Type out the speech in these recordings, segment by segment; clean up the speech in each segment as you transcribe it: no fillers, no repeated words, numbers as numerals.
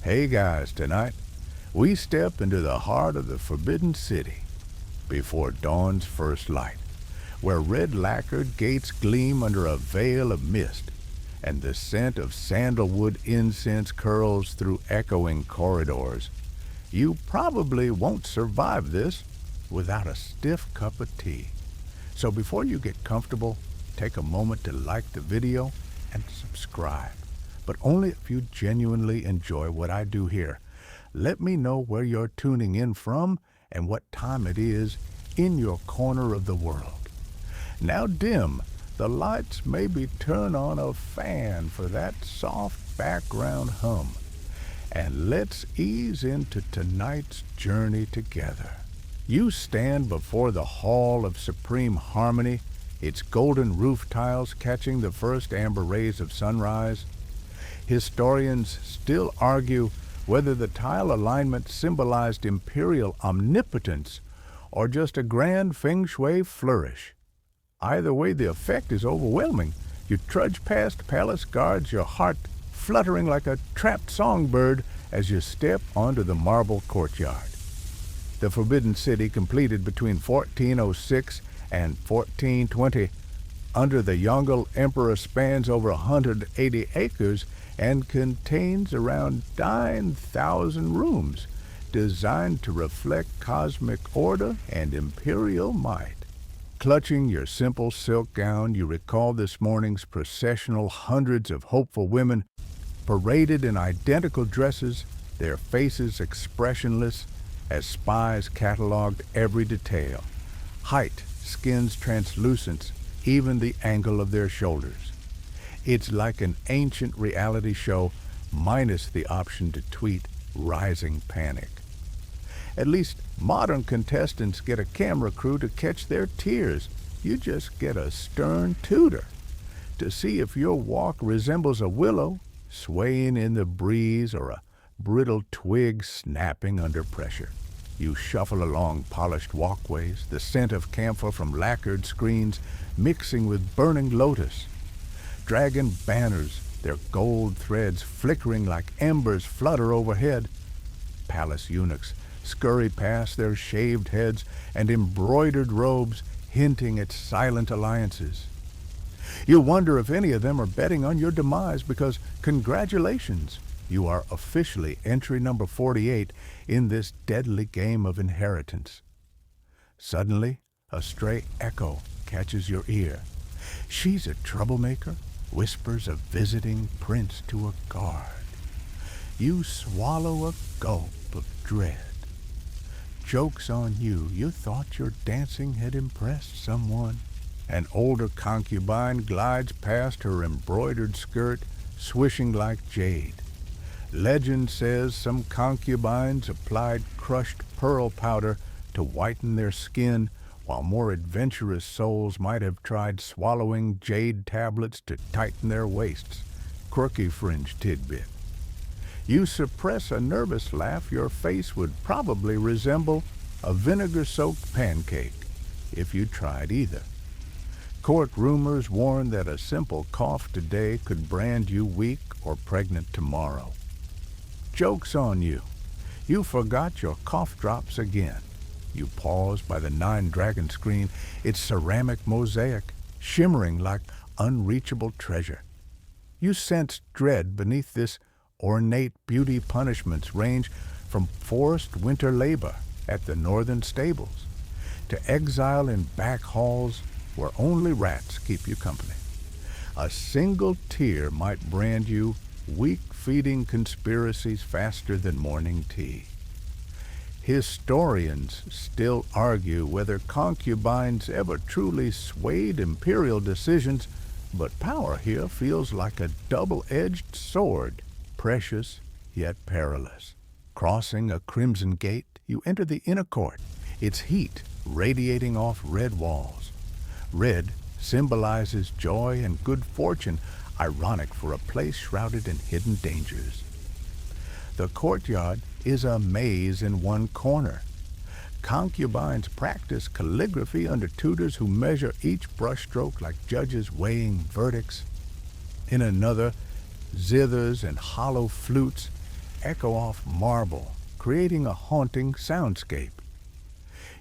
Hey guys, tonight we step into the heart of the Forbidden City before dawn's first light, where red lacquered gates gleam under a veil of mist, and the scent of sandalwood incense curls through echoing corridors. You probably won't survive this without a stiff cup of tea. So before you get comfortable, take a moment to like the video and subscribe. But only if you genuinely enjoy what I do here. Let me know where you're tuning in from and what time it is in your corner of the world. Now dim the lights, maybe turn on a fan for that soft background hum. And let's ease into tonight's journey together. You stand before the Hall of Supreme Harmony, its golden roof tiles catching the first amber rays of sunrise. Historians still argue whether the tile alignment symbolized imperial omnipotence or just a grand feng shui flourish. Either way, the effect is overwhelming. You trudge past palace guards, your heart fluttering like a trapped songbird as you step onto the marble courtyard. The Forbidden City, completed between 1406 and 1420, under the Yongle Emperor, spans over 180 acres and contains around 9,000 rooms, designed to reflect cosmic order and imperial might. Clutching your simple silk gown, you recall this morning's processional hundreds of hopeful women paraded in identical dresses, their faces expressionless as spies cataloged every detail. Height, skin's translucence, even the angle of their shoulders. It's like an ancient reality show, minus the option to tweet rising panic. At least modern contestants get a camera crew to catch their tears. You just get a stern tutor to see if your walk resembles a willow swaying in the breeze or a brittle twig snapping under pressure. You shuffle along polished walkways, the scent of camphor from lacquered screens mixing with burning lotus. Dragon banners, their gold threads flickering like embers, flutter overhead. Palace eunuchs scurry past, their shaved heads and embroidered robes hinting at silent alliances. You wonder if any of them are betting on your demise, because congratulations, you are officially entry number 48 in this deadly game of inheritance. Suddenly, a stray echo catches your ear. She's a troublemaker, whispers a visiting prince to a guard. You swallow a gulp of dread. Joke's on you, you thought your dancing had impressed someone. An older concubine glides past, her embroidered skirt swishing like jade. Legend says some concubines applied crushed pearl powder to whiten their skin, while more adventurous souls might have tried swallowing jade tablets to tighten their waists. Quirky fringe tidbit. You suppress a nervous laugh, your face would probably resemble a vinegar-soaked pancake if you tried either. Court rumors warn that a simple cough today could brand you weak or pregnant tomorrow. Joke's on you. You forgot your cough drops again. You pause by the 9-dragon screen, its ceramic mosaic shimmering like unreachable treasure. You sense dread beneath this ornate beauty. Punishments range from forced winter labor at the northern stables to exile in back halls where only rats keep you company. A single tear might brand you weak-feeding conspiracies faster than morning tea. Historians still argue whether concubines ever truly swayed imperial decisions, but power here feels like a double-edged sword, precious yet perilous. Crossing a crimson gate, you enter the inner court, its heat radiating off red walls. Red symbolizes joy and good fortune, ironic for a place shrouded in hidden dangers. The courtyard is a maze in one corner. Concubines practice calligraphy under tutors who measure each brushstroke like judges weighing verdicts. In another, zithers and hollow flutes echo off marble, creating a haunting soundscape.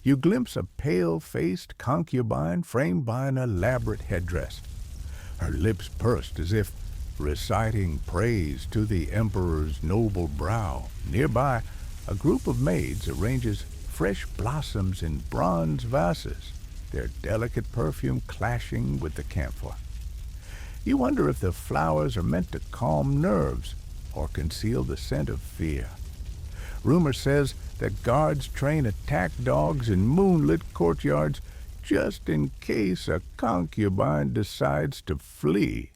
You glimpse a pale-faced concubine framed by an elaborate headdress, her lips pursed as if reciting praise to the emperor's noble brow. Nearby, a group of maids arranges fresh blossoms in bronze vases, their delicate perfume clashing with the camphor. You wonder if the flowers are meant to calm nerves or conceal the scent of fear. Rumor says that guards train attack dogs in moonlit courtyards just in case a concubine decides to flee.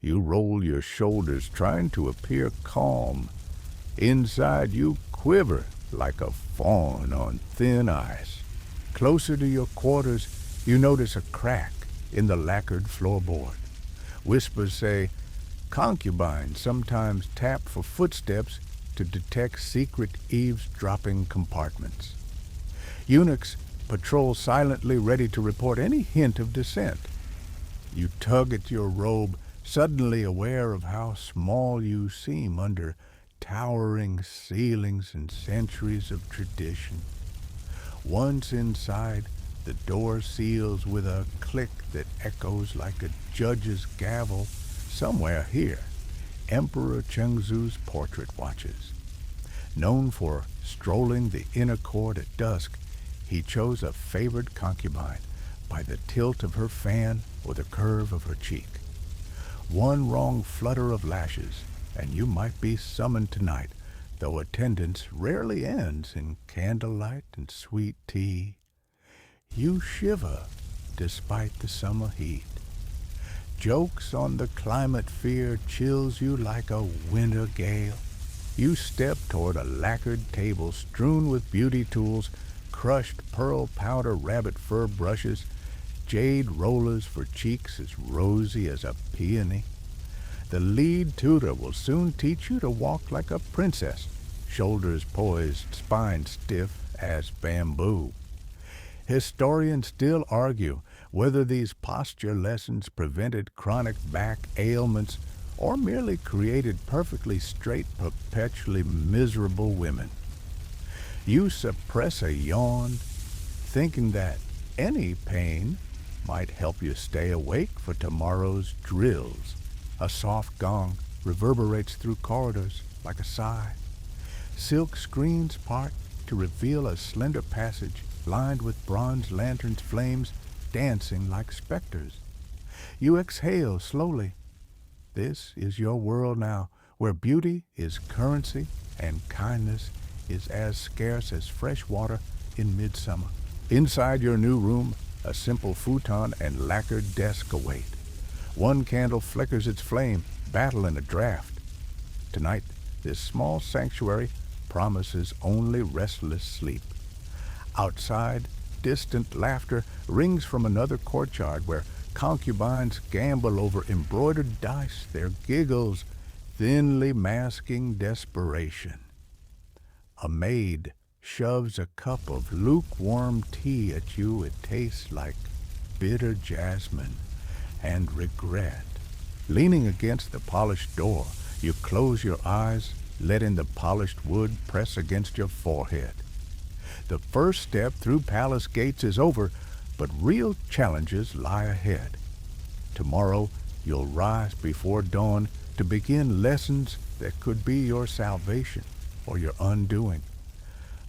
You roll your shoulders trying to appear calm. Inside you quiver like a fawn on thin ice. Closer to your quarters, you notice a crack in the lacquered floorboard. Whispers say concubines sometimes tap for footsteps to detect secret eavesdropping compartments. Eunuchs patrol silently, ready to report any hint of dissent. You tug at your robe, suddenly aware of how small you seem under towering ceilings and centuries of tradition. Once inside, the door seals with a click that echoes like a judge's gavel. Somewhere here, Emperor Chengzu's portrait watches. Known for strolling the inner court at dusk, he chose a favored concubine by the tilt of her fan or the curve of her cheek. One wrong flutter of lashes, and you might be summoned tonight, though attendance rarely ends in candlelight and sweet tea. You shiver despite the summer heat. Jokes on the climate fear chills you like a winter gale. You step toward a lacquered table strewn with beauty tools, crushed pearl powder rabbit fur brushes, jade rollers for cheeks as rosy as a peony. The lead tutor will soon teach you to walk like a princess, shoulders poised, spine stiff as bamboo. Historians still argue whether these posture lessons prevented chronic back ailments or merely created perfectly straight, perpetually miserable women. You suppress a yawn, thinking that any pain might help you stay awake for tomorrow's drills. A soft gong reverberates through corridors like a sigh. Silk screens part to reveal a slender passage lined with bronze lanterns' flames dancing like specters. You exhale slowly. This is your world now, where beauty is currency and kindness is as scarce as fresh water in midsummer. Inside your new room, a simple futon and lacquered desk await. One candle flickers its flame, battle in a draft. Tonight, this small sanctuary promises only restless sleep. Outside, distant laughter rings from another courtyard where concubines gamble over embroidered dice, their giggles thinly masking desperation. A maid shoves a cup of lukewarm tea at you. It tastes like bitter jasmine and regret. Leaning against the polished door, you close your eyes, letting the polished wood press against your forehead. The first step through palace gates is over, but real challenges lie ahead. Tomorrow, you'll rise before dawn to begin lessons that could be your salvation or your undoing.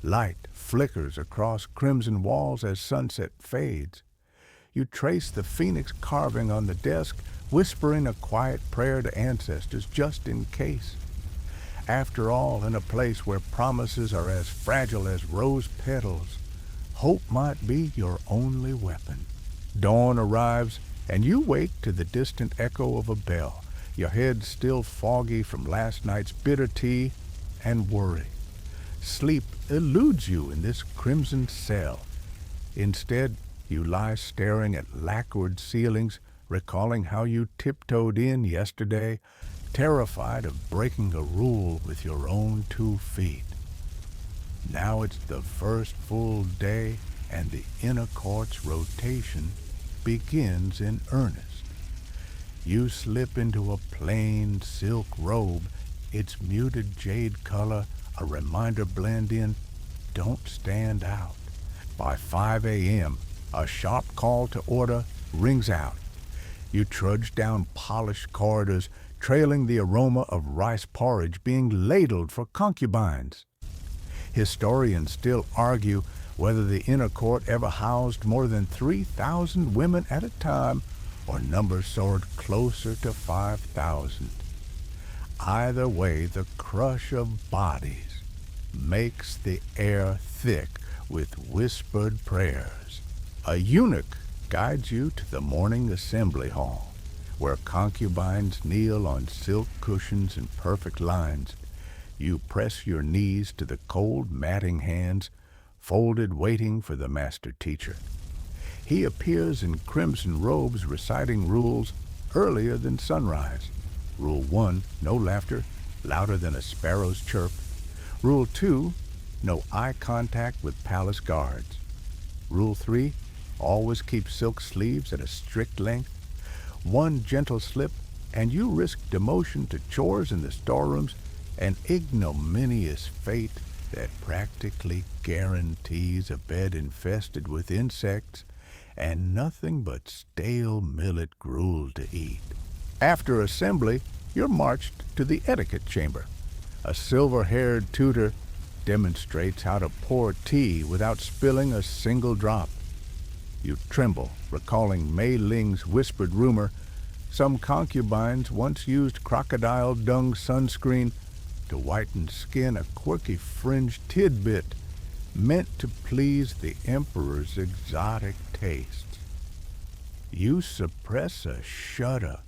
Light flickers across crimson walls as sunset fades. You trace the phoenix carving on the desk, whispering a quiet prayer to ancestors just in case. After all, in a place where promises are as fragile as rose petals, hope might be your only weapon. Dawn arrives, and you wake to the distant echo of a bell, your head still foggy from last night's bitter tea and worry. Sleep eludes you in this crimson cell. Instead, you lie staring at lacquered ceilings, recalling how you tiptoed in yesterday, terrified of breaking a rule with your own 2 feet. Now it's the first full day, and the inner court's rotation begins in earnest. You slip into a plain silk robe, its muted jade color, a reminder blend in, don't stand out. By 5 a.m., a sharp call to order rings out. You trudge down polished corridors, trailing the aroma of rice porridge being ladled for concubines. Historians still argue whether the inner court ever housed more than 3,000 women at a time, or numbers soared closer to 5,000. Either way, the crush of bodies makes the air thick with whispered prayers. A eunuch guides you to the morning assembly hall, where concubines kneel on silk cushions in perfect lines. You press your knees to the cold, matting hands, folded waiting for the master teacher. He appears in crimson robes reciting rules earlier than sunrise. Rule 1, no laughter, louder than a sparrow's chirp. Rule 2, no eye contact with palace guards. Rule 3, always keep silk sleeves at a strict length. One gentle slip, and you risk demotion to chores in the storerooms, an ignominious fate that practically guarantees a bed infested with insects and nothing but stale millet gruel to eat. After assembly, you're marched to the etiquette chamber. A silver-haired tutor demonstrates how to pour tea without spilling a single drop. You tremble, recalling Mei Ling's whispered rumor some concubines once used crocodile dung sunscreen to whiten skin, a quirky fringed tidbit meant to please the emperor's exotic tastes. You suppress a shudder,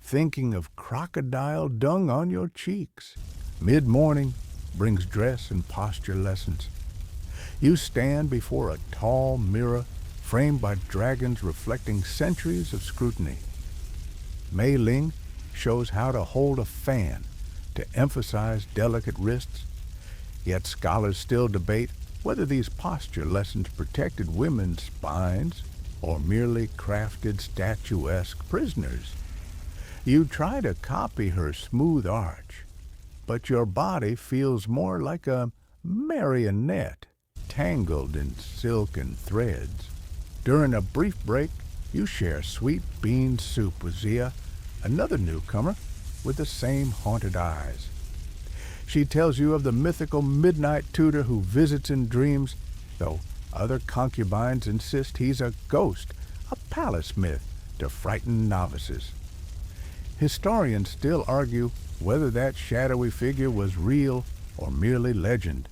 thinking of crocodile dung on your cheeks. Mid-morning brings dress and posture lessons. You stand before a tall mirror framed by dragons reflecting centuries of scrutiny. Mei Ling shows how to hold a fan to emphasize delicate wrists, yet scholars still debate whether these posture lessons protected women's spines or merely crafted statuesque prisoners. You try to copy her smooth arch, but your body feels more like a marionette tangled in silken threads. During a brief break, you share sweet bean soup with Zia, another newcomer with the same haunted eyes. She tells you of the mythical midnight tutor who visits in dreams, though other concubines insist he's a ghost, a palace myth to frighten novices. Historians still argue whether that shadowy figure was real or merely legend.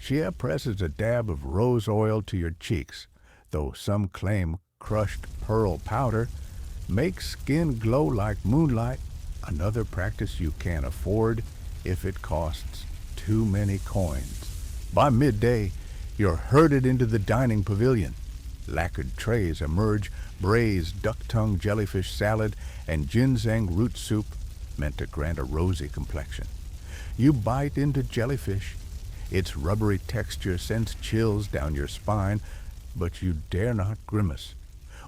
Shia presses a dab of rose oil to your cheeks, though some claim crushed pearl powder makes skin glow like moonlight, another practice you can't afford if it costs too many coins. By midday, you're herded into the dining pavilion. Lacquered trays emerge, braised duck-tongue jellyfish salad and ginseng root soup meant to grant a rosy complexion. You bite into jellyfish. Its rubbery texture sends chills down your spine, but you dare not grimace.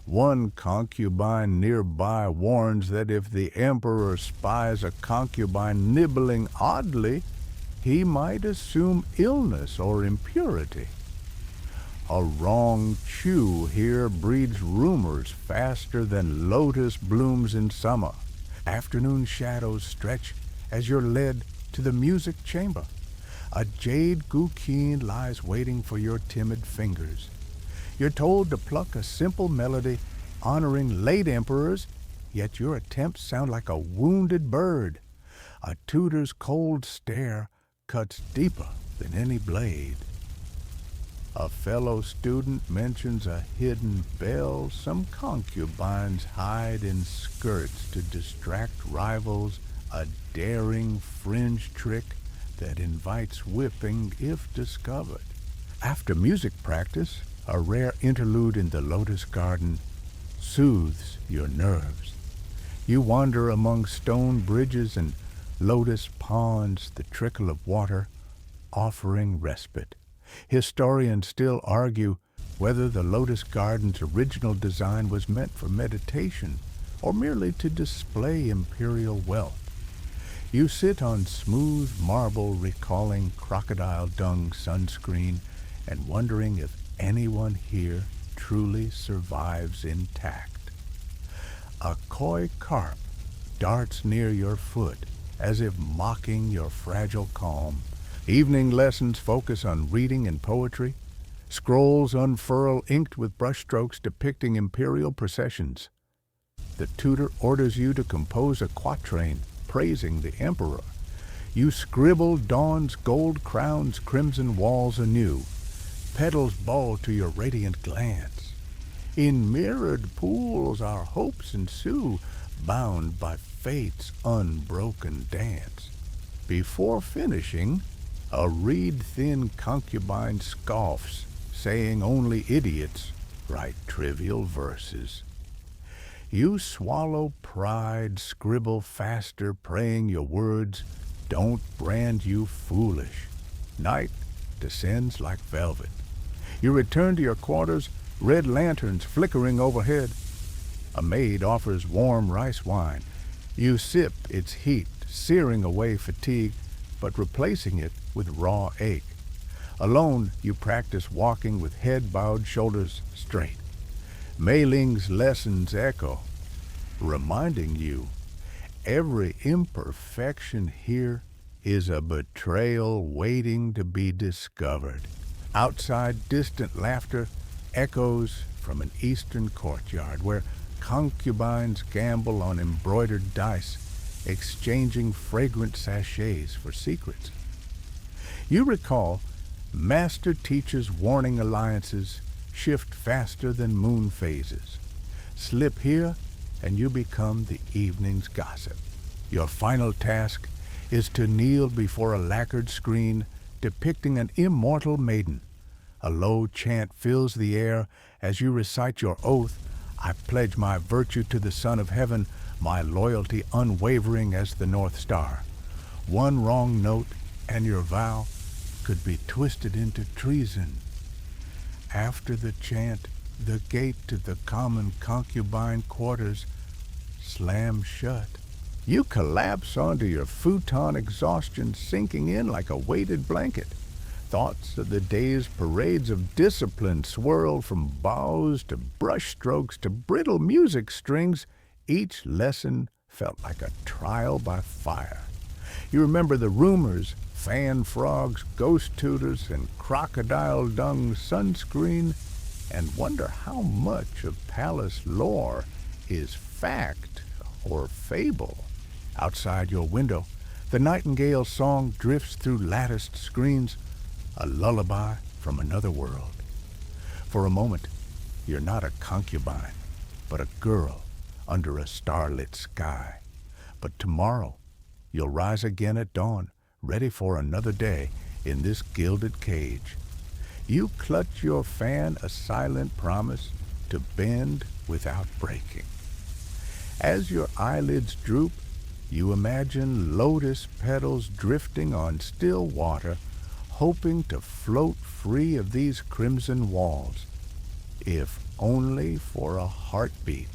One concubine nearby warns that if the emperor spies a concubine nibbling oddly, he might assume illness or impurity. A wrong chew here breeds rumors faster than lotus blooms in summer. Afternoon shadows stretch as you're led to the music chamber. A jade guqin lies waiting for your timid fingers. You're told to pluck a simple melody honoring late emperors, yet your attempts sound like a wounded bird. A tutor's cold stare cuts deeper than any blade. A fellow student mentions a hidden bell some concubines hide in skirts to distract rivals, a daring fringe trick that invites whipping if discovered. After music practice, a rare interlude in the lotus garden soothes your nerves. You wander among stone bridges and lotus ponds, the trickle of water offering respite. Historians still argue whether the lotus garden's original design was meant for meditation or merely to display imperial wealth. You sit on smooth marble recalling crocodile dung sunscreen and wondering if anyone here truly survives intact. A coy carp darts near your foot as if mocking your fragile calm. Evening lessons focus on reading and poetry. Scrolls unfurl inked with brushstrokes depicting imperial processions. The tutor orders you to compose a quatrain praising the emperor. You scribble dawn's gold crowns crimson walls anew. Petals ball to your radiant glance. In mirrored pools our hopes ensue, bound by fate's unbroken dance. Before finishing, a reed-thin concubine scoffs, saying only idiots write trivial verses. You swallow pride, scribble faster, praying your words don't brand you foolish. Night descends like velvet. You return to your quarters, red lanterns flickering overhead. A maid offers warm rice wine. You sip its heat, searing away fatigue, but replacing it with raw ache. Alone, you practice walking with head bowed, shoulders straight. Mei Ling's lessons echo, reminding you every imperfection here is a betrayal waiting to be discovered. Outside, distant laughter echoes from an eastern courtyard where concubines gamble on embroidered dice, exchanging fragrant sachets for secrets. You recall master teachers warning alliances shift faster than moon phases. Slip here and you become the evening's gossip. Your final task is to kneel before a lacquered screen depicting an immortal maiden. A low chant fills the air as you recite your oath. I pledge my virtue to the Son of Heaven, my loyalty unwavering as the North Star. One wrong note and your vow could be twisted into treason. After the chant, the gate to the common concubine quarters slams shut. You collapse onto your futon, exhaustion sinking in like a weighted blanket. Thoughts of the day's parades of discipline swirl from bows to brushstrokes to brittle music strings. Each lesson felt like a trial by fire. You remember the rumors, fan frogs, ghost tutors, and crocodile dung sunscreen, and wonder how much of palace lore is fact or fable. Outside your window, the nightingale's song drifts through latticed screens, a lullaby from another world. For a moment, you're not a concubine, but a girl under a starlit sky. But tomorrow, you'll rise again at dawn, ready for another day in this gilded cage. You clutch your fan, a silent promise to bend without breaking. As your eyelids droop, you imagine lotus petals drifting on still water, hoping to float free of these crimson walls. If only for a heartbeat,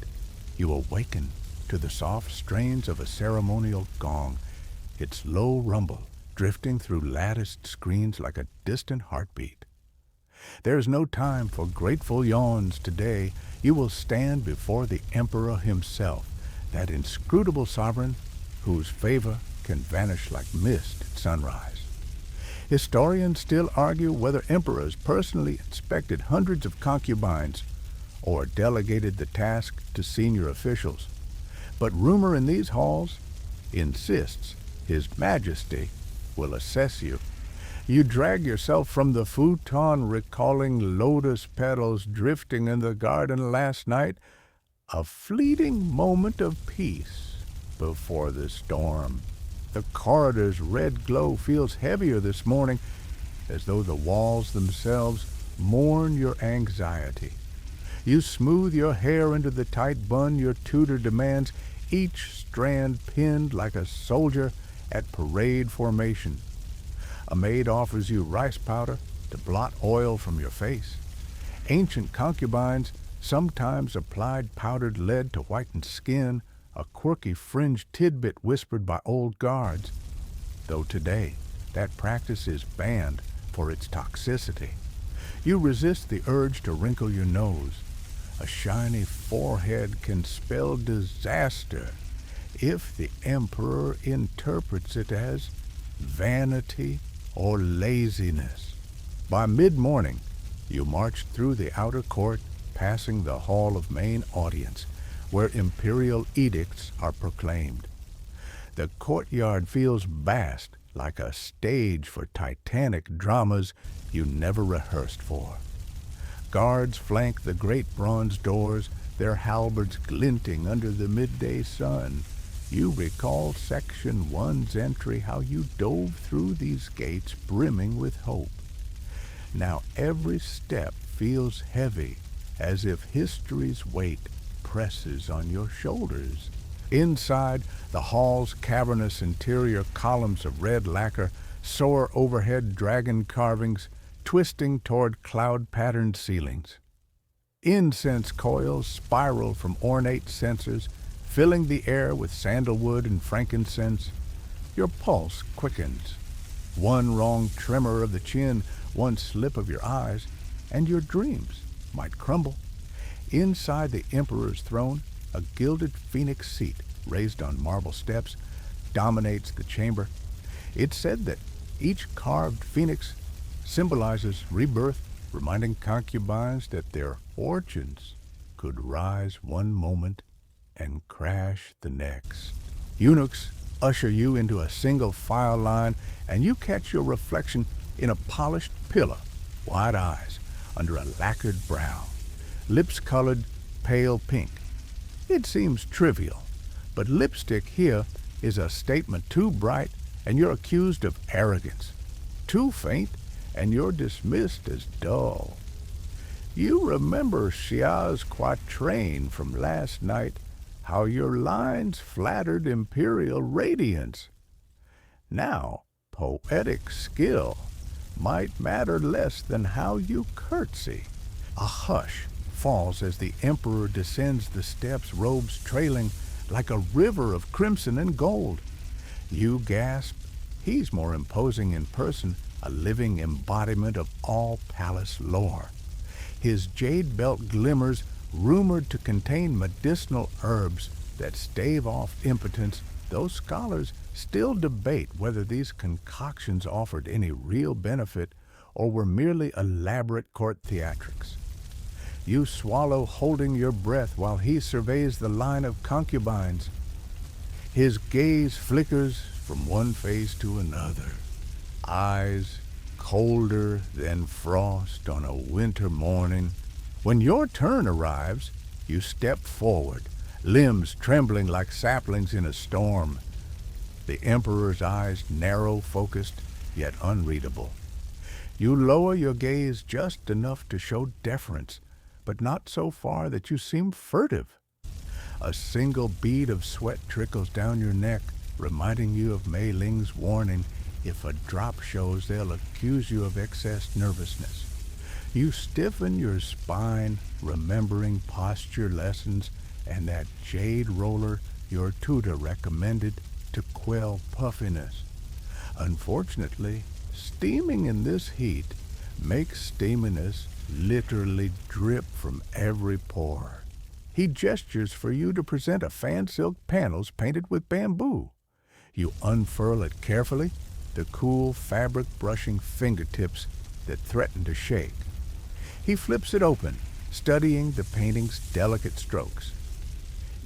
you awaken to the soft strains of a ceremonial gong, its low rumble drifting through latticed screens like a distant heartbeat. There's no time for grateful yawns today. You will stand before the emperor himself, that inscrutable sovereign whose favor can vanish like mist at sunrise. Historians still argue whether emperors personally inspected hundreds of concubines or delegated the task to senior officials. But rumor in these halls insists His Majesty will assess you. You drag yourself from the futon recalling lotus petals drifting in the garden last night, a fleeting moment of peace before the storm. The corridor's red glow feels heavier this morning, as though the walls themselves mourn your anxiety. You smooth your hair into the tight bun your tutor demands, each strand pinned like a soldier at parade formation. A maid offers you rice powder to blot oil from your face. Ancient concubines sometimes applied powdered lead to whiten skin, a quirky fringe tidbit whispered by old guards, though today that practice is banned for its toxicity. You resist the urge to wrinkle your nose. A shiny forehead can spell disaster if the emperor interprets it as vanity or laziness. By mid-morning, you march through the outer court, passing the hall of main audience, where imperial edicts are proclaimed. The courtyard feels vast, like a stage for titanic dramas you never rehearsed for. Guards flank the great bronze doors, their halberds glinting under the midday sun. You recall Section 1's entry, how you dove through these gates brimming with hope. Now every step feels heavy, as if history's weight presses on your shoulders. Inside, the hall's cavernous interior, columns of red lacquer soar overhead, dragon carvings twisting toward cloud-patterned ceilings. Incense coils spiral from ornate censers, filling the air with sandalwood and frankincense. Your pulse quickens. One wrong tremor of the chin, one slip of your eyes, and your dreams might crumble. Inside the emperor's throne, a gilded phoenix seat raised on marble steps dominates the chamber. It's said that each carved phoenix symbolizes rebirth, reminding concubines that their fortunes could rise one moment and crash the next. Eunuchs usher you into a single file line, and you catch your reflection in a polished pillar, wide eyes under a lacquered brow, lips colored pale pink. It seems trivial, but lipstick here is a statement too bright, and you're accused of arrogance. Too faint, and you're dismissed as dull. You remember Xia's quatrain from last night, how your lines flattered imperial radiance. Now, poetic skill might matter less than how you curtsy. A hush falls as the emperor descends the steps, robes trailing like a river of crimson and gold. You gasp. He's more imposing in person, a living embodiment of all palace lore. His jade belt glimmers, rumored to contain medicinal herbs that stave off impotence, though scholars still debate whether these concoctions offered any real benefit or were merely elaborate court theatrics. You swallow, holding your breath, while he surveys the line of concubines. His gaze flickers from one face to another, eyes colder than frost on a winter morning. When your turn arrives, you step forward, limbs trembling like saplings in a storm. The emperor's eyes narrow, focused, yet unreadable. You lower your gaze just enough to show deference, but not so far that you seem furtive. A single bead of sweat trickles down your neck, reminding you of Mei Ling's warning: if a drop shows, they'll accuse you of excess nervousness. You stiffen your spine, remembering posture lessons and that jade roller your tutor recommended to quell puffiness. Unfortunately, steaming in this heat makes steaminess literally drip from every pore. He gestures for you to present a fan silk panels painted with bamboo. You unfurl it carefully, the cool fabric brushing fingertips that threaten to shake. He flips it open, studying the painting's delicate strokes.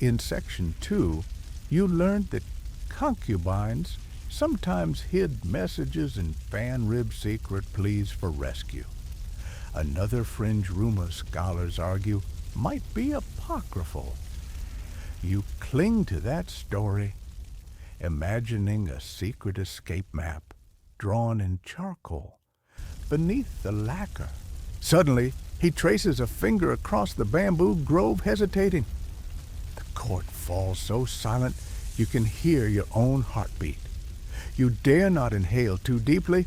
In Section 2, you learned that concubines sometimes hid messages in fan-ribbed secret pleas for rescue. Another fringe rumor, scholars argue, might be apocryphal. You cling to that story, imagining a secret escape map drawn in charcoal beneath the lacquer. Suddenly, he traces a finger across the bamboo grove, hesitating. The court falls so silent you can hear your own heartbeat. You dare not inhale too deeply.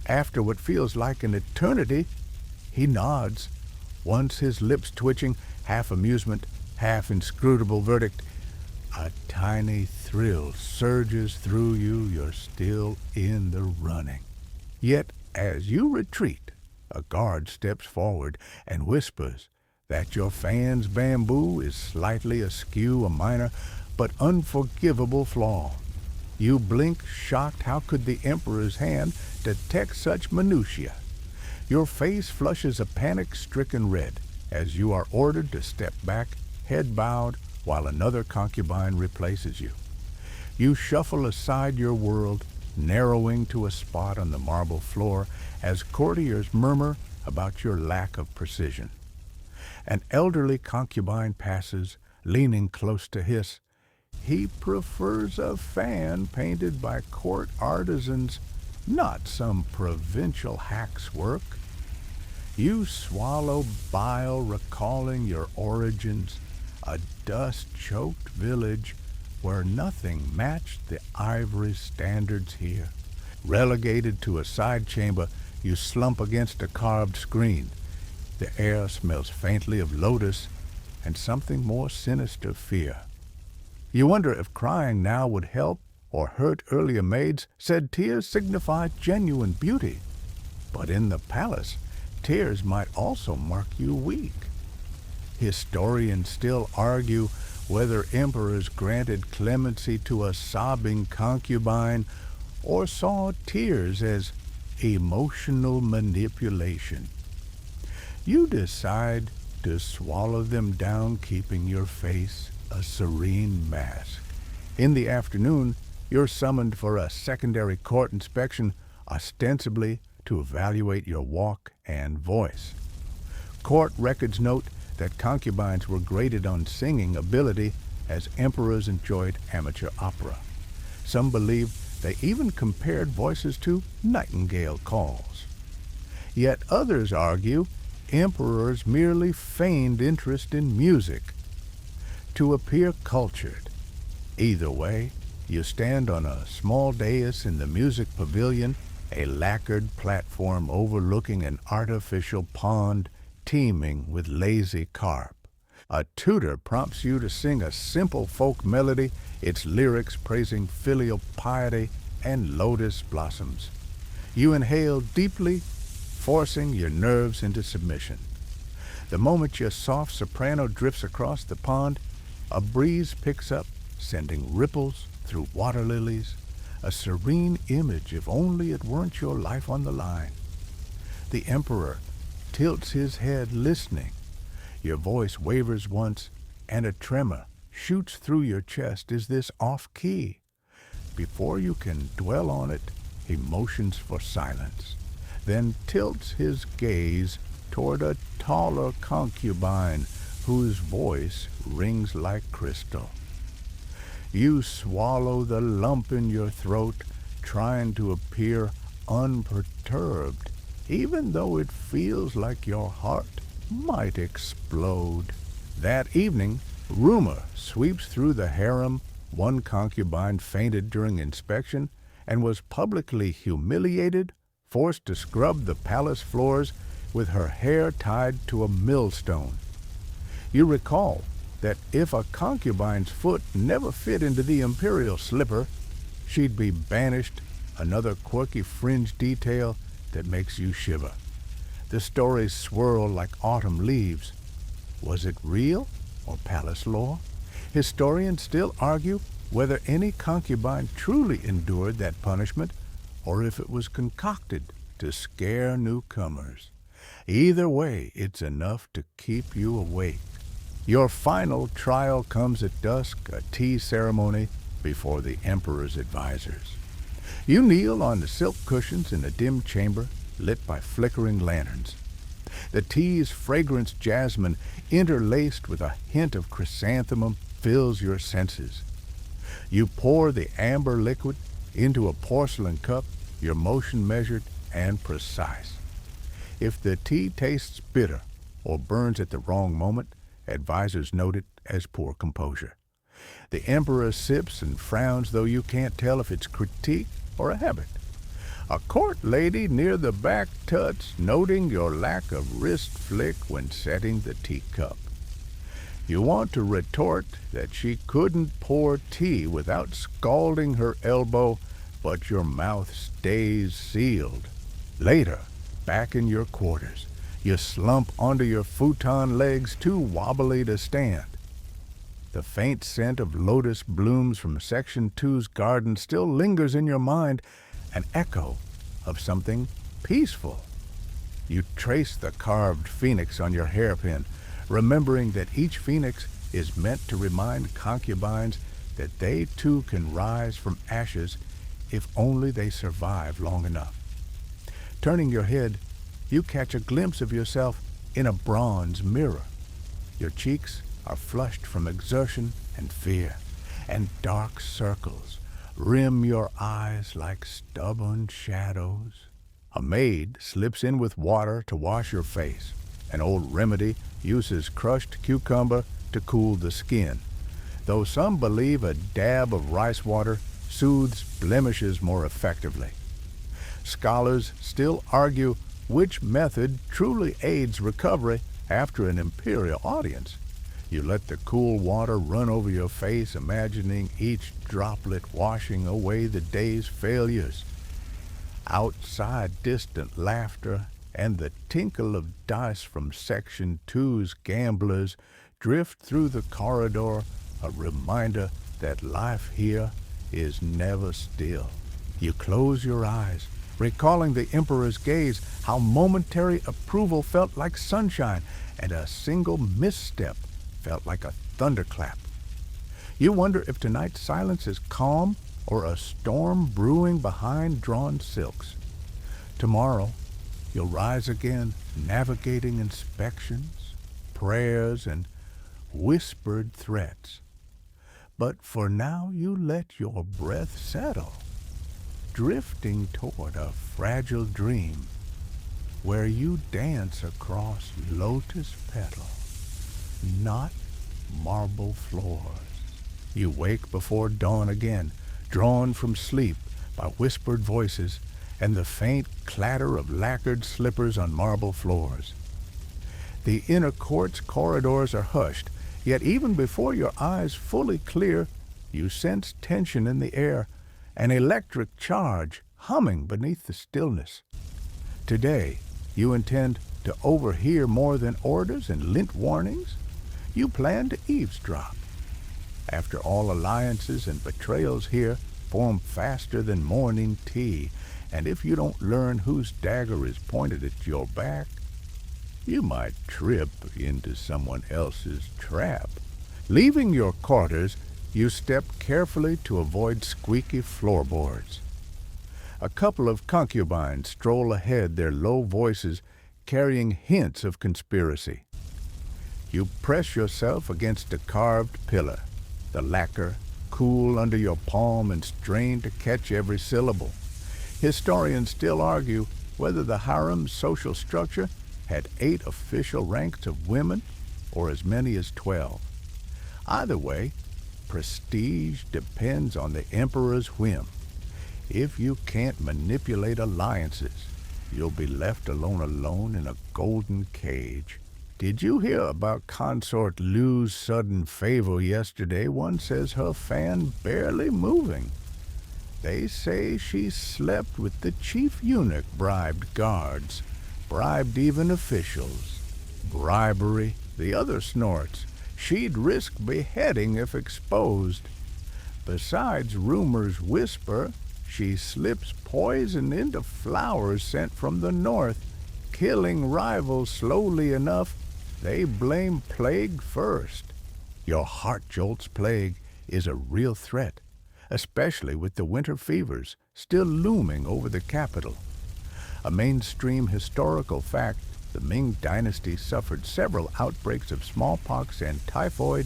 After what feels like an eternity, he nods, once his lips twitching, half amusement, half inscrutable verdict. A tiny thrill surges through you. You're still in the running. Yet, as you retreat, a guard steps forward and whispers that your fan's bamboo is slightly askew, a minor but unforgivable flaw. You blink, shocked. How could the Emperor's hand detect such minutiae? Your face flushes a panic-stricken red as you are ordered to step back, head bowed, while another concubine replaces you. You shuffle aside your world, narrowing to a spot on the marble floor as courtiers murmur about your lack of precision. An elderly concubine passes, leaning close to hiss, "He prefers a fan painted by court artisans, not some provincial hack's work." You swallow bile, recalling your origins, a dust-choked village where nothing matched the ivory standards here. Relegated to a side chamber, you slump against a carved screen. The air smells faintly of lotus and something more sinister, fear. You wonder if crying now would help or hurt earlier maids said tears signify genuine beauty. But in the palace, tears might also mark you weak. Historians still argue whether emperors granted clemency to a sobbing concubine or saw tears as emotional manipulation. You decide to swallow them down, keeping your face a serene mask. In the afternoon, you're summoned for a secondary court inspection, ostensibly to evaluate your walk and voice. Court records note that concubines were graded on singing ability as emperors enjoyed amateur opera. Some believe they even compared voices to nightingale calls. Yet others argue emperors merely feigned interest in music to appear cultured. Either way, you stand on a small dais in the music pavilion, a lacquered platform overlooking an artificial pond teeming with lazy carp. A tutor prompts you to sing a simple folk melody, its lyrics praising filial piety and lotus blossoms. You inhale deeply, forcing your nerves into submission. The moment your soft soprano drifts across the pond, a breeze picks up, sending ripples through water lilies, a serene image if only it weren't your life on the line. The emperor tilts his head listening. Your voice wavers once, and a tremor shoots through your chest. Is this off-key? Before you can dwell on it, he motions for silence, then tilts his gaze toward a taller concubine whose voice rings like crystal. You swallow the lump in your throat, trying to appear unperturbed, even though it feels like your heart might explode. That evening, rumor sweeps through the harem. One concubine fainted during inspection and was publicly humiliated, forced to scrub the palace floors with her hair tied to a millstone. You recall that if a concubine's foot never fit into the imperial slipper, she'd be banished, another quirky fringe detail that makes you shiver. The stories swirl like autumn leaves. Was it real or palace lore? Historians still argue whether any concubine truly endured that punishment or if it was concocted to scare newcomers. Either way, it's enough to keep you awake. Your final trial comes at dusk, a tea ceremony before the emperor's advisors. You kneel on the silk cushions in a dim chamber lit by flickering lanterns. The tea's fragrance jasmine, interlaced with a hint of chrysanthemum, fills your senses. You pour the amber liquid into a porcelain cup, your motion measured and precise. If the tea tastes bitter or burns at the wrong moment, advisors note it as poor composure. The emperor sips and frowns, though you can't tell if it's critique or a habit. A court lady near the back tuts, noting your lack of wrist flick when setting the teacup. You want to retort that she couldn't pour tea without scalding her elbow, but your mouth stays sealed. Later, back in your quarters, you slump onto your futon legs too wobbly to stand. The faint scent of lotus blooms from Section 2's garden still lingers in your mind, an echo of something peaceful. You trace the carved phoenix on your hairpin, remembering that each phoenix is meant to remind concubines that they too can rise from ashes if only they survive long enough. Turning your head, you catch a glimpse of yourself in a bronze mirror. Your cheeks are flushed from exertion and fear, and dark circles rim your eyes like stubborn shadows. A maid slips in with water to wash your face. An old remedy uses crushed cucumber to cool the skin, though some believe a dab of rice water soothes blemishes more effectively. Scholars still argue which method truly aids recovery after an imperial audience. You let the cool water run over your face, imagining each droplet washing away the day's failures. Outside, distant laughter and the tinkle of dice from Section 2's gamblers drift through the corridor, a reminder that life here is never still. You close your eyes, recalling the Emperor's gaze, how momentary approval felt like sunshine, and a single misstep felt like a thunderclap. You wonder if tonight's silence is calm or a storm brewing behind drawn silks. Tomorrow, you'll rise again, navigating inspections, prayers, and whispered threats. But for now, you let your breath settle, drifting toward a fragile dream where you dance across lotus petals, not marble floors. You wake before dawn again, drawn from sleep by whispered voices and the faint clatter of lacquered slippers on marble floors. The inner court's corridors are hushed, yet even before your eyes fully clear, you sense tension in the air, an electric charge humming beneath the stillness. Today, you intend to overhear more than orders and lint warnings. You plan to eavesdrop. After all, alliances and betrayals here form faster than morning tea, and if you don't learn whose dagger is pointed at your back, you might trip into someone else's trap. Leaving your quarters, you step carefully to avoid squeaky floorboards. A couple of concubines stroll ahead, their low voices carrying hints of conspiracy. You press yourself against a carved pillar, the lacquer cool under your palm, and strain to catch every syllable. Historians still argue whether the harem's social structure had 8 official ranks of women or as many as 12. Either way, prestige depends on the emperor's whim. If you can't manipulate alliances, you'll be left alone in a golden cage. Did you hear about Consort Lu's sudden favor yesterday? One says her fan barely moving. They say she slept with the chief eunuch, bribed guards, bribed even officials. Bribery, the other snorts. She'd risk beheading if exposed. Besides, rumors whisper she slips poison into flowers sent from the north, killing rivals slowly enough they blame plague first. Your heart jolts. Plague is a real threat, especially with the winter fevers still looming over the capital. A mainstream historical fact, the Ming Dynasty suffered several outbreaks of smallpox and typhoid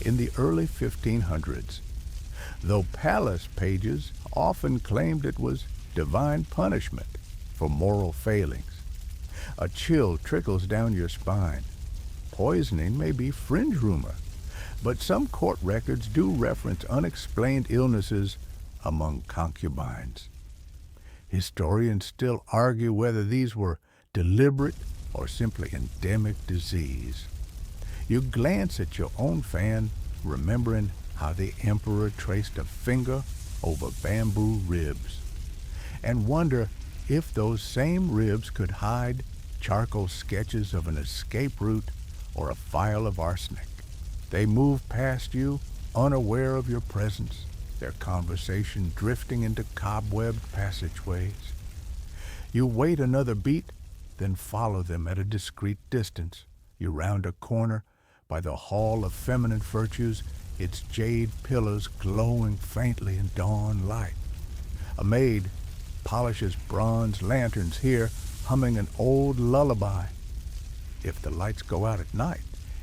in the early 1500s, though palace pages often claimed it was divine punishment for moral failings. A chill trickles down your spine. Poisoning may be fringe rumor, but some court records do reference unexplained illnesses among concubines. Historians still argue whether these were deliberate or simply endemic disease. You glance at your own fan, remembering how the emperor traced a finger over bamboo ribs, and wonder if those same ribs could hide charcoal sketches of an escape route or a vial of arsenic. They move past you, unaware of your presence, their conversation drifting into cobwebbed passageways. You wait another beat, then follow them at a discreet distance. You round a corner by the Hall of Feminine Virtues, its jade pillars glowing faintly in dawn light. A maid polishes bronze lanterns here, humming an old lullaby. If the lights go out at night,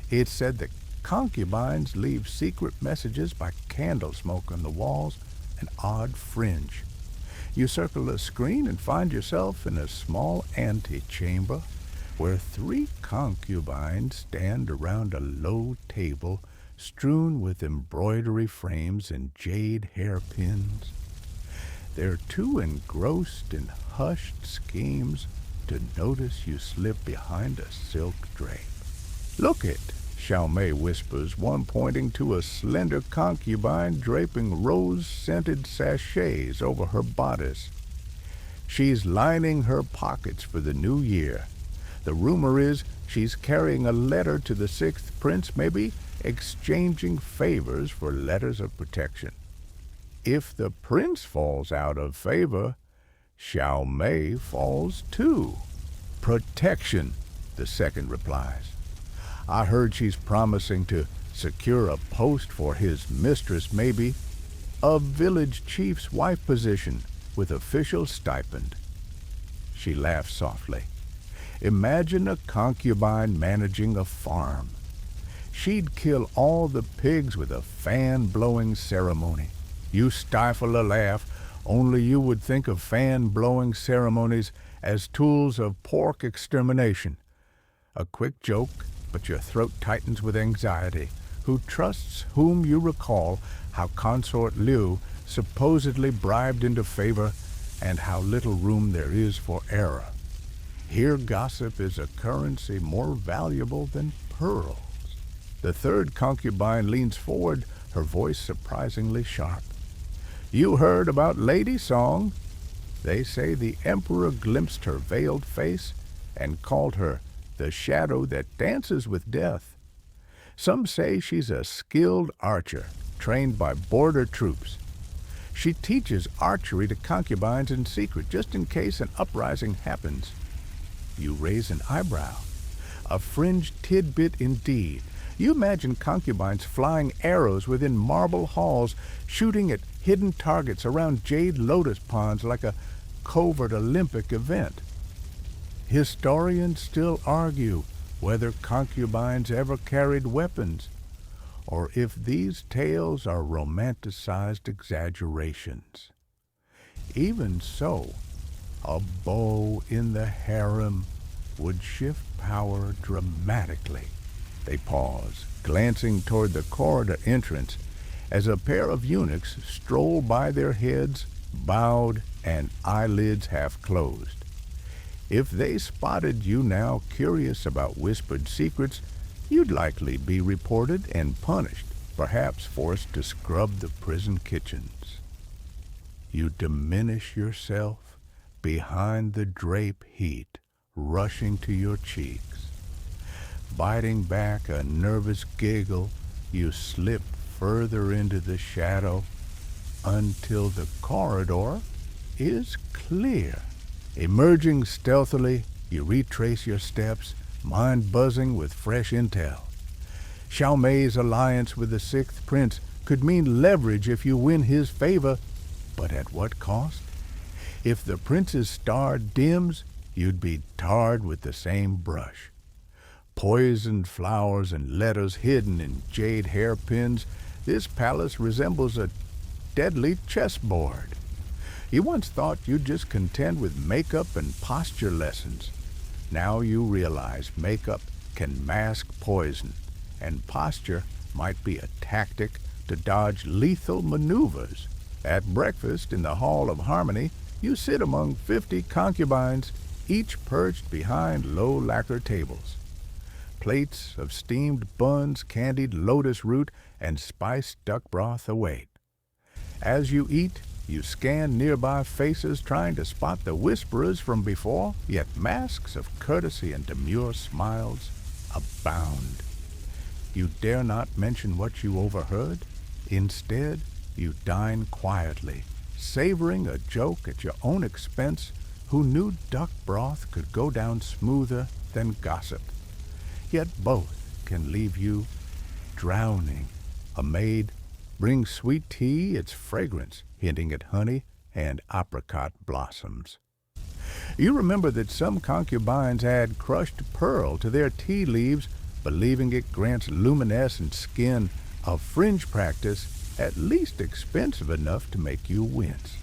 it's said that concubines leave secret messages by candle smoke on the walls, an odd fringe. You circle a screen and find yourself in a small antechamber where 3 concubines stand around a low table strewn with embroidery frames and jade hairpins. They're too engrossed in hushed schemes to notice you slip behind a silk drape. "Look it," Xiaomei whispers, one pointing to a slender concubine draping rose-scented sachets over her bodice. She's lining her pockets for the new year. The rumor is she's carrying a letter to the 6th prince, maybe exchanging favors for letters of protection. If the prince falls out of favor, Xiaomei falls too. "Protection," the second replies. "I heard she's promising to secure a post for his mistress, maybe a village chief's wife position with official stipend." She laughs softly. "Imagine a concubine managing a farm. She'd kill all the pigs with a fan-blowing ceremony." You stifle a laugh. Only you would think of fan-blowing ceremonies as tools of pork extermination. A quick joke, but your throat tightens with anxiety. Who trusts whom you recall how Consort Liu supposedly bribed into favor, and how little room there is for error. Here gossip is a currency more valuable than pearls. The third concubine leans forward, her voice surprisingly sharp. "You heard about Lady Song? They say the emperor glimpsed her veiled face and called her the shadow that dances with death. Some say she's a skilled archer, trained by border troops. She teaches archery to concubines in secret, just in case an uprising happens." You raise an eyebrow. A fringed tidbit indeed. You imagine concubines flying arrows within marble halls, shooting at hidden targets around jade lotus ponds like a covert Olympic event. Historians still argue whether concubines ever carried weapons, or if these tales are romanticized exaggerations. Even so, a bow in the harem would shift power dramatically. They pause, glancing toward the corridor entrance as a pair of eunuchs stroll by, their heads bowed and eyelids half closed. If they spotted you now curious about whispered secrets, you'd likely be reported and punished, perhaps forced to scrub the prison kitchens. You diminish yourself behind the drape heat rushing to your cheeks. Biting back a nervous giggle, you slip further into the shadow until the corridor is clear. Emerging stealthily, you retrace your steps, mind buzzing with fresh intel. Xiaomei's alliance with the 6th prince could mean leverage if you win his favor, but at what cost? If the prince's star dims, you'd be tarred with the same brush. Poisoned flowers and letters hidden in jade hairpins, this palace resembles a deadly chessboard. You once thought you'd just contend with makeup and posture lessons. Now you realize makeup can mask poison, and posture might be a tactic to dodge lethal maneuvers. At breakfast in the Hall of Harmony, you sit among 50 concubines, each perched behind low lacquer tables. plates of steamed buns, candied lotus root, and spiced duck broth await. As you eat, you scan nearby faces trying to spot the whisperers from before, yet masks of courtesy and demure smiles abound. You dare not mention what you overheard. Instead, you dine quietly, savoring a joke at your own expense. Who knew duck broth could go down smoother than gossip? Yet both can leave you drowning. A maid brings sweet tea, its fragrance hinting at honey and apricot blossoms. You remember that some concubines add crushed pearl to their tea leaves, believing it grants luminescent skin, a fringe practice at least expensive enough to make you wince.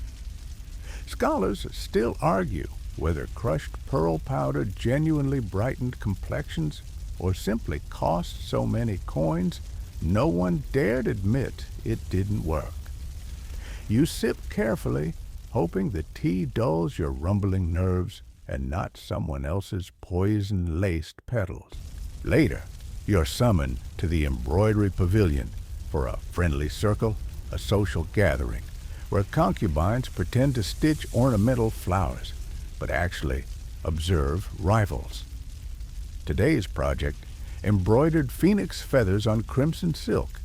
Scholars still argue whether crushed pearl powder genuinely brightened complexions or simply cost so many coins. No one dared admit it didn't work. You sip carefully, hoping the tea dulls your rumbling nerves and not someone else's poison-laced petals. Later, you're summoned to the embroidery pavilion for a friendly circle, a social gathering, where concubines pretend to stitch ornamental flowers, but actually observe rivals. Today's project: embroidered phoenix feathers on crimson silk.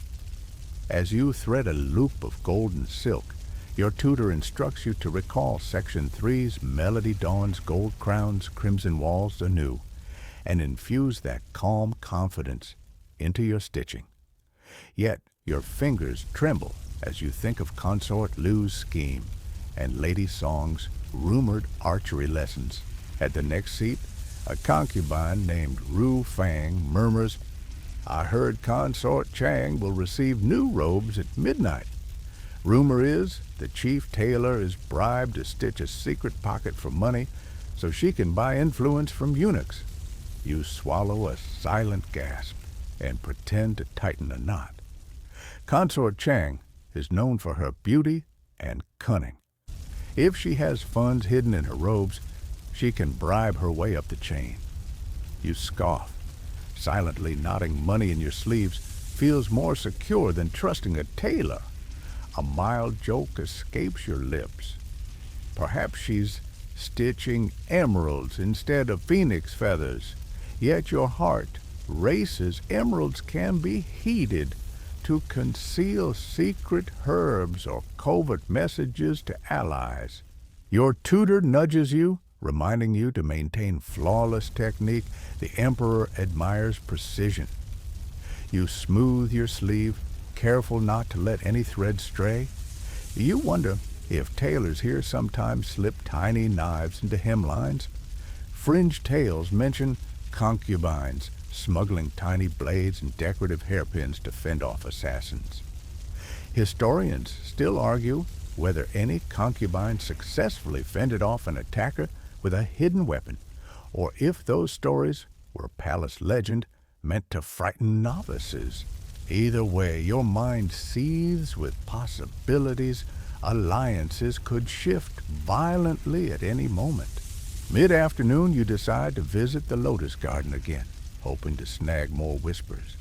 As you thread a loop of golden silk, your tutor instructs you to recall Section 3's Melody Dawn's gold crowns, crimson walls anew, and infuse that calm confidence into your stitching. Yet your fingers tremble as you think of Consort Lu's scheme and Lady Song's rumored archery lessons. At the next seat, a concubine named Ru Fang murmurs, "I heard Consort Chang will receive new robes at midnight." Rumor is the chief tailor is bribed to stitch a secret pocket for money so she can buy influence from eunuchs. You swallow a silent gasp and pretend to tighten a knot. Consort Chang is known for her beauty and cunning. If she has funds hidden in her robes, she can bribe her way up the chain. You scoff. Silently knotting money in your sleeves feels more secure than trusting a tailor. A mild joke escapes your lips. Perhaps she's stitching emeralds instead of phoenix feathers. Yet your heart races. Emeralds can be heated to conceal secret herbs or covert messages to allies. Your tutor nudges you, reminding you to maintain flawless technique. The emperor admires precision. You smooth your sleeve, careful not to let any thread stray. You wonder if tailors here sometimes slip tiny knives into hemlines. Fringe tales mention concubines smuggling tiny blades and decorative hairpins to fend off assassins. Historians still argue whether any concubine successfully fended off an attacker with a hidden weapon, or if those stories were palace legend meant to frighten novices. Either way, your mind seethes with possibilities. Alliances could shift violently at any moment. Mid-afternoon, you decide to visit the lotus garden again, hoping to snag more whispers.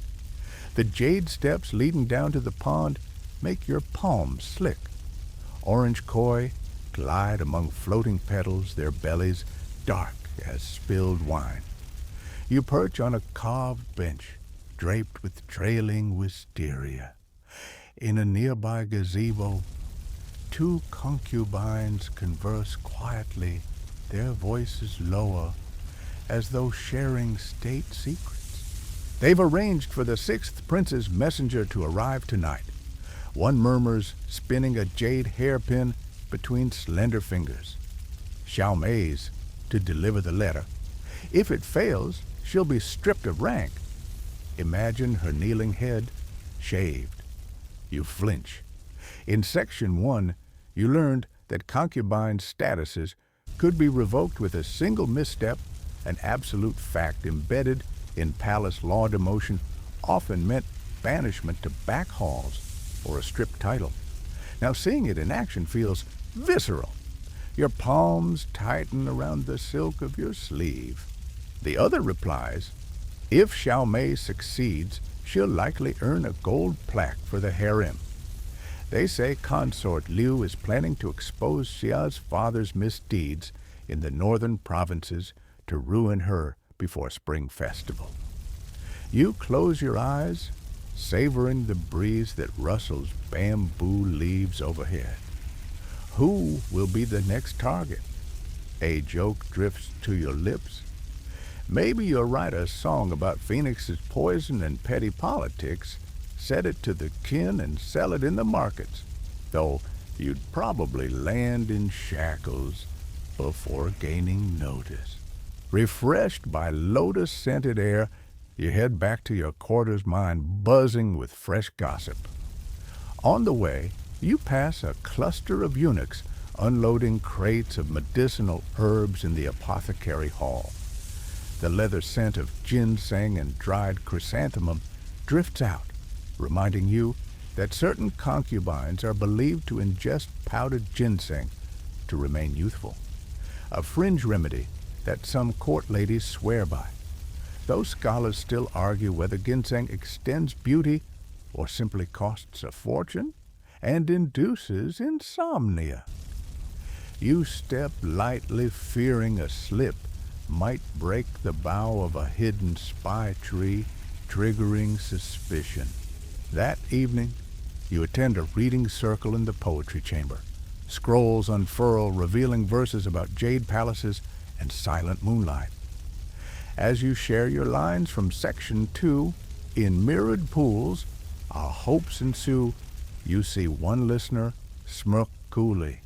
The jade steps leading down to the pond make your palms slick. Orange koi glide among floating petals, their bellies dark as spilled wine. You perch on a carved bench, draped with trailing wisteria. In a nearby gazebo, two concubines converse quietly, their voices lower, as though sharing state secrets. They've arranged for the sixth prince's messenger to arrive tonight. One murmurs, spinning a jade hairpin between slender fingers. Xiao Mei's to deliver the letter. If it fails, she'll be stripped of rank. Imagine her kneeling head shaved. You flinch. In Section 1, you learned that concubine statuses could be revoked with a single misstep. An absolute fact embedded in palace law. Demotion often meant banishment to back halls or a stripped title. Now seeing it in action feels visceral. Your palms tighten around the silk of your sleeve. The other replies, If Xiaomei succeeds, she'll likely earn a gold plaque for the harem. They say Consort Liu is planning to expose Xia's father's misdeeds in the northern provinces to ruin her before spring festival. You close your eyes, savoring the breeze that rustles bamboo leaves overhead. Who will be the next target? A joke drifts to your lips. Maybe you'll write a song about Phoenix's poison and petty politics, set it to the kin, and sell it in the markets, though you'd probably land in shackles before gaining notice. Refreshed by lotus-scented air, you head back to your quarters, mind buzzing with fresh gossip. On the way, you pass a cluster of eunuchs unloading crates of medicinal herbs in the apothecary hall. The leather scent of ginseng and dried chrysanthemum drifts out, reminding you that certain concubines are believed to ingest powdered ginseng to remain youthful, a fringe remedy that some court ladies swear by. Those scholars still argue whether ginseng extends beauty or simply costs a fortune and induces insomnia. You step lightly, fearing a slip might break the bough of a hidden spy tree, triggering suspicion. That evening, you attend a reading circle in the poetry chamber. Scrolls unfurl, revealing verses about jade palaces and silent moonlight. As you share your lines from Section 2, in mirrored pools, our hopes ensue. You see one listener smirk coolly.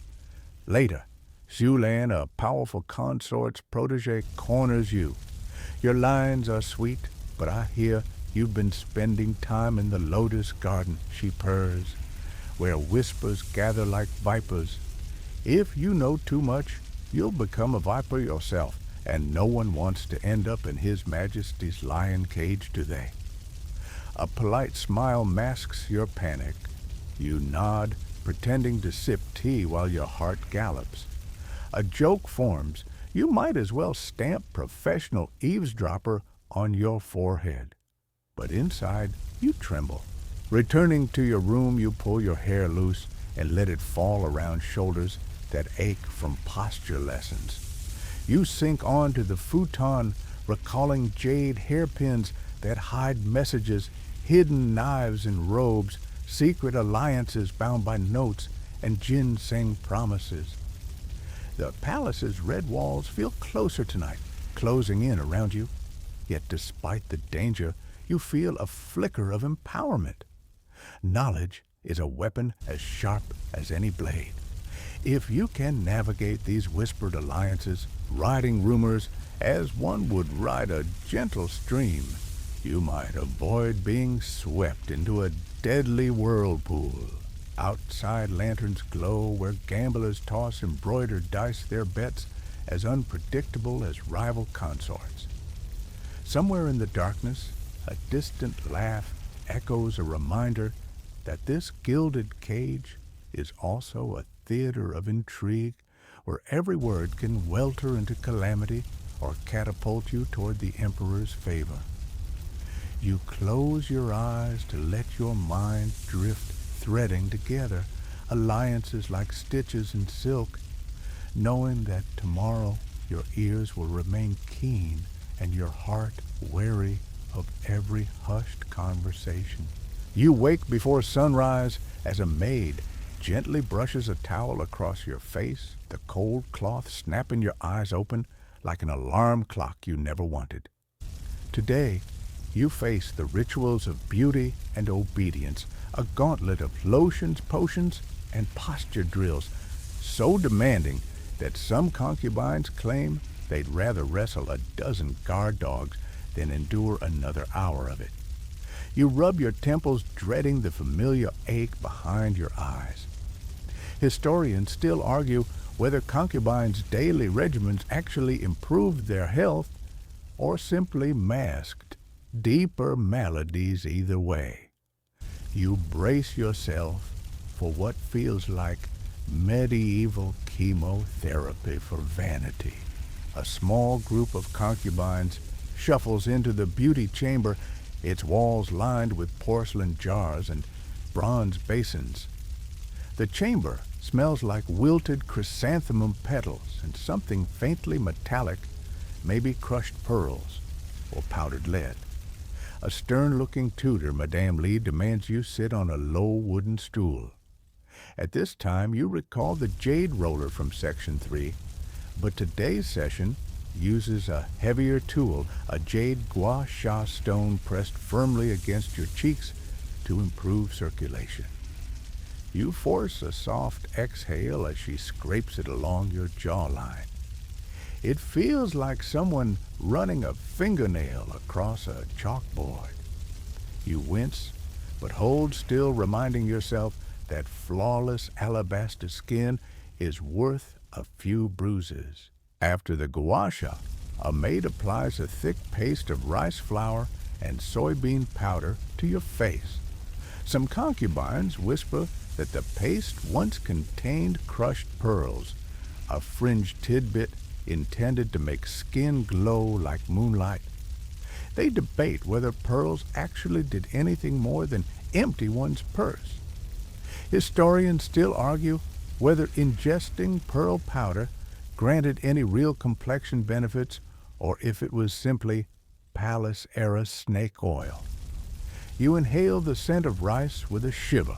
Later, Xulan, a powerful consort's protege, corners you. Your lines are sweet, but I hear you've been spending time in the lotus garden, she purrs, where whispers gather like vipers. If you know too much, you'll become a viper yourself, and no one wants to end up in His Majesty's lion cage, do they? A polite smile masks your panic. You nod, pretending to sip tea while your heart gallops. A joke forms. You might as well stamp professional eavesdropper on your forehead. But inside, you tremble. Returning to your room, you pull your hair loose and let it fall around shoulders that ache from posture lessons. You sink onto the futon, recalling jade hairpins that hide messages, hidden knives and robes, secret alliances bound by notes, and ginseng promises. The palace's red walls feel closer tonight, closing in around you. Yet despite the danger, you feel a flicker of empowerment. Knowledge is a weapon as sharp as any blade. If you can navigate these whispered alliances, riding rumors as one would ride a gentle stream, you might avoid being swept into a deadly whirlpool. Outside lanterns glow where gamblers toss embroidered dice, their bets as unpredictable as rival consorts. Somewhere in the darkness, a distant laugh echoes a reminder that this gilded cage is also a theater of intrigue where every word can welter into calamity or catapult you toward the Emperor's favor. You close your eyes to let your mind drift, threading together alliances like stitches in silk, knowing that tomorrow your ears will remain keen and your heart wary of every hushed conversation. You wake before sunrise as a maid gently brushes a towel across your face, the cold cloth snapping your eyes open like an alarm clock you never wanted. Today, you face the rituals of beauty and obedience, a gauntlet of lotions, potions, and posture drills, so demanding that some concubines claim they'd rather wrestle a dozen guard dogs than endure another hour of it. You rub your temples, dreading the familiar ache behind your eyes. Historians still argue whether concubines' daily regimens actually improved their health or simply masked deeper maladies either way. You brace yourself for what feels like medieval chemotherapy for vanity. A small group of concubines shuffles into the beauty chamber, its walls lined with porcelain jars and bronze basins. The chamber smells like wilted chrysanthemum petals and something faintly metallic, maybe crushed pearls or powdered lead. A stern-looking tutor, Madame Lee, demands you sit on a low wooden stool. At this time, you recall the jade roller from Section 3, but today's session uses a heavier tool, a jade gua sha stone pressed firmly against your cheeks to improve circulation. You force a soft exhale as she scrapes it along your jawline. It feels like someone running a fingernail across a chalkboard. You wince, but hold still, reminding yourself that flawless alabaster skin is worth a few bruises. After the gua sha, a maid applies a thick paste of rice flour and soybean powder to your face. Some concubines whisper that the paste once contained crushed pearls, a fringed tidbit intended to make skin glow like moonlight. They debate whether pearls actually did anything more than empty one's purse. Historians still argue whether ingesting pearl powder granted any real complexion benefits or if it was simply palace-era snake oil. You inhale the scent of rice with a shiver.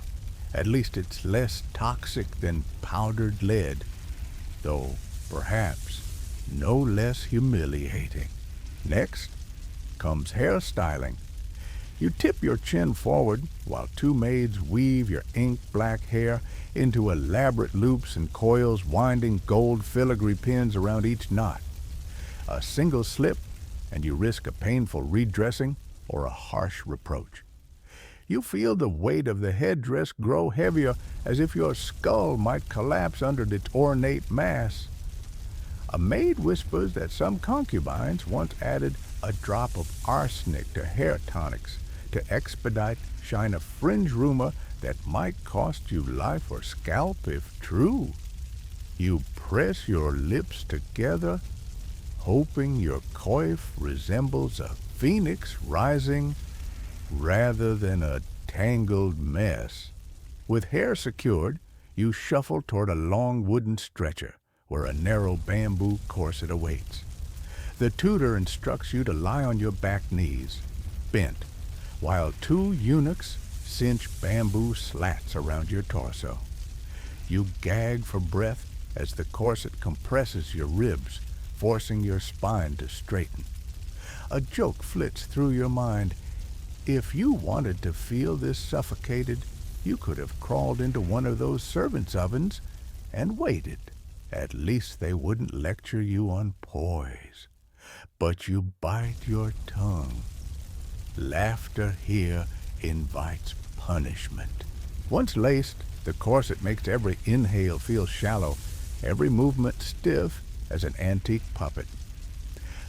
At least it's less toxic than powdered lead, though perhaps no less humiliating. Next comes hairstyling. You tip your chin forward while two maids weave your ink-black hair into elaborate loops and coils, winding gold filigree pins around each knot. A single slip, and you risk a painful redressing or a harsh reproach. You feel the weight of the headdress grow heavier, as if your skull might collapse under its ornate mass. A maid whispers that some concubines once added a drop of arsenic to hair tonics to expedite shine a fringe rumor that might cost you life or scalp if true. You press your lips together, hoping your coif resembles a phoenix rising rather than a tangled mess. With hair secured, you shuffle toward a long wooden stretcher where a narrow bamboo corset awaits. The tutor instructs you to lie on your back knees, bent, while two eunuchs cinch bamboo slats around your torso. You gag for breath as the corset compresses your ribs, forcing your spine to straighten. A joke flits through your mind. If you wanted to feel this suffocated, you could have crawled into one of those servants' ovens and waited. At least they wouldn't lecture you on poise. But you bite your tongue. Laughter here invites punishment. Once laced, the corset makes every inhale feel shallow, every movement stiff as an antique puppet.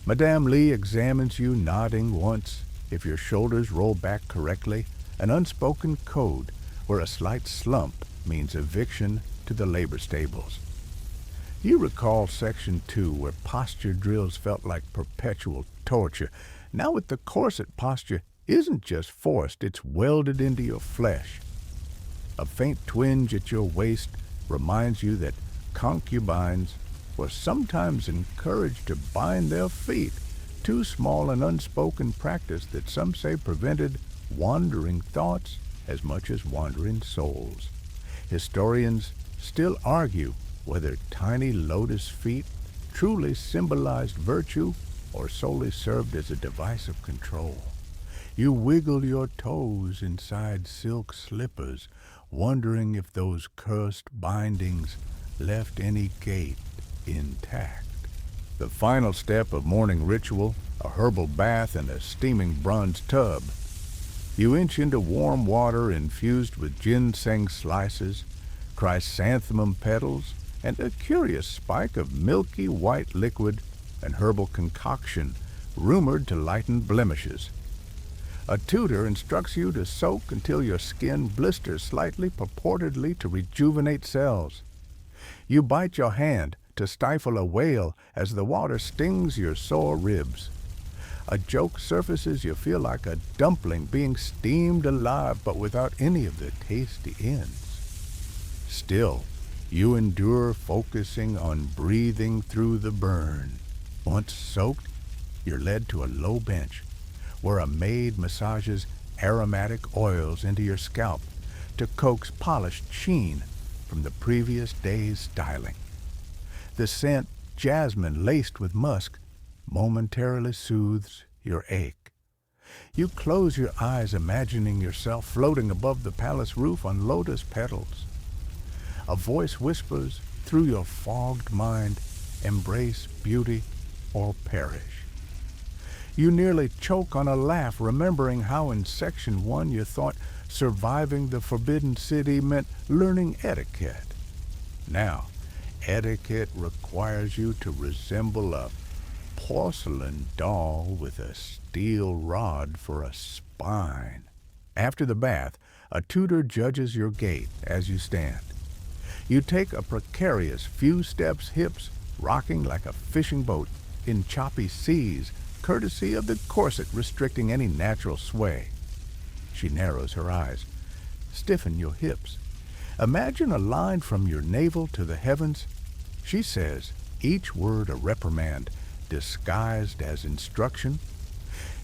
Madame Lee examines you, nodding once. If your shoulders roll back correctly, an unspoken code where a slight slump means eviction to the labor stables. You recall Section 2, where posture drills felt like perpetual torture. Now with the corset, posture isn't just forced, it's welded into your flesh. A faint twinge at your waist reminds you that concubines were sometimes encouraged to bind their feet, too small an unspoken practice that some say prevented wandering thoughts as much as wandering souls. Historians still argue whether tiny lotus feet truly symbolized virtue or solely served as a device of control. You wiggle your toes inside silk slippers, wondering if those cursed bindings left any gait intact. The final step of morning ritual, a herbal bath in a steaming bronze tub. You inch into warm water infused with ginseng slices, chrysanthemum petals, and a curious spike of milky white liquid, an herbal concoction rumored to lighten blemishes. A tutor instructs you to soak until your skin blisters slightly, purportedly to rejuvenate cells. You bite your hand to stifle a wail as the water stings your sore ribs. A joke surfaces, you feel like a dumpling being steamed alive, but without any of the tasty ends. Still, you endure, focusing on breathing through the burn. Once soaked, you're led to a low bench where a maid massages aromatic oils into your scalp to coax polished sheen from the previous day's styling. The scent, jasmine laced with musk, momentarily soothes your ache. You close your eyes, imagining yourself floating above the palace roof on lotus petals. A voice whispers through your fogged mind, embrace beauty or perish. You nearly choke on a laugh, remembering how in Section 1 you thought surviving the Forbidden City meant learning etiquette. Now, etiquette requires you to resemble a porcelain doll with a steel rod for a spine. After the bath, a tutor judges your gait as you stand. You take a precarious few steps, hips rocking like a fishing boat in choppy seas, courtesy of the corset restricting any natural sway. She narrows her eyes. Stiffen your hips. Imagine a line from your navel to the heavens. She says, each word a reprimand, disguised as instruction.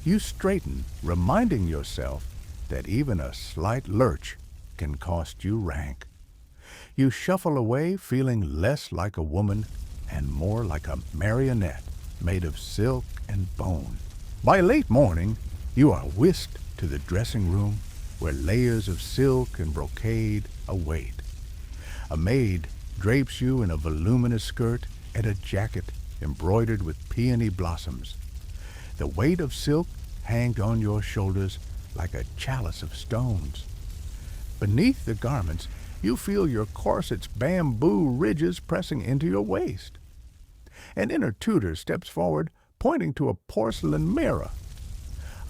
You straighten, reminding yourself that even a slight lurch can cost you rank. You shuffle away, feeling less like a woman and more like a marionette made of silk and bone. By late morning, you are whisked to the dressing room where layers of silk and brocade await. A maid drapes you in a voluminous skirt and a jacket embroidered with peony blossoms. The weight of silk hangs on your shoulders like a chalice of stones. Beneath the garments, you feel your corset's bamboo ridges pressing into your waist. An inner tutor steps forward, pointing to a porcelain mirror.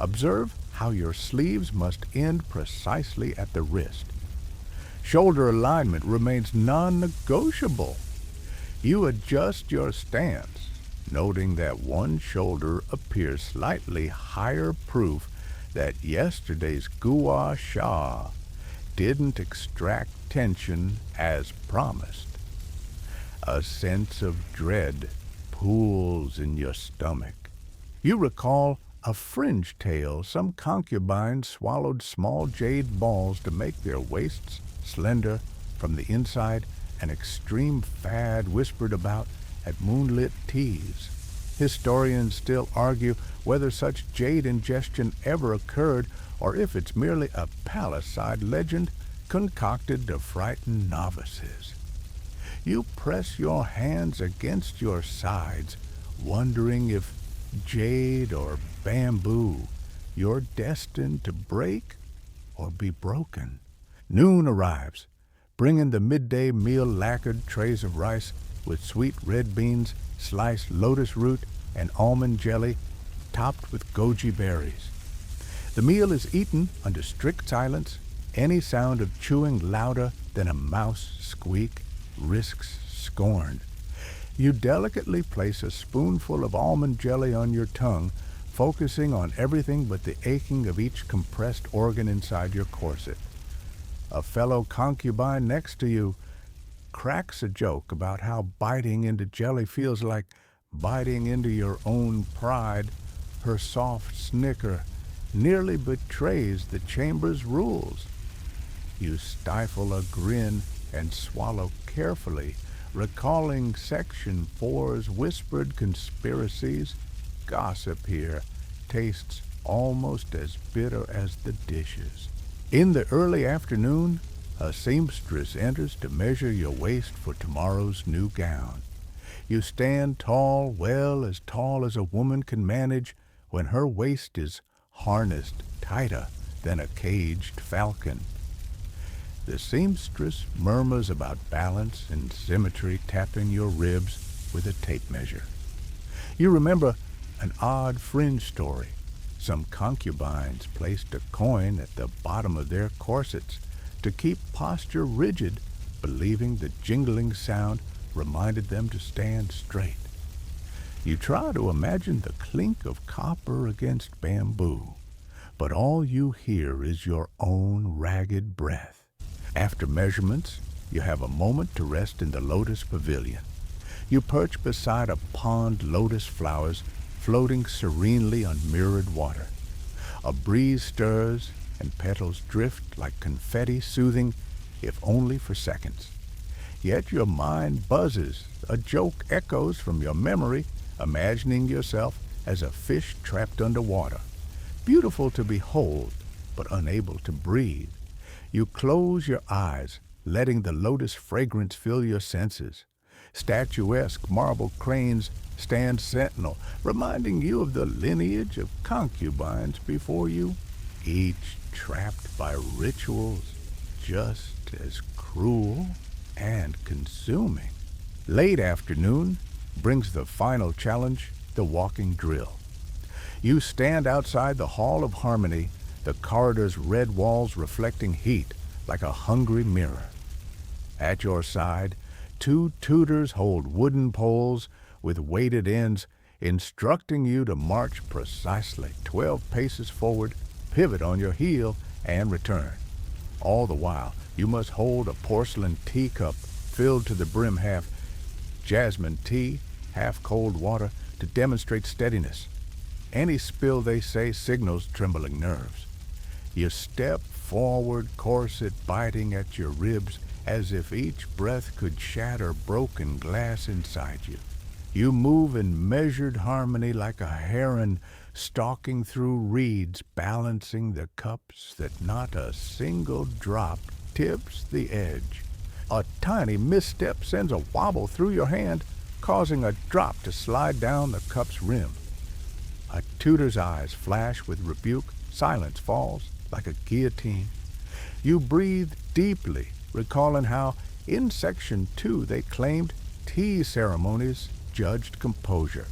Observe how your sleeves must end precisely at the wrist. Shoulder alignment remains non-negotiable. You adjust your stance, noting that one shoulder appears slightly higher, proof that yesterday's gua sha didn't extract tension as promised. A sense of dread pools in your stomach. You recall a fringe tale some concubine swallowed small jade balls to make their waists slender from the inside, an extreme fad whispered about at moonlit teas. Historians still argue whether such jade ingestion ever occurred or if it's merely a palace-side legend concocted to frighten novices. You press your hands against your sides, wondering if jade or bamboo, you're destined to break or be broken. Noon arrives, bringing the midday meal lacquered trays of rice with sweet red beans, sliced lotus root, and almond jelly, topped with goji berries. The meal is eaten under strict silence. Any sound of chewing louder than a mouse squeak risks scorn. You delicately place a spoonful of almond jelly on your tongue, focusing on everything but the aching of each compressed organ inside your corset. A fellow concubine next to you cracks a joke about how biting into jelly feels like biting into your own pride. Her soft snicker nearly betrays the chamber's rules. You stifle a grin and swallow carefully, recalling Section 4's whispered conspiracies. Gossip here tastes almost as bitter as the dishes. In the early afternoon, a seamstress enters to measure your waist for tomorrow's new gown. You stand tall, well as tall as a woman can manage, when her waist is harnessed tighter than a caged falcon. The seamstress murmurs about balance and symmetry, tapping your ribs with a tape measure. You remember an odd fringe story. Some concubines placed a coin at the bottom of their corsets to keep posture rigid, believing the jingling sound reminded them to stand straight. You try to imagine the clink of copper against bamboo, but all you hear is your own ragged breath. After measurements, you have a moment to rest in the lotus pavilion. You perch beside a pond lotus flowers floating serenely on mirrored water. A breeze stirs and petals drift like confetti, soothing, if only for seconds. Yet your mind buzzes, a joke echoes from your memory, imagining yourself as a fish trapped underwater, beautiful to behold, but unable to breathe. You close your eyes, letting the lotus fragrance fill your senses. Statuesque marble cranes stand sentinel, reminding you of the lineage of concubines before you, each trapped by rituals just as cruel and consuming. Late afternoon brings the final challenge, the walking drill. You stand outside the Hall of Harmony, the corridor's red walls reflecting heat like a hungry mirror. At your side, two tutors hold wooden poles with weighted ends, instructing you to march precisely 12 paces forward, pivot on your heel, and return. All the while, you must hold a porcelain teacup filled to the brim half jasmine tea, half cold water to demonstrate steadiness. Any spill, they say, signals trembling nerves. You step forward, corset biting at your ribs, as if each breath could shatter broken glass inside you. You move in measured harmony like a heron stalking through reeds, balancing the cups that not a single drop tips the edge. A tiny misstep sends a wobble through your hand, causing a drop to slide down the cup's rim. A tutor's eyes flash with rebuke, silence falls like a guillotine. You breathe deeply, recalling how in Section 2 they claimed tea ceremonies judged composure.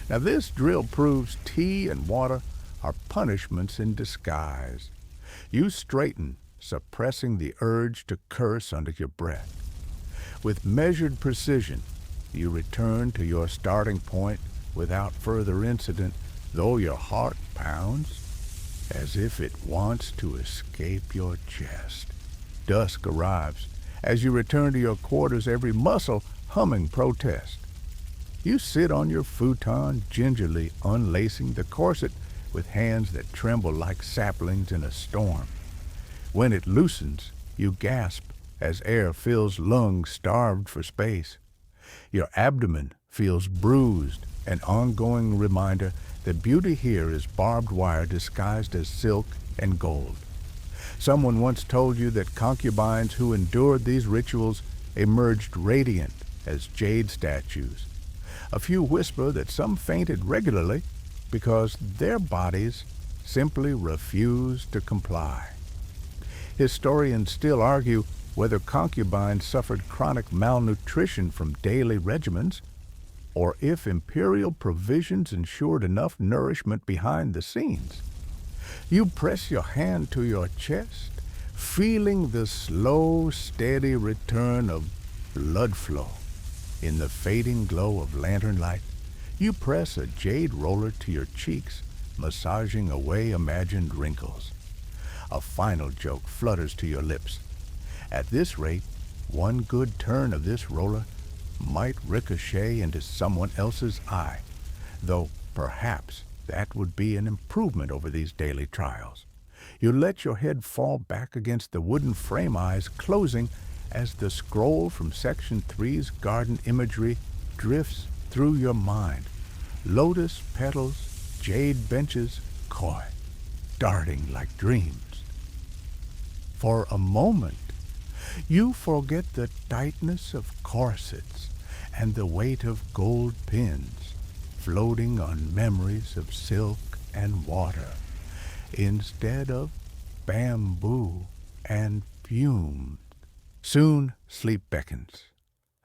Now this drill proves tea and water are punishments in disguise. You straighten, suppressing the urge to curse under your breath. With measured precision, you return to your starting point without further incident, though your heart pounds as if it wants to escape your chest. Dusk arrives. As you return to your quarters, every muscle humming protest. You sit on your futon, gingerly unlacing the corset with hands that tremble like saplings in a storm. When it loosens, you gasp as air fills lungs starved for space. Your abdomen feels bruised, an ongoing reminder that beauty here is barbed wire disguised as silk and gold. Someone once told you that concubines who endured these rituals emerged radiant as jade statues. A few whisper that some fainted regularly because their bodies simply refused to comply. Historians still argue whether concubines suffered chronic malnutrition from daily regimens, or if imperial provisions ensured enough nourishment behind the scenes. You press your hand to your chest, feeling the slow, steady return of blood flow. In the fading glow of lantern light, you press a jade roller to your cheeks, massaging away imagined wrinkles. A final joke flutters to your lips. At this rate, one good turn of this roller might ricochet into someone else's eye, though perhaps that would be an improvement over these daily trials. You let your head fall back against the wooden frame, eyes closing as the scroll from Section 3's garden imagery drifts through your mind. Lotus petals, jade benches, coy, darting like dreams. For a moment, you forget the tightness of corsets and the weight of gold pins, floating on memories of silk and water, instead of bamboo and fumes. Soon sleep beckons.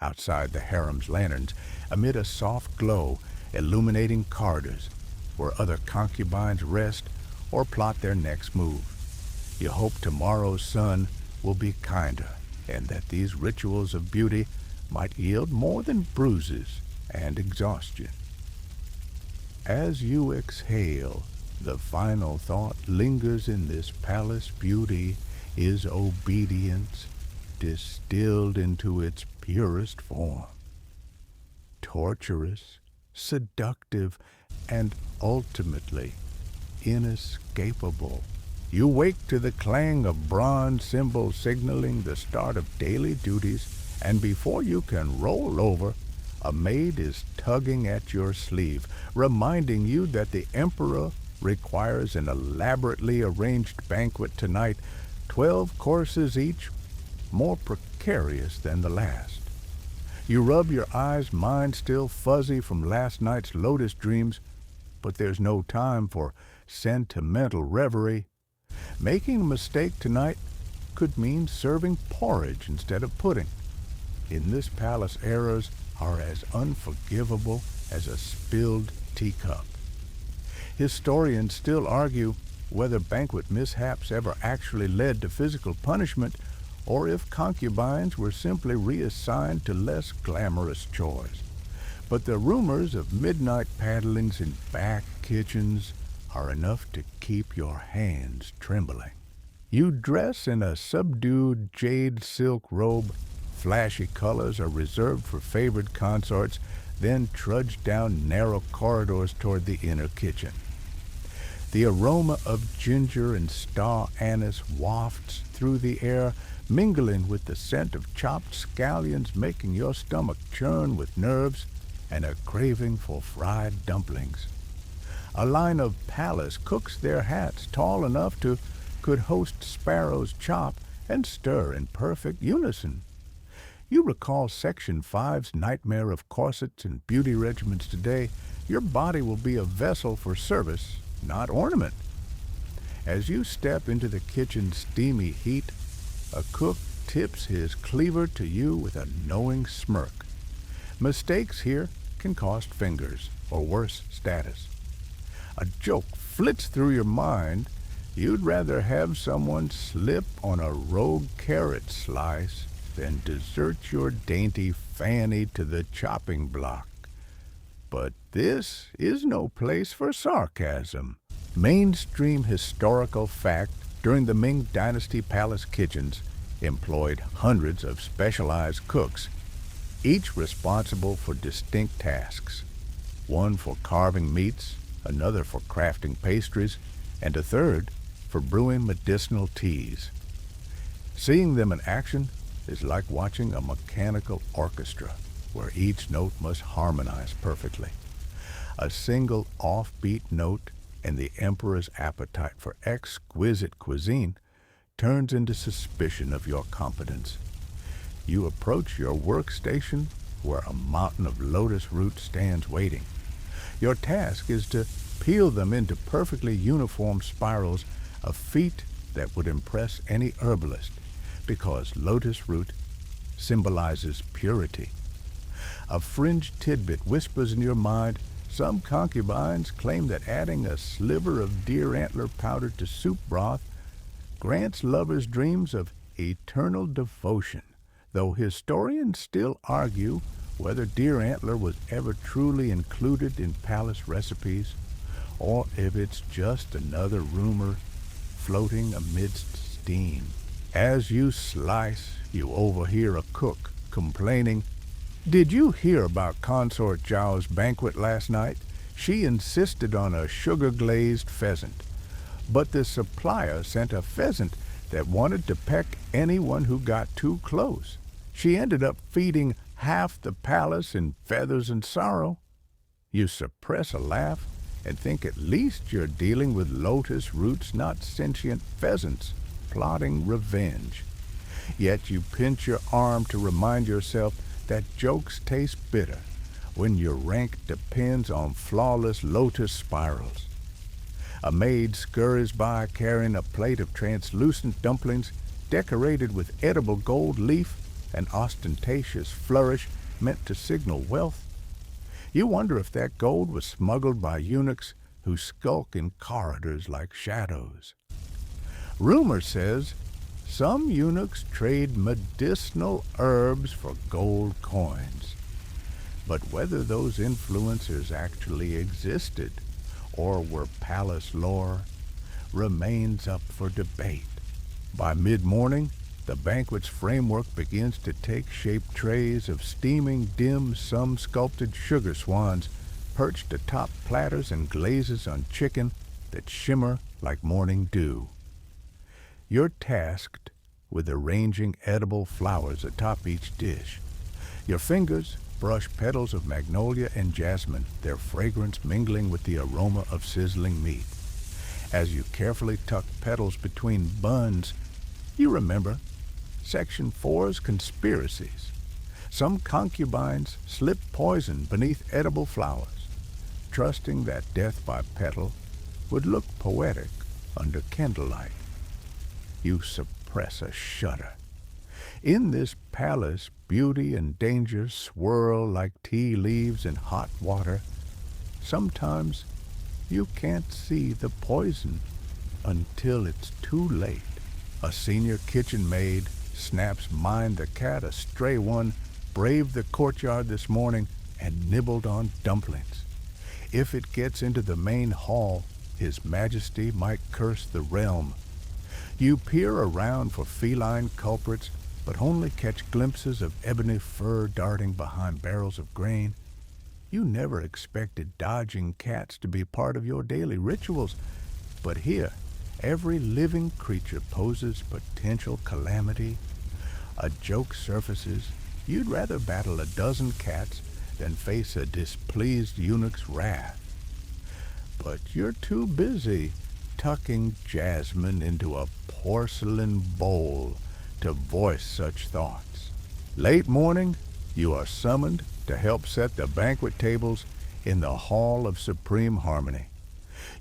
Outside the harem's lanterns, amid a soft glow illuminating corridors where other concubines rest or plot their next move. You hope tomorrow's sun will be kinder, and that these rituals of beauty might yield more than bruises and exhaustion. As you exhale, the final thought lingers in this palace beauty is obedience distilled into its purest form. Torturous, seductive, and ultimately inescapable. You wake to the clang of bronze cymbals signaling the start of daily duties, and before you can roll over, a maid is tugging at your sleeve, reminding you that the emperor requires an elaborately arranged banquet tonight, 12 courses each, more precarious than the last. You rub your eyes, mind still fuzzy from last night's lotus dreams, but there's no time for sentimental reverie. Making a mistake tonight could mean serving porridge instead of pudding. In this palace, errors are as unforgivable as a spilled teacup. Historians still argue whether banquet mishaps ever actually led to physical punishment, or if concubines were simply reassigned to less glamorous chores. But the rumors of midnight paddlings in back kitchens are enough to keep your hands trembling. You dress in a subdued jade silk robe. Flashy colors are reserved for favored consorts, then trudge down narrow corridors toward the inner kitchen. The aroma of ginger and star anise wafts through the air, mingling with the scent of chopped scallions, making your stomach churn with nerves and a craving for fried dumplings. A line of palace cooks their hats tall enough to could host sparrows chop and stir in perfect unison. You recall Section 5's nightmare of corsets and beauty regimens today. Your body will be a vessel for service, not ornament. As you step into the kitchen's steamy heat, a cook tips his cleaver to you with a knowing smirk. Mistakes here can cost fingers, or worse, status. A joke flits through your mind. You'd rather have someone slip on a rogue carrot slice than desert your dainty fanny to the chopping block. But this is no place for sarcasm. Mainstream historical fact, during the Ming Dynasty palace kitchens employed hundreds of specialized cooks, each responsible for distinct tasks. One for carving meats, another for crafting pastries, and a third for brewing medicinal teas. Seeing them in action is like watching a mechanical orchestra where each note must harmonize perfectly. A single offbeat note and the emperor's appetite for exquisite cuisine turns into suspicion of your competence. You approach your workstation where a mountain of lotus root stands waiting. Your task is to peel them into perfectly uniform spirals, a feat that would impress any herbalist, because lotus root symbolizes purity. A fringed tidbit whispers in your mind. Some concubines claim that adding a sliver of deer antler powder to soup broth grants lovers dreams of eternal devotion, though historians still argue whether deer antler was ever truly included in palace recipes, or if it's just another rumor floating amidst steam. As you slice, you overhear a cook complaining, "Did you hear about Consort Zhao's banquet last night? She insisted on a sugar-glazed pheasant, but the supplier sent a pheasant that wanted to peck anyone who got too close. She ended up feeding half the palace in feathers and sorrow." You suppress a laugh and think at least you're dealing with lotus roots, not sentient pheasants plotting revenge. Yet you pinch your arm to remind yourself that jokes taste bitter when your rank depends on flawless lotus spirals. A maid scurries by carrying a plate of translucent dumplings decorated with edible gold leaf, an ostentatious flourish meant to signal wealth. You wonder if that gold was smuggled by eunuchs who skulk in corridors like shadows. Rumor says some eunuchs trade medicinal herbs for gold coins. But whether those influencers actually existed or were palace lore remains up for debate. By mid-morning, the banquet's framework begins to take shape. Trays of steaming dim sum sculpted sugar swans perched atop platters and glazes on chicken that shimmer like morning dew. You're tasked with arranging edible flowers atop each dish. Your fingers brush petals of magnolia and jasmine, their fragrance mingling with the aroma of sizzling meat. As you carefully tuck petals between buns, you remember Section 4's conspiracies. Some concubines slip poison beneath edible flowers, trusting that death by petal would look poetic under candlelight. You suppress a shudder. In this palace, beauty and danger swirl like tea leaves in hot water. Sometimes you can't see the poison until it's too late. A senior kitchen maid snaps Mind the cat, a stray one, braved the courtyard this morning and nibbled on dumplings. If it gets into the main hall, His Majesty might curse the realm. You peer around for feline culprits, but only catch glimpses of ebony fur darting behind barrels of grain. You never expected dodging cats to be part of your daily rituals, but here, every living creature poses potential calamity. A joke surfaces. You'd rather battle a dozen cats than face a displeased eunuch's wrath. But you're too busy tucking jasmine into a porcelain bowl to voice such thoughts. Late morning, you are summoned to help set the banquet tables in the Hall of Supreme Harmony.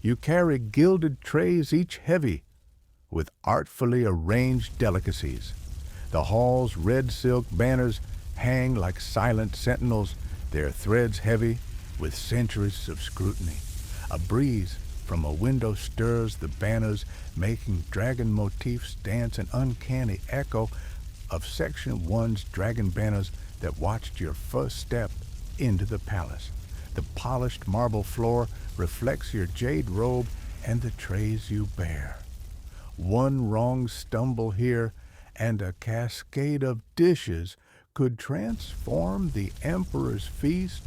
You carry gilded trays, each heavy with artfully arranged delicacies. The hall's red silk banners hang like silent sentinels, their threads heavy with centuries of scrutiny. A breeze from a window stirs the banners, making dragon motifs dance, an uncanny echo of Section 1's dragon banners that watched your first step into the palace. The polished marble floor reflects your jade robe and the trays you bear. One wrong stumble here, and a cascade of dishes could transform the emperor's feast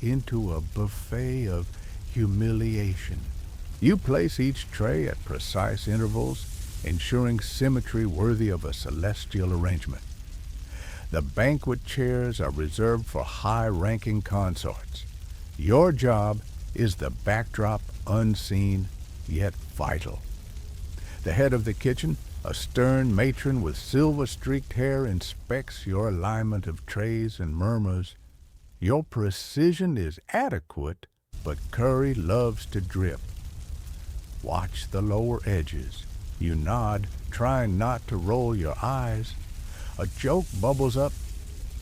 into a buffet of humiliation. You place each tray at precise intervals, ensuring symmetry worthy of a celestial arrangement. The banquet chairs are reserved for high-ranking consorts. Your job is the backdrop, unseen yet vital. The head of the kitchen, a stern matron with silver-streaked hair, inspects your alignment of trays and murmurs, "Your precision is adequate, but curry loves to drip. Watch the lower edges." You nod, trying not to roll your eyes. A joke bubbles up.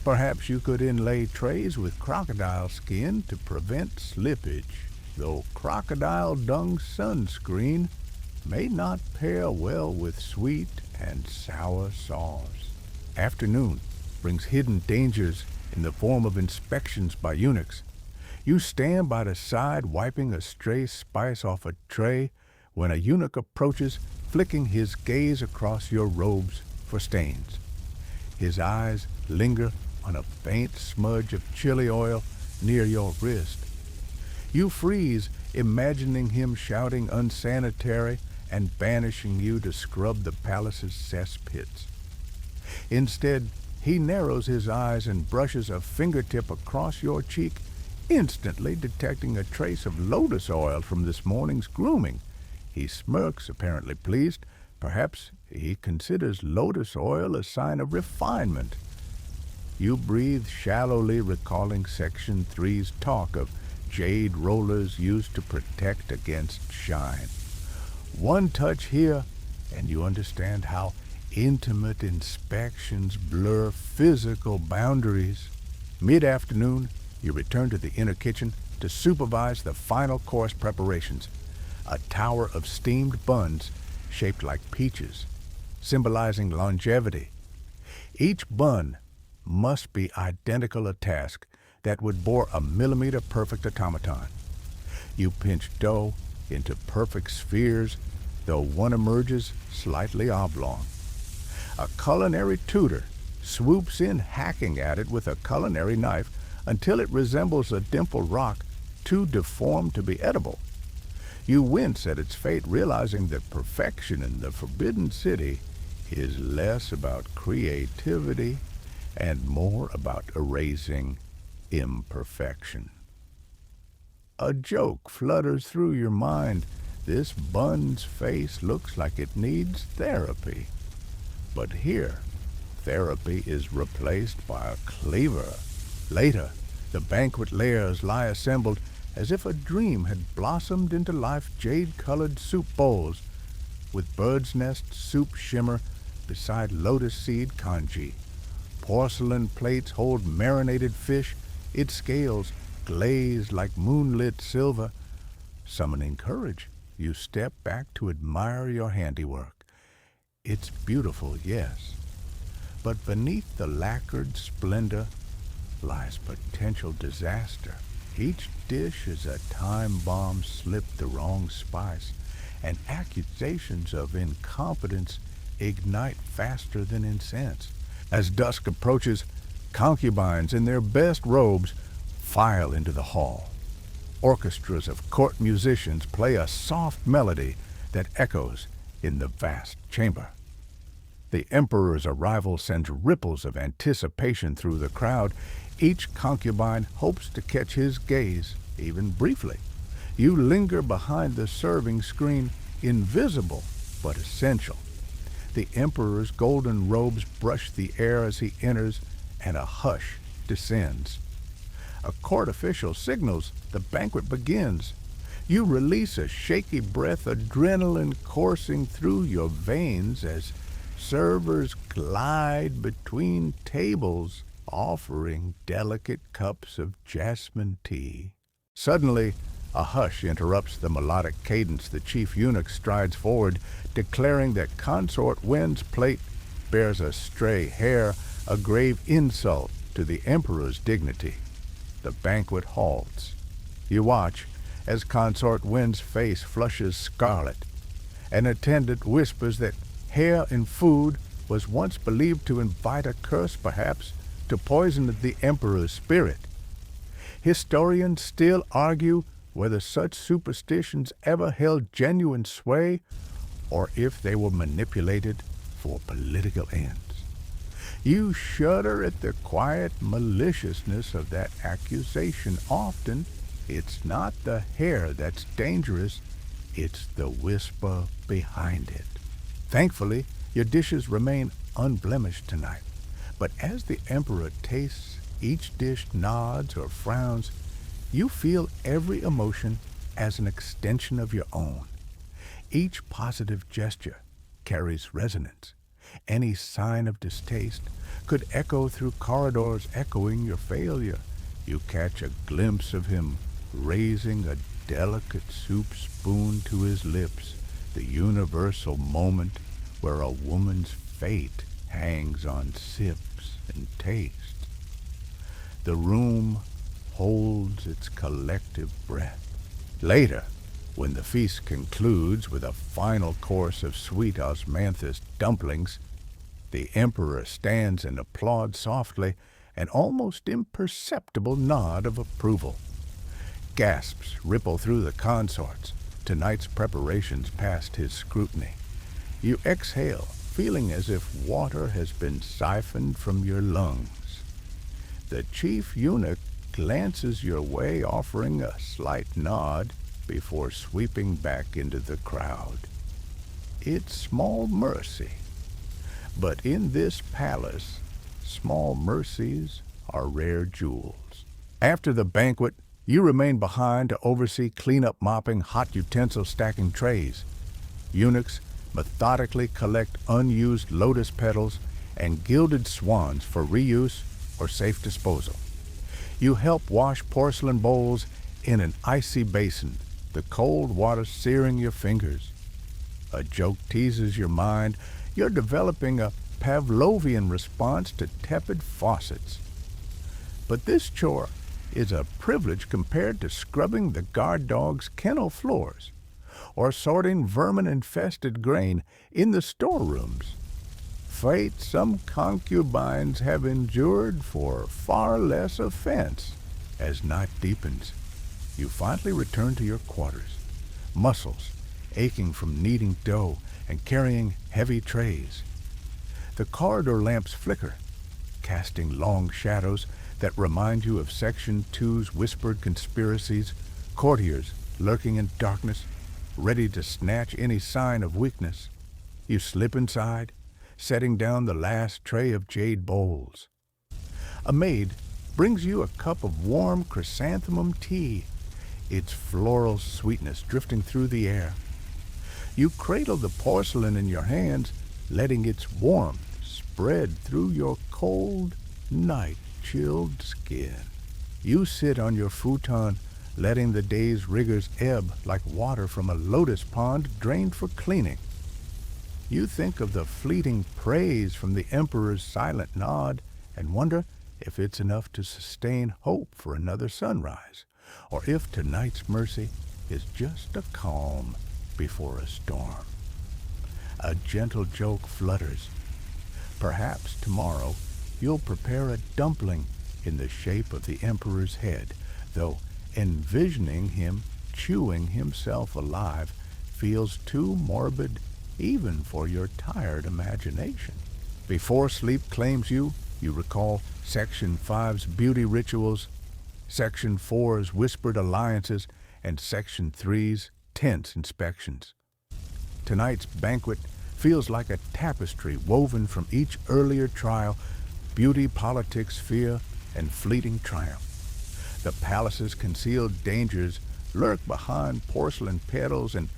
Perhaps you could inlay trays with crocodile skin to prevent slippage, though crocodile dung sunscreen may not pair well with sweet and sour sauce. Afternoon brings hidden dangers in the form of inspections by eunuchs. You stand by the side, wiping a stray spice off a tray, when a eunuch approaches, flicking his gaze across your robes for stains. His eyes linger on a faint smudge of chili oil near your wrist. You freeze, imagining him shouting unsanitary and banishing you to scrub the palace's cesspits. Instead, he narrows his eyes and brushes a fingertip across your cheek, instantly detecting a trace of lotus oil from this morning's grooming. He smirks, apparently pleased. Perhaps he considers lotus oil a sign of refinement. You breathe shallowly, recalling Section 3's talk of jade rollers used to protect against shine. One touch here, and you understand how intimate inspections blur physical boundaries. Mid-afternoon, you return to the inner kitchen to supervise the final course preparations. A tower of steamed buns shaped like peaches, symbolizing longevity. Each bun must be identical a task, that would bore a millimeter-perfect automaton. You pinch dough into perfect spheres, though one emerges slightly oblong. A culinary tutor swoops in hacking at it with a culinary knife until it resembles a dimpled rock too deformed to be edible. You wince at its fate, realizing that perfection in the Forbidden City is less about creativity and more about erasing imperfection. A joke flutters through your mind. This bun's face looks like it needs therapy. But here, therapy is replaced by a cleaver. Later, the banquet layers lie assembled as if a dream had blossomed into life. Jade-colored soup bowls with bird's nest soup shimmer beside lotus seed congee. Porcelain plates hold marinated fish, its scales glazed like moonlit silver. Summoning courage, you step back to admire your handiwork. It's beautiful, yes, but beneath the lacquered splendor lies potential disaster. Each dish is a time bomb slipped the wrong spice, and accusations of incompetence ignite faster than incense. As dusk approaches, concubines in their best robes file into the hall. Orchestras of court musicians play a soft melody that echoes in the vast chamber. The emperor's arrival sends ripples of anticipation through the crowd. Each concubine hopes to catch his gaze, even briefly. You linger behind the serving screen, invisible but essential. The emperor's golden robes brush the air as he enters, and a hush descends. A court official signals the banquet begins. You release a shaky breath, adrenaline coursing through your veins as servers glide between tables, offering delicate cups of jasmine tea. Suddenly, a hush interrupts the melodic cadence. The chief eunuch strides forward, declaring that Consort Wen's plate bears a stray hair, a grave insult to the emperor's dignity. The banquet halts. You watch as Consort Wen's face flushes scarlet. An attendant whispers that hair in food was once believed to invite a curse, perhaps to poison the emperor's spirit. Historians still argue whether such superstitions ever held genuine sway or if they were manipulated for political ends. You shudder at the quiet maliciousness of that accusation. Often, it's not the hair that's dangerous, it's the whisper behind it. Thankfully, your dishes remain unblemished tonight. But as the emperor tastes, each dish nods or frowns, you feel every emotion as an extension of your own. Each positive gesture carries resonance. Any sign of distaste could echo through corridors, echoing your failure. You catch a glimpse of him raising a delicate soup spoon to his lips, the universal moment where a woman's fate hangs on sips and taste. The room holds its collective breath. Later, when the feast concludes with a final course of sweet osmanthus dumplings, the emperor stands and applauds softly, an almost imperceptible nod of approval. Gasps ripple through the consorts. Tonight's preparations passed his scrutiny. You exhale, feeling as if water has been siphoned from your lungs. The chief eunuch glances your way, offering a slight nod before sweeping back into the crowd. It's small mercy. But in this palace, small mercies are rare jewels. After the banquet, you remain behind to oversee cleanup, mopping, hot utensil stacking trays. Eunuchs methodically collect unused lotus petals and gilded swans for reuse or safe disposal. You help wash porcelain bowls in an icy basin, the cold water searing your fingers. A joke teases your mind. You're developing a Pavlovian response to tepid faucets. But this chore is a privilege compared to scrubbing the guard dog's kennel floors or sorting vermin-infested grain in the storerooms. Fate some concubines have endured for far less offense. As night deepens, you finally return to your quarters, muscles aching from kneading dough and carrying heavy trays. The corridor lamps flicker, casting long shadows that remind you of Section 2's whispered conspiracies, courtiers lurking in darkness, ready to snatch any sign of weakness. You slip inside, setting down the last tray of jade bowls. A maid brings you a cup of warm chrysanthemum tea, its floral sweetness drifting through the air. You cradle the porcelain in your hands, letting its warmth spread through your cold, night-chilled skin. You sit on your futon, letting the day's rigors ebb like water from a lotus pond drained for cleaning. You think of the fleeting praise from the emperor's silent nod and wonder if it's enough to sustain hope for another sunrise, or if tonight's mercy is just a calm before a storm. A gentle joke flutters. Perhaps tomorrow you'll prepare a dumpling in the shape of the emperor's head, though envisioning him chewing himself alive feels too morbid even for your tired imagination. Before sleep claims you, you recall Section 5's beauty rituals, Section 4's whispered alliances, and Section 3's tense inspections. Tonight's banquet feels like a tapestry woven from each earlier trial, beauty, politics, fear, and fleeting triumph. The palace's concealed dangers lurk behind porcelain petals and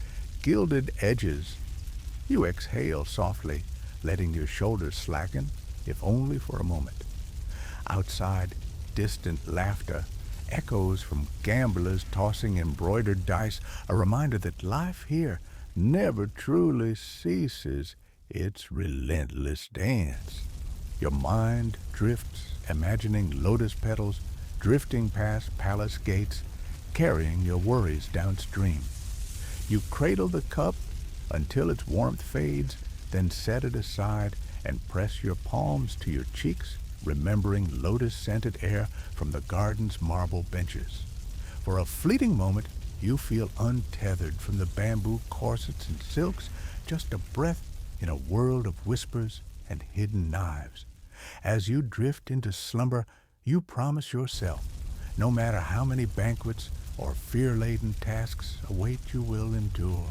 gilded edges. You exhale softly, letting your shoulders slacken, if only for a moment. Outside, distant laughter echoes from gamblers tossing embroidered dice, a reminder that life here never truly ceases its relentless dance. Your mind drifts, imagining lotus petals drifting past palace gates, carrying your worries downstream. You cradle the cup until its warmth fades, then set it aside and press your palms to your cheeks, remembering lotus-scented air from the garden's marble benches. For a fleeting moment, you feel untethered from the bamboo corsets and silks, just a breath in a world of whispers and hidden knives. As you drift into slumber, you promise yourself, no matter how many banquets or fear-laden tasks await, you will endure.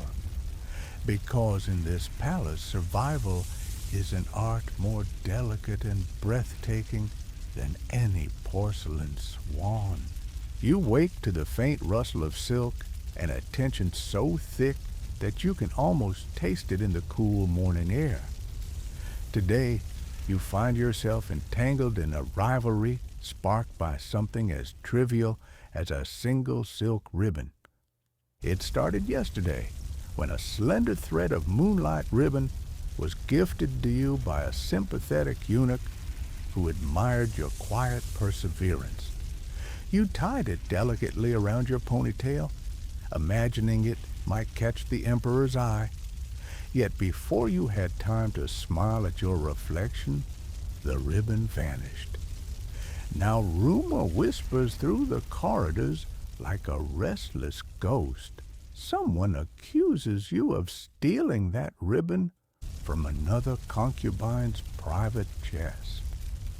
Because in this palace, survival is an art more delicate and breathtaking than any porcelain swan. You wake to the faint rustle of silk and a tension so thick that you can almost taste it in the cool morning air. Today, you find yourself entangled in a rivalry sparked by something as trivial as a single silk ribbon. It started yesterday, when a slender thread of moonlight ribbon was gifted to you by a sympathetic eunuch who admired your quiet perseverance. You tied it delicately around your ponytail, imagining it might catch the emperor's eye. Yet before you had time to smile at your reflection, the ribbon vanished. Now rumor whispers through the corridors like a restless ghost. Someone accuses you of stealing that ribbon from another concubine's private chest.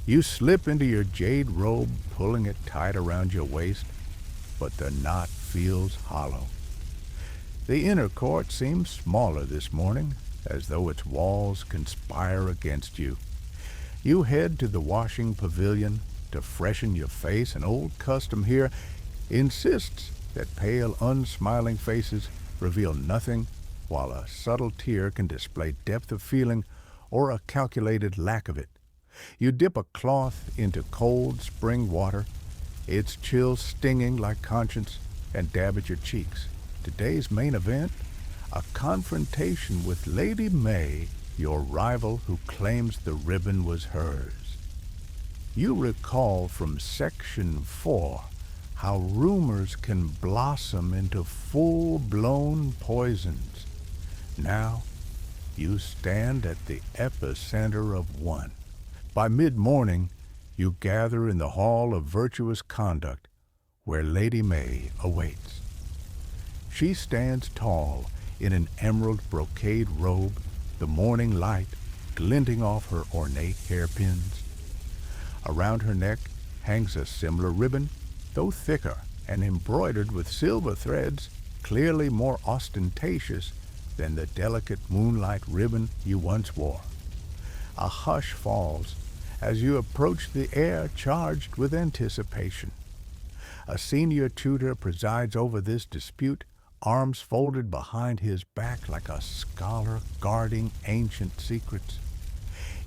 You slip into your jade robe, pulling it tight around your waist, but the knot feels hollow. The inner court seems smaller this morning, as though its walls conspire against you. You head to the washing pavilion to freshen your face. An old custom here insists that pale, unsmiling faces reveal nothing, while a subtle tear can display depth of feeling or a calculated lack of it. You dip a cloth into cold spring water, its chill stinging like conscience, and dab at your cheeks. Today's main event, a confrontation with Lady May, your rival who claims the ribbon was hers. You recall from Section 4 how rumors can blossom into full-blown poisons. Now, you stand at the epicenter of one. By mid-morning, you gather in the Hall of Virtuous Conduct, where Lady May awaits. She stands tall in an emerald brocade robe, the morning light glinting off her ornate hairpins. Around her neck hangs a similar ribbon, though thicker and embroidered with silver threads, clearly more ostentatious than the delicate moonlight ribbon you once wore. A hush falls as you approach the air charged with anticipation. A senior tutor presides over this dispute, arms folded behind his back like a scholar guarding ancient secrets.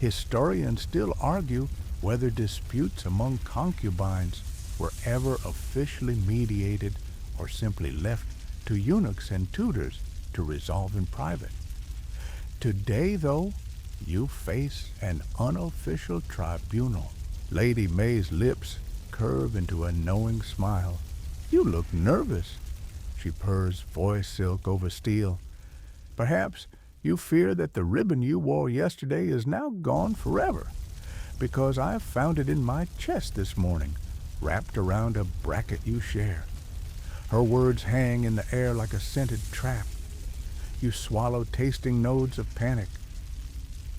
Historians still argue whether disputes among concubines were ever officially mediated or simply left to eunuchs and tutors to resolve in private. Today, though, you face an unofficial tribunal. Lady May's lips curve into a knowing smile. You look nervous, she purrs, voice silk over steel. Perhaps you fear that the ribbon you wore yesterday is now gone forever, because I have found it in my chest this morning, wrapped around a bracket you share. Her words hang in the air like a scented trap. You swallow, tasting nodes of panic.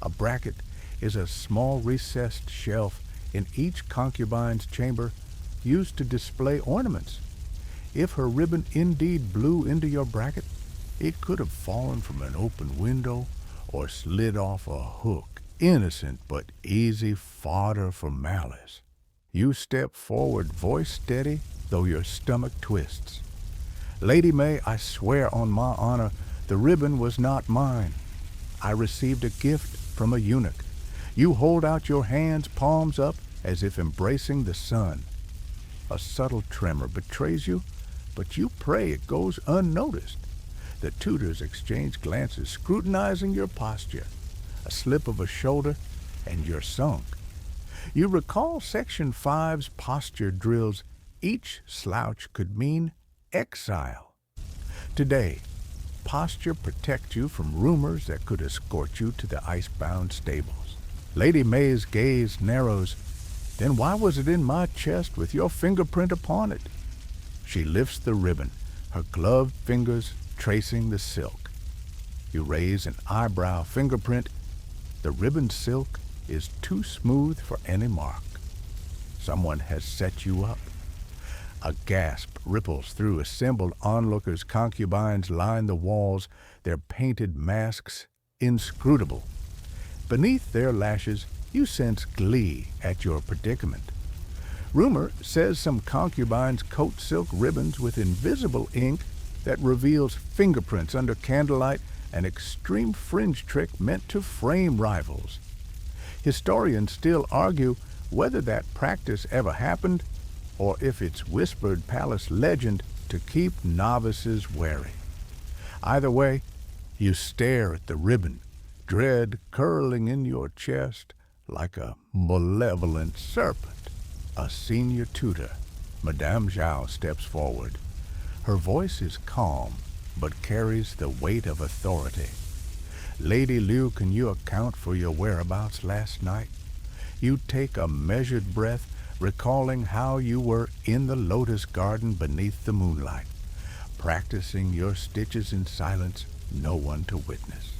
A bracket is a small recessed shelf in each concubine's chamber, used to display ornaments. If her ribbon indeed blew into your bracket, it could have fallen from an open window or slid off a hook, innocent but easy fodder for malice. You step forward, voice steady, though your stomach twists. Lady May, I swear on my honor, the ribbon was not mine. I received a gift from a eunuch. You hold out your hands, palms up, as if embracing the sun. A subtle tremor betrays you, but you pray it goes unnoticed. The tutors exchange glances, scrutinizing your posture. A slip of a shoulder, and you're sunk. You recall Section 5's posture drills. Each slouch could mean exile. Today, posture protects you from rumors that could escort you to the ice-bound stables. Lady May's gaze narrows. Then why was it in my chest with your fingerprint upon it? She lifts the ribbon, her gloved fingers tracing the silk. You raise an eyebrow fingerprint. The ribbon silk is too smooth for any mark. Someone has set you up. A gasp ripples through assembled onlookers. Concubines line the walls, their painted masks inscrutable. Beneath their lashes, you sense glee at your predicament. Rumor says some concubines coat silk ribbons with invisible ink that reveals fingerprints under candlelight, an extreme fringe trick meant to frame rivals. Historians still argue whether that practice ever happened or if it's whispered palace legend to keep novices wary. Either way, you stare at the ribbon, dread curling in your chest like a malevolent serpent. A senior tutor, Madame Zhao, steps forward. Her voice is calm, but carries the weight of authority. Lady Liu, can you account for your whereabouts last night? You take a measured breath, recalling how you were in the lotus garden beneath the moonlight, practicing your stitches in silence, no one to witness.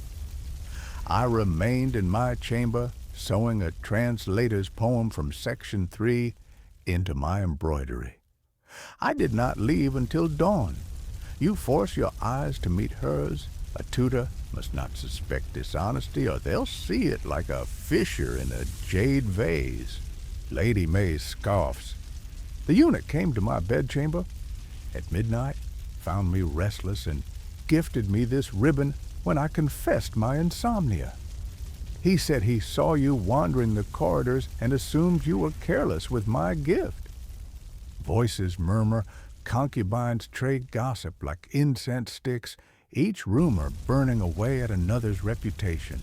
I remained in my chamber, sewing a translator's poem from Section 3 into my embroidery. I did not leave until dawn. You force your eyes to meet hers. A tutor must not suspect dishonesty, or they'll see it like a fissure in a jade vase. Lady May scoffs. The eunuch came to my bedchamber at midnight, found me restless, and gifted me this ribbon when I confessed my insomnia. He said he saw you wandering the corridors and assumed you were careless with my gift. Voices murmur, concubines trade gossip like incense sticks, each rumor burning away at another's reputation.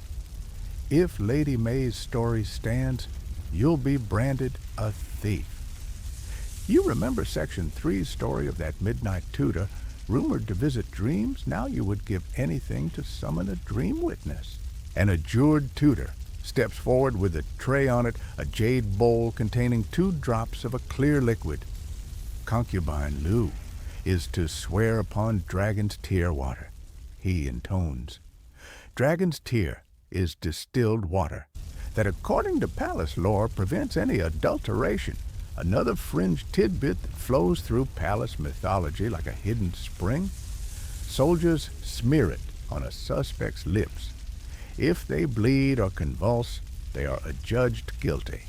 If Lady May's story stands, you'll be branded a thief. You remember Section 3's story of that midnight tutor, rumored to visit dreams? Now you would give anything to summon a dream witness. An adjured tutor steps forward with a tray on it, a jade bowl containing 2 drops of a clear liquid. Concubine Lu is to swear upon dragon's tear water. He intones. Dragon's tear is distilled water that, according to palace lore, prevents any adulteration. Another fringe tidbit that flows through palace mythology like a hidden spring. Soldiers smear it on a suspect's lips. If they bleed or convulse, they are adjudged guilty.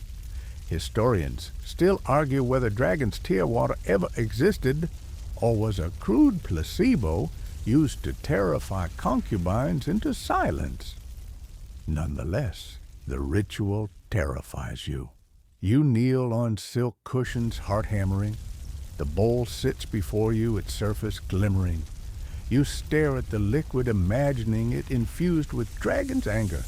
Historians still argue whether dragon's tear water ever existed or was a crude placebo used to terrify concubines into silence. Nonetheless, the ritual terrifies you. You kneel on silk cushions, heart hammering. The bowl sits before you, its surface glimmering. You stare at the liquid, imagining it infused with dragon's anger.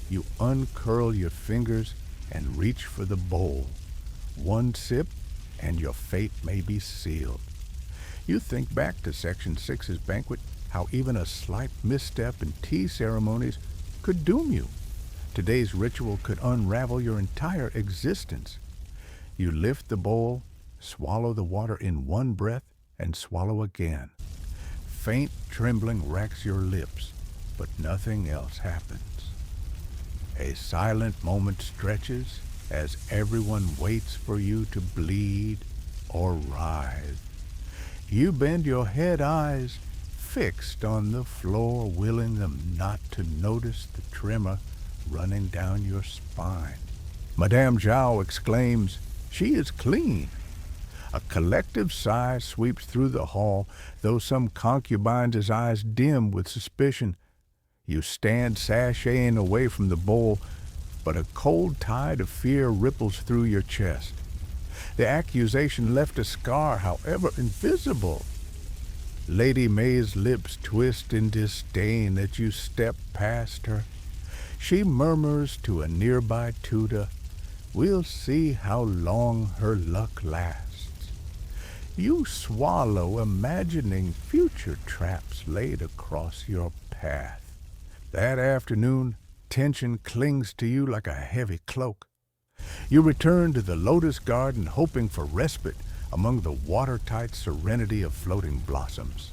You uncurl your fingers and reach for the bowl. One sip, and your fate may be sealed. You think back to Section 6's banquet, how even a slight misstep in tea ceremonies could doom you. Today's ritual could unravel your entire existence. You lift the bowl, swallow the water in one breath, and swallow again. Faint trembling racks your lips, but nothing else happens. A silent moment stretches as everyone waits for you to bleed or writhe. You bend your head, eyes fixed on the floor, willing them not to notice the tremor running down your spine. Madame Zhao exclaims, "She is clean." A collective sigh sweeps through the hall, though some concubines' eyes dim with suspicion. You stand sashaying away from the bowl, but a cold tide of fear ripples through your chest. The accusation left a scar, however invisible. Lady May's lips twist in disdain as you step past her. She murmurs to a nearby tutor, "We'll see how long her luck lasts." You swallow, imagining future traps laid across your path. That afternoon, tension clings to you like a heavy cloak. You return to the lotus garden, hoping for respite among the watertight serenity of floating blossoms.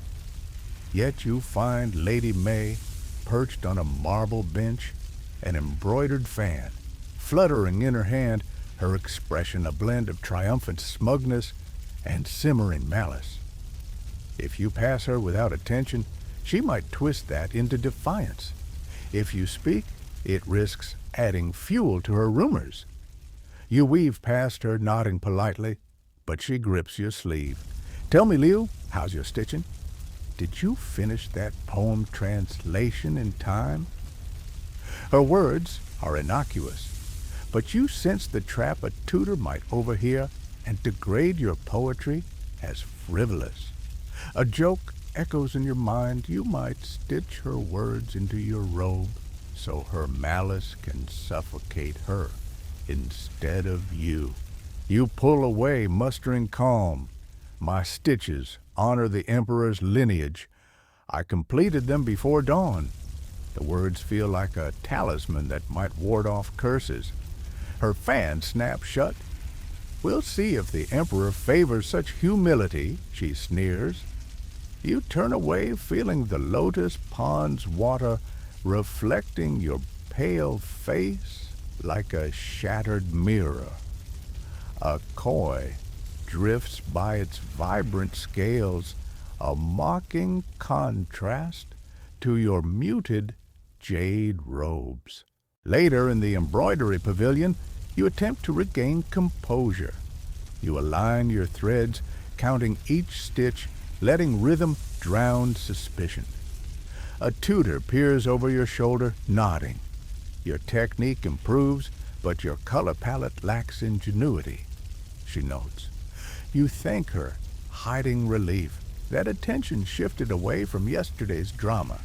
Yet you find Lady May perched on a marble bench, an embroidered fan fluttering in her hand, her expression a blend of triumphant smugness and simmering malice. If you pass her without attention, she might twist that into defiance. If you speak, it risks adding fuel to her rumors. You weave past her, nodding politely, but she grips your sleeve. "Tell me, Liu, how's your stitching? Did you finish that poem translation in time?" Her words are innocuous, but you sense the trap a tutor might overhear and degrade your poetry as frivolous. A joke echoes in your mind. You might stitch her words into your robe so her malice can suffocate her instead of you. You pull away, mustering calm. "My stitches honor the emperor's lineage. I completed them before dawn." The words feel like a talisman that might ward off curses. Her fan snaps shut. "We'll see if the emperor favors such humility," she sneers. You turn away, feeling the lotus pond's water reflecting your pale face like a shattered mirror. A koi drifts by its vibrant scales, a mocking contrast to your muted jade robes. Later, in the embroidery pavilion, you attempt to regain composure. You align your threads, counting each stitch, letting rhythm drown suspicion. A tutor peers over your shoulder, nodding. Your technique improves, but your color palette lacks ingenuity, she notes. You thank her, hiding relief. That attention shifted away from yesterday's drama.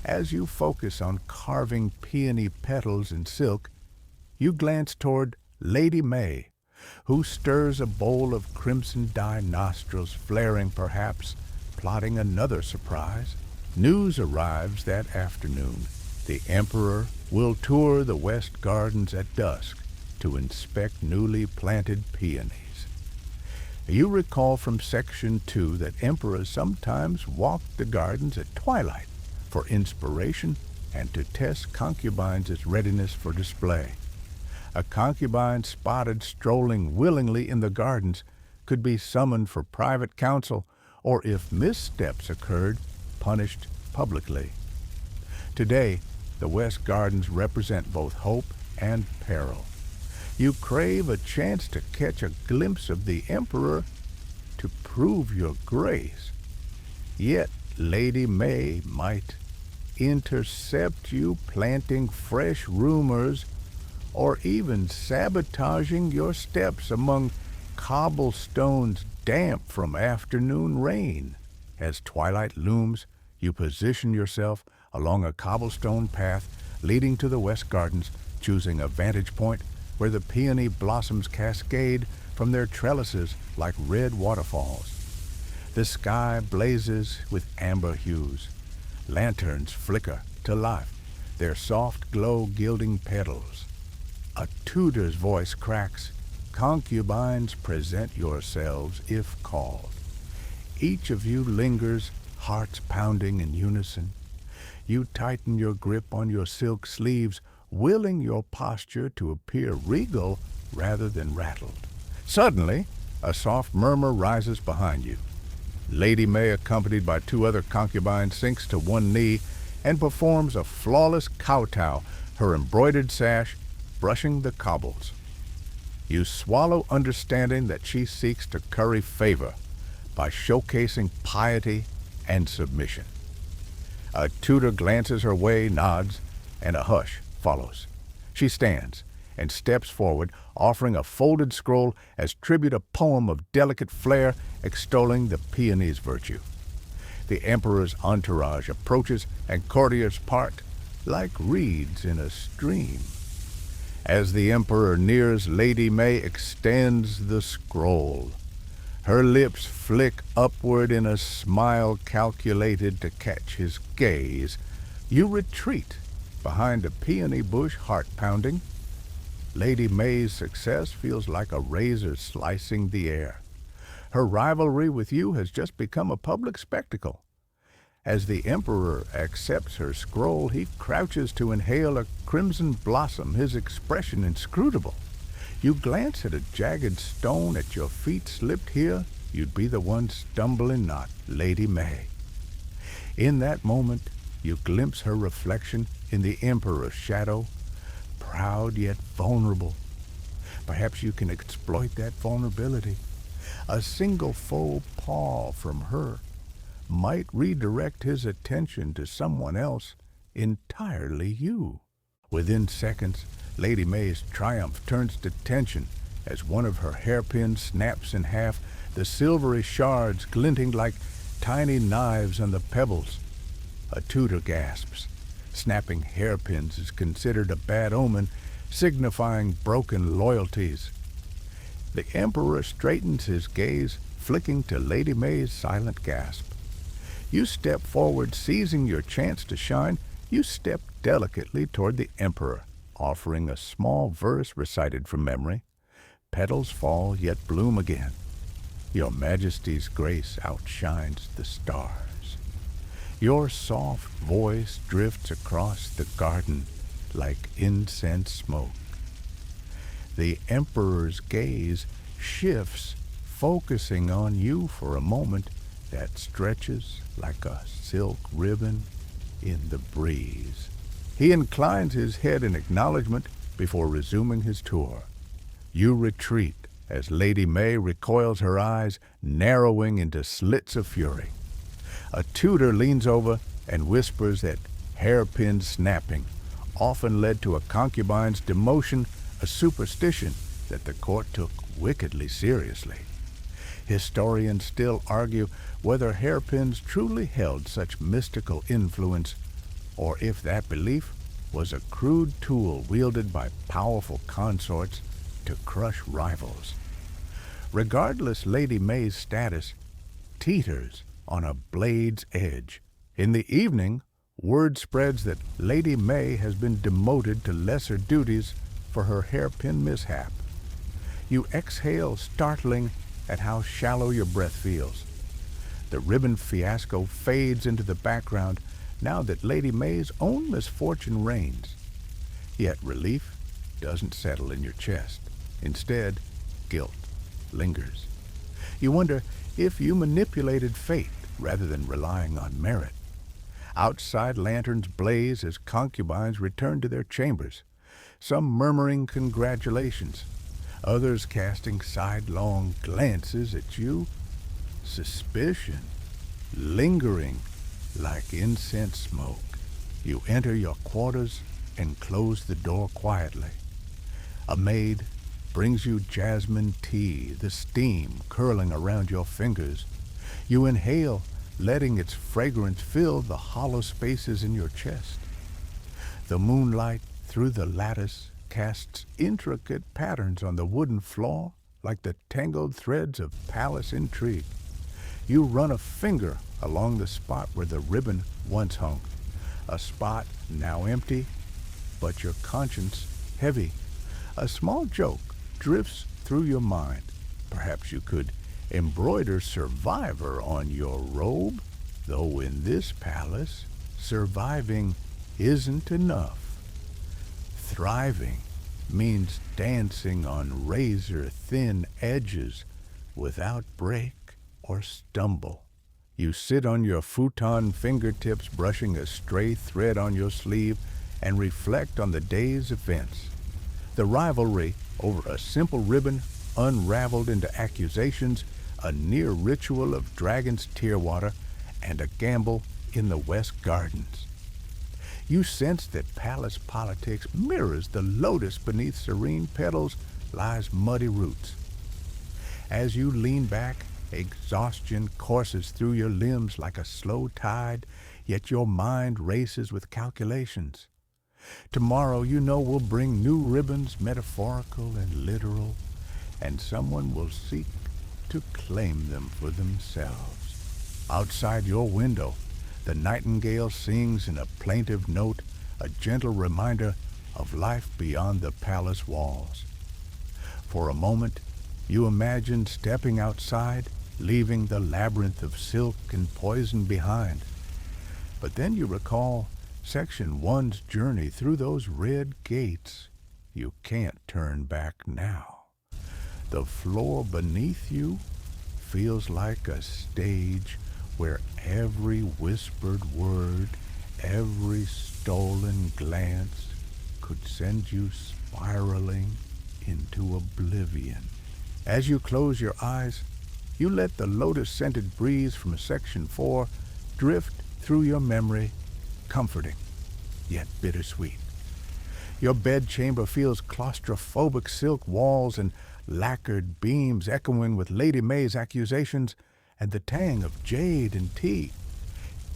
As you focus on carving peony petals in silk, you glance toward Lady May, Who stirs a bowl of crimson dye, nostrils flaring perhaps, plotting another surprise? News arrives that afternoon. The Emperor will tour the West Gardens at dusk to inspect newly planted peonies. You recall from Section 2 that emperors sometimes walked the gardens at twilight for inspiration and to test concubines' readiness for display. A concubine spotted strolling willingly in the gardens could be summoned for private counsel, or if missteps occurred, punished publicly. Today, the West Gardens represent both hope and peril. You crave a chance to catch a glimpse of the Emperor to prove your grace. Yet Lady May might intercept you, planting fresh rumors or even sabotaging your steps among cobblestones damp from afternoon rain. As twilight looms, you position yourself along a cobblestone path leading to the West Gardens, choosing a vantage point where the peony blossoms cascade from their trellises like red waterfalls. The sky blazes with amber hues. Lanterns flicker to life, their soft glow gilding petals. A tutor's voice cracks. Concubines, present yourselves if called. Each of you lingers, hearts pounding in unison. You tighten your grip on your silk sleeves, willing your posture to appear regal rather than rattled. Suddenly, a soft murmur rises behind you. Lady May, accompanied by two other concubines, sinks to one knee and performs a flawless kowtow, her embroidered sash brushing the cobbles. You swallow, understanding that she seeks to curry favor by showcasing piety and submission. A tutor glances her way, nods, and a hush follows. She stands and steps forward, offering a folded scroll as tribute, a poem of delicate flair extolling the peony's virtue. The Emperor's entourage approaches, and courtiers part like reeds in a stream. As the Emperor nears, Lady May extends the scroll. Her lips flick upward in a smile calculated to catch his gaze. You retreat behind a peony bush, heart pounding. Lady May's success feels like a razor slicing the air. Her rivalry with you has just become a public spectacle. As the Emperor accepts her scroll, he crouches to inhale a crimson blossom, his expression inscrutable. You glance at a jagged stone at your feet. Slipped here, you'd be the one stumbling, not Lady May. In that moment, you glimpse her reflection in the Emperor's shadow, proud yet vulnerable. Perhaps you can exploit that vulnerability. A single faux pas from her might redirect his attention to someone else, entirely you. Within seconds, Lady May's triumph turns to tension as one of her hairpins snaps in half, the silvery shards glinting like tiny knives on the pebbles. A tutor gasps. Snapping hairpins is considered a bad omen, signifying broken loyalties. The Emperor straightens his gaze, flicking to Lady May's silent gasp. You step forward, seizing your chance to shine. You step delicately toward the Emperor, offering a small verse recited from memory. Petals fall, yet bloom again. Your Majesty's grace outshines the stars. Your soft voice drifts across the garden like incense smoke. The Emperor's gaze shifts, focusing on you for a moment that stretches like a silk ribbon in the breeze. He inclines his head in acknowledgement before resuming his tour. You retreat as Lady May recoils, her eyes narrowing into slits of fury. A tutor leans over and whispers that hairpin snapping often led to a concubine's demotion, a superstition that the court took wickedly seriously. Historians still argue whether hairpins truly held such mystical influence, or if that belief was a crude tool wielded by powerful consorts to crush rivals. Regardless, Lady May's status teeters on a blade's edge. In the evening, word spreads that Lady May has been demoted to lesser duties for her hairpin mishap. You exhale, startling at how shallow your breath feels. The ribbon fiasco fades into the background now that Lady May's own misfortune reigns. Yet relief doesn't settle in your chest. Instead, guilt lingers. You wonder if you manipulated fate rather than relying on merit. Outside, lanterns blaze as concubines return to their chambers, some murmuring congratulations, others casting sidelong glances at you. Suspicion lingering like incense smoke. You enter your quarters and close the door quietly. A maid brings you jasmine tea, the steam curling around your fingers. You inhale, letting its fragrance fill the hollow spaces in your chest. The moonlight through the lattice casts intricate patterns on the wooden floor like the tangled threads of palace intrigue. You run a finger along the spot where the ribbon once hung, a spot now empty, but your conscience heavy. A small joke drifts through your mind. Perhaps you could embroider survivor on your robe, though in this palace, surviving isn't enough. Thriving means dancing on razor-thin edges without break or stumble. You sit on your futon fingertips, brushing a stray thread on your sleeve, and reflect on the day's events. The rivalry over a simple ribbon unraveled into accusations, a near ritual of dragon's tear water, and a gamble in the West Gardens. You sense that palace politics mirrors the lotus beneath serene petals lies muddy roots. As you lean back, exhaustion courses through your limbs like a slow tide, yet your mind races with calculations. Tomorrow, you know, will bring new ribbons, metaphorical and literal, and someone will seek to claim them for themselves. Outside your window, the nightingale sings in a plaintive note, a gentle reminder of life beyond the palace walls. For a moment, you imagine stepping outside, leaving the labyrinth of silk and poison behind. But then you recall Section 1's journey through those red gates. You can't turn back now. The floor beneath you feels like a stage where every whispered word, every stolen glance could send you spiraling into oblivion. As you close your eyes, you let the lotus-scented breeze from Section 4 drift through your memory, comforting, yet bittersweet. Your bedchamber feels claustrophobic, silk walls and lacquered beams echoing with Lady May's accusations and the tang of jade and tea.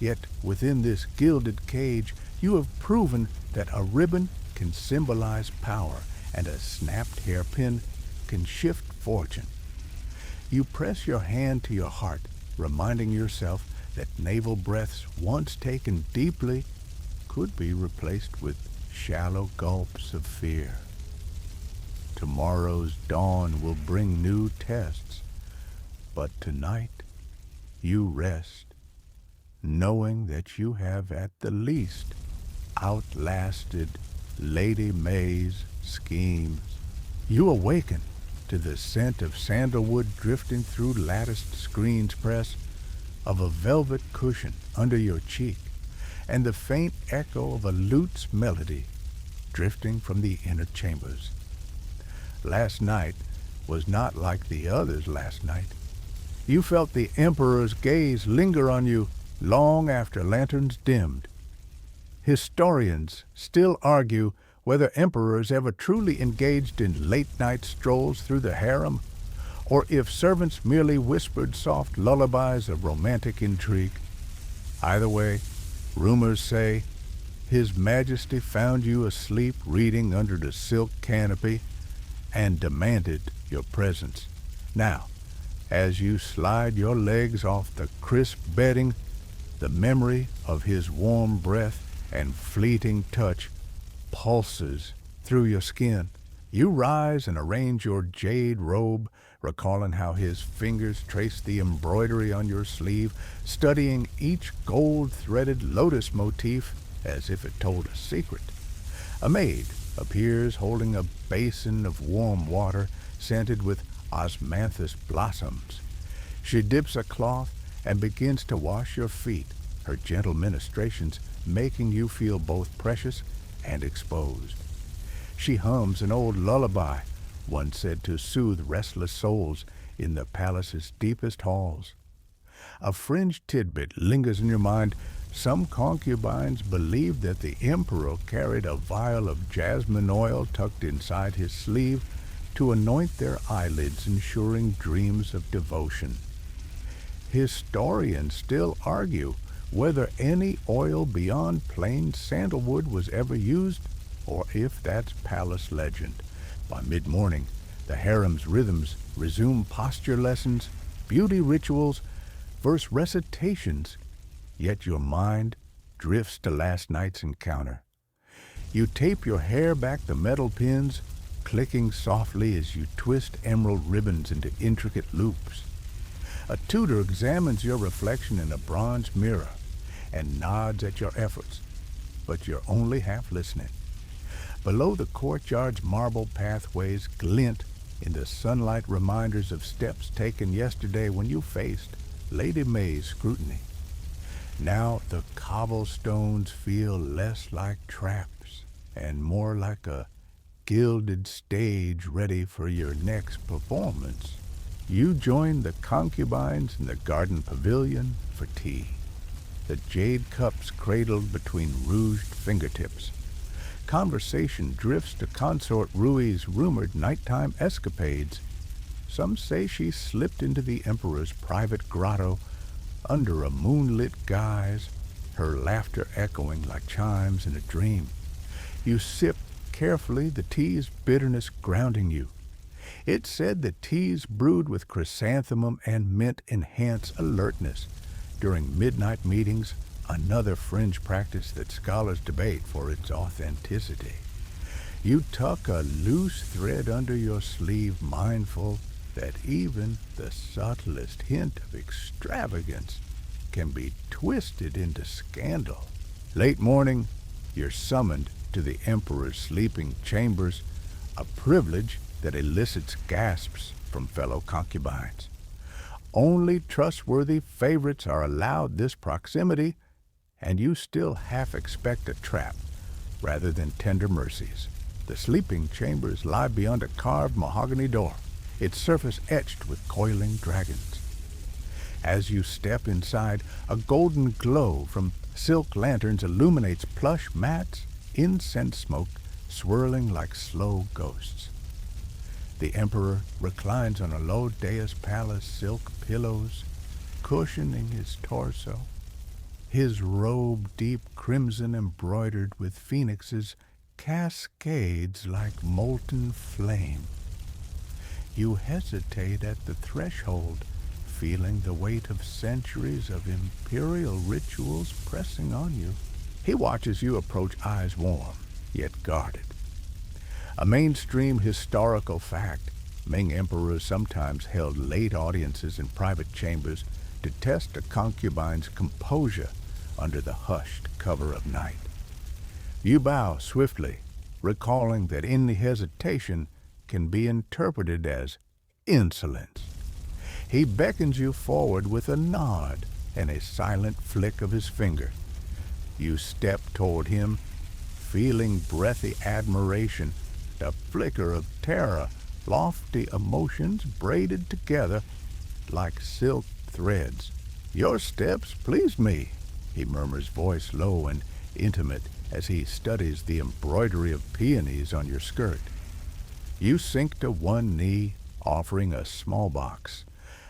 Yet within this gilded cage, you have proven that a ribbon can symbolize power and a snapped hairpin can shift fortune. You press your hand to your heart, reminding yourself that navel breaths once taken deeply could be replaced with shallow gulps of fear. Tomorrow's dawn will bring new tests, but tonight you rest, knowing that you have at the least outlasted Lady May's schemes. You awaken to the scent of sandalwood drifting through latticed screens press, of a velvet cushion under your cheek, and the faint echo of a lute's melody drifting from the inner chambers. Last night was not like the others last night. You felt the Emperor's gaze linger on you long after lanterns dimmed. Historians still argue whether emperors ever truly engaged in late-night strolls through the harem, or if servants merely whispered soft lullabies of romantic intrigue. Either way, rumors say His Majesty found you asleep reading under the silk canopy, and demanded your presence. Now, as you slide your legs off the crisp bedding, the memory of his warm breath and fleeting touch pulses through your skin. You rise and arrange your jade robe, recalling how his fingers trace the embroidery on your sleeve, studying each gold-threaded lotus motif as if it told a secret. A maid appears holding a basin of warm water scented with osmanthus blossoms. She dips a cloth and begins to wash your feet, her gentle ministrations making you feel both precious and exposed. She hums an old lullaby, one said to soothe restless souls in the palace's deepest halls. A fringed tidbit lingers in your mind. Some concubines believed that the emperor carried a vial of jasmine oil tucked inside his sleeve to anoint their eyelids, ensuring dreams of devotion. Historians still argue whether any oil beyond plain sandalwood was ever used, or if that's palace legend. By mid-morning, the harem's rhythms resume posture lessons, beauty rituals, verse recitations, yet your mind drifts to last night's encounter. You tape your hair back the metal pins, clicking softly as you twist emerald ribbons into intricate loops. A tutor examines your reflection in a bronze mirror and nods at your efforts, but you're only half listening. Below the courtyard's marble pathways glint in the sunlight reminders of steps taken yesterday when you faced Lady May's scrutiny. Now the cobblestones feel less like traps and more like a gilded stage ready for your next performance. You join the concubines in the garden pavilion for tea, the jade cups cradled between rouged fingertips. Conversation drifts to Consort Rui's rumored nighttime escapades. Some say she slipped into the emperor's private grotto under a moonlit guise, her laughter echoing like chimes in a dream. You sip carefully, the tea's bitterness grounding you. It's said that teas brewed with chrysanthemum and mint enhance alertness. During midnight meetings, another fringe practice that scholars debate for its authenticity. You tuck a loose thread under your sleeve, mindful that even the subtlest hint of extravagance can be twisted into scandal. Late morning, you're summoned to the emperor's sleeping chambers, a privilege that elicits gasps from fellow concubines. Only trustworthy favorites are allowed this proximity, and you still half expect a trap rather than tender mercies. The sleeping chambers lie beyond a carved mahogany door, its surface etched with coiling dragons. As you step inside, a golden glow from silk lanterns illuminates plush mats, incense smoke swirling like slow ghosts. The emperor reclines on a low dais palace, silk pillows cushioning his torso. His robe, deep crimson embroidered with phoenixes, cascades like molten flame. You hesitate at the threshold, feeling the weight of centuries of imperial rituals pressing on you. He watches you approach, eyes warm, yet guarded. A mainstream historical fact, Ming emperors sometimes held late audiences in private chambers to test a concubine's composure under the hushed cover of night. You bow swiftly, recalling that any hesitation can be interpreted as insolence. He beckons you forward with a nod and a silent flick of his finger. You step toward him, feeling breathy admiration, a flicker of terror, lofty emotions braided together like silk threads. "Your steps please me," he murmurs, voice low and intimate as he studies the embroidery of peonies on your skirt. You sink to one knee, offering a small box,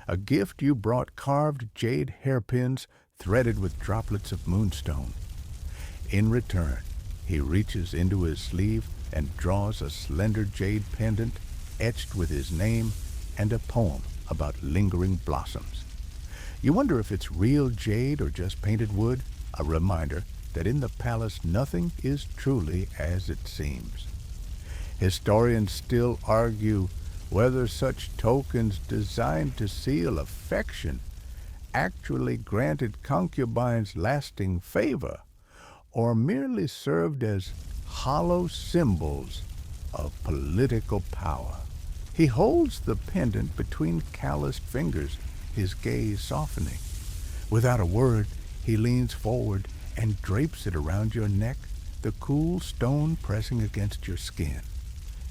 a gift you brought, carved jade hairpins threaded with droplets of moonstone. In return, he reaches into his sleeve and draws a slender jade pendant, etched with his name and a poem about lingering blossoms. You wonder if it's real jade or just painted wood, a reminder that in the palace nothing is truly as it seems. Historians still argue whether such tokens designed to seal affection actually granted concubines lasting favor, or merely served as hollow symbols of political power. He holds the pendant between calloused fingers, his gaze softening. Without a word, he leans forward and drapes it around your neck, the cool stone pressing against your skin.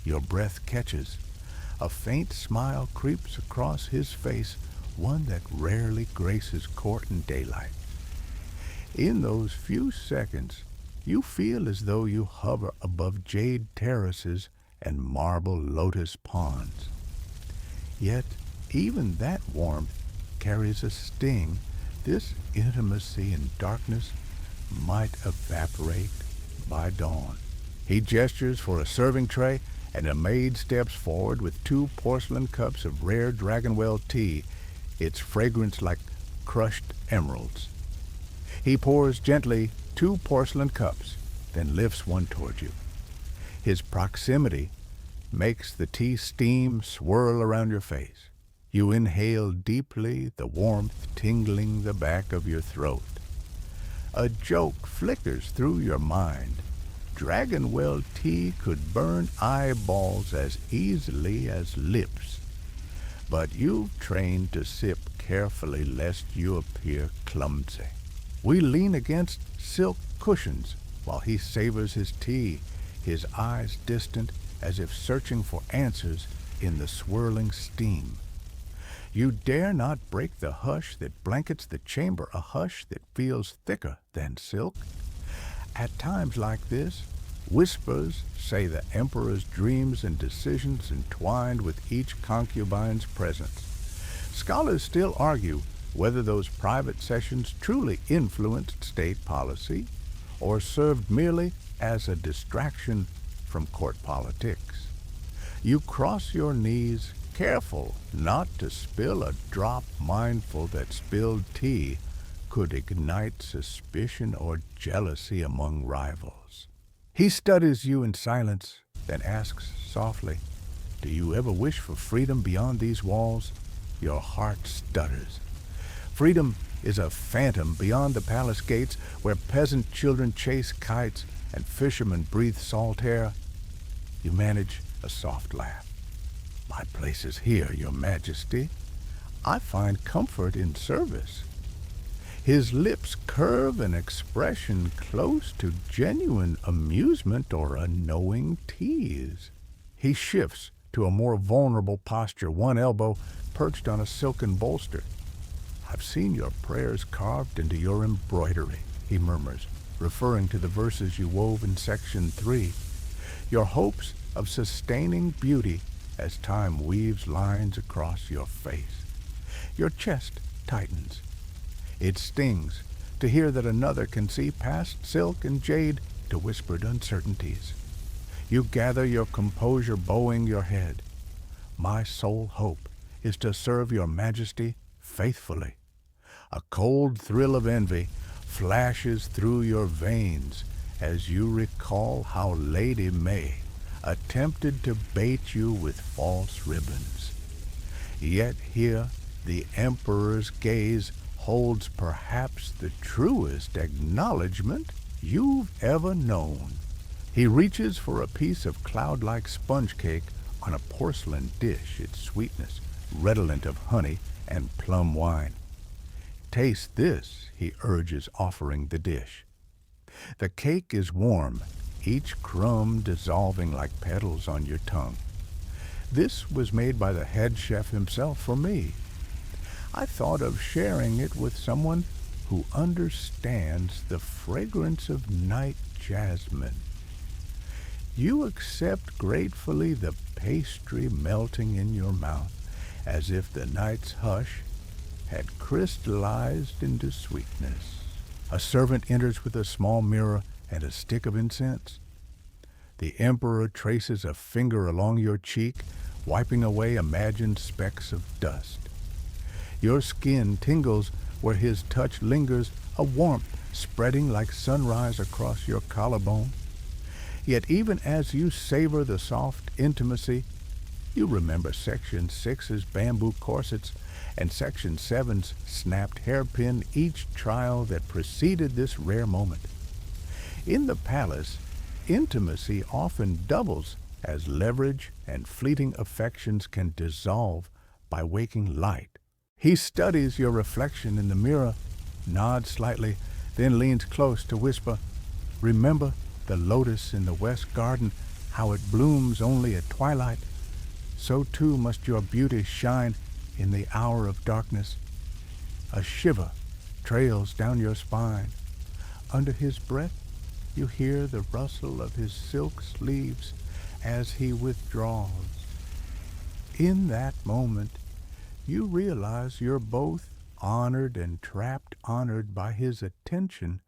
Your breath catches. A faint smile creeps across his face, one that rarely graces court in daylight. In those few seconds, you feel as though you hover above jade terraces and marble lotus ponds. Yet, even that warmth carries a sting. This intimacy in darkness might evaporate by dawn. He gestures for a serving tray, and a maid steps forward with 2 porcelain cups of rare dragonwell tea, its fragrance like crushed emeralds. He pours gently 2 porcelain cups, then lifts one toward you. His proximity makes the tea steam swirl around your face. You inhale deeply, the warmth tingling the back of your throat. A joke flickers through your mind. Dragonwell tea could burn eyeballs as easily as lips. But you've trained to sip carefully lest you appear clumsy. We lean against silk cushions while he savors his tea, his eyes distant as if searching for answers in the swirling steam. You dare not break the hush that blankets the chamber, a hush that feels thicker than silk. At times like this, whispers say the emperor's dreams and decisions entwined with each concubine's presence. Scholars still argue whether those private sessions truly influenced state policy or served merely as a distraction from court politics. You cross your knees, careful not to spill a drop, mindful that spilled tea could ignite suspicion or jealousy among rivals. He studies you in silence, then asks softly, "Do you ever wish for freedom beyond these walls?" Your heart stutters. Freedom is a phantom beyond the palace gates, where peasant children chase kites and fishermen breathe salt air. You manage a soft laugh. "My place is here, Your Majesty. I find comfort in service." His lips curve an expression close to genuine amusement or a knowing tease. He shifts to a more vulnerable posture, one elbow perched on a silken bolster. "I've seen your prayers carved into your embroidery," he murmurs, referring to the verses you wove in section 3. Your hopes of sustaining beauty as time weaves lines across your face. Your chest tightens. It stings to hear that another can see past silk and jade to whispered uncertainties. You gather your composure, bowing your head. "My sole hope is to serve Your Majesty faithfully." A cold thrill of envy flashes through your veins as you recall how Lady May attempted to bait you with false ribbons. Yet here the Emperor's gaze holds perhaps the truest acknowledgment you've ever known. He reaches for a piece of cloud-like sponge cake on a porcelain dish, its sweetness redolent of honey and plum wine. "Taste this," he urges, offering the dish. The cake is warm, each crumb dissolving like petals on your tongue. "This was made by the head chef himself for me. I thought of sharing it with someone who understands the fragrance of night jasmine." You accept gratefully the pastry melting in your mouth, as if the night's hush had crystallized into sweetness. A servant enters with a small mirror and a stick of incense. The emperor traces a finger along your cheek, wiping away imagined specks of dust. Your skin tingles where his touch lingers, a warmth spreading like sunrise across your collarbone. Yet even as you savor the soft intimacy, you remember Section 6's bamboo corsets and Section 7's snapped hairpin, each trial that preceded this rare moment. In the palace, intimacy often doubles as leverage and fleeting affections can dissolve by waking light. He studies your reflection in the mirror, nods slightly, then leans close to whisper, "Remember the lotus in the west garden, how it blooms only at twilight? So too must your beauty shine in the hour of darkness." A shiver trails down your spine. Under his breath, you hear the rustle of his silk sleeves as he withdraws. In that moment, you realize you're both honored and trapped, honored by his attention,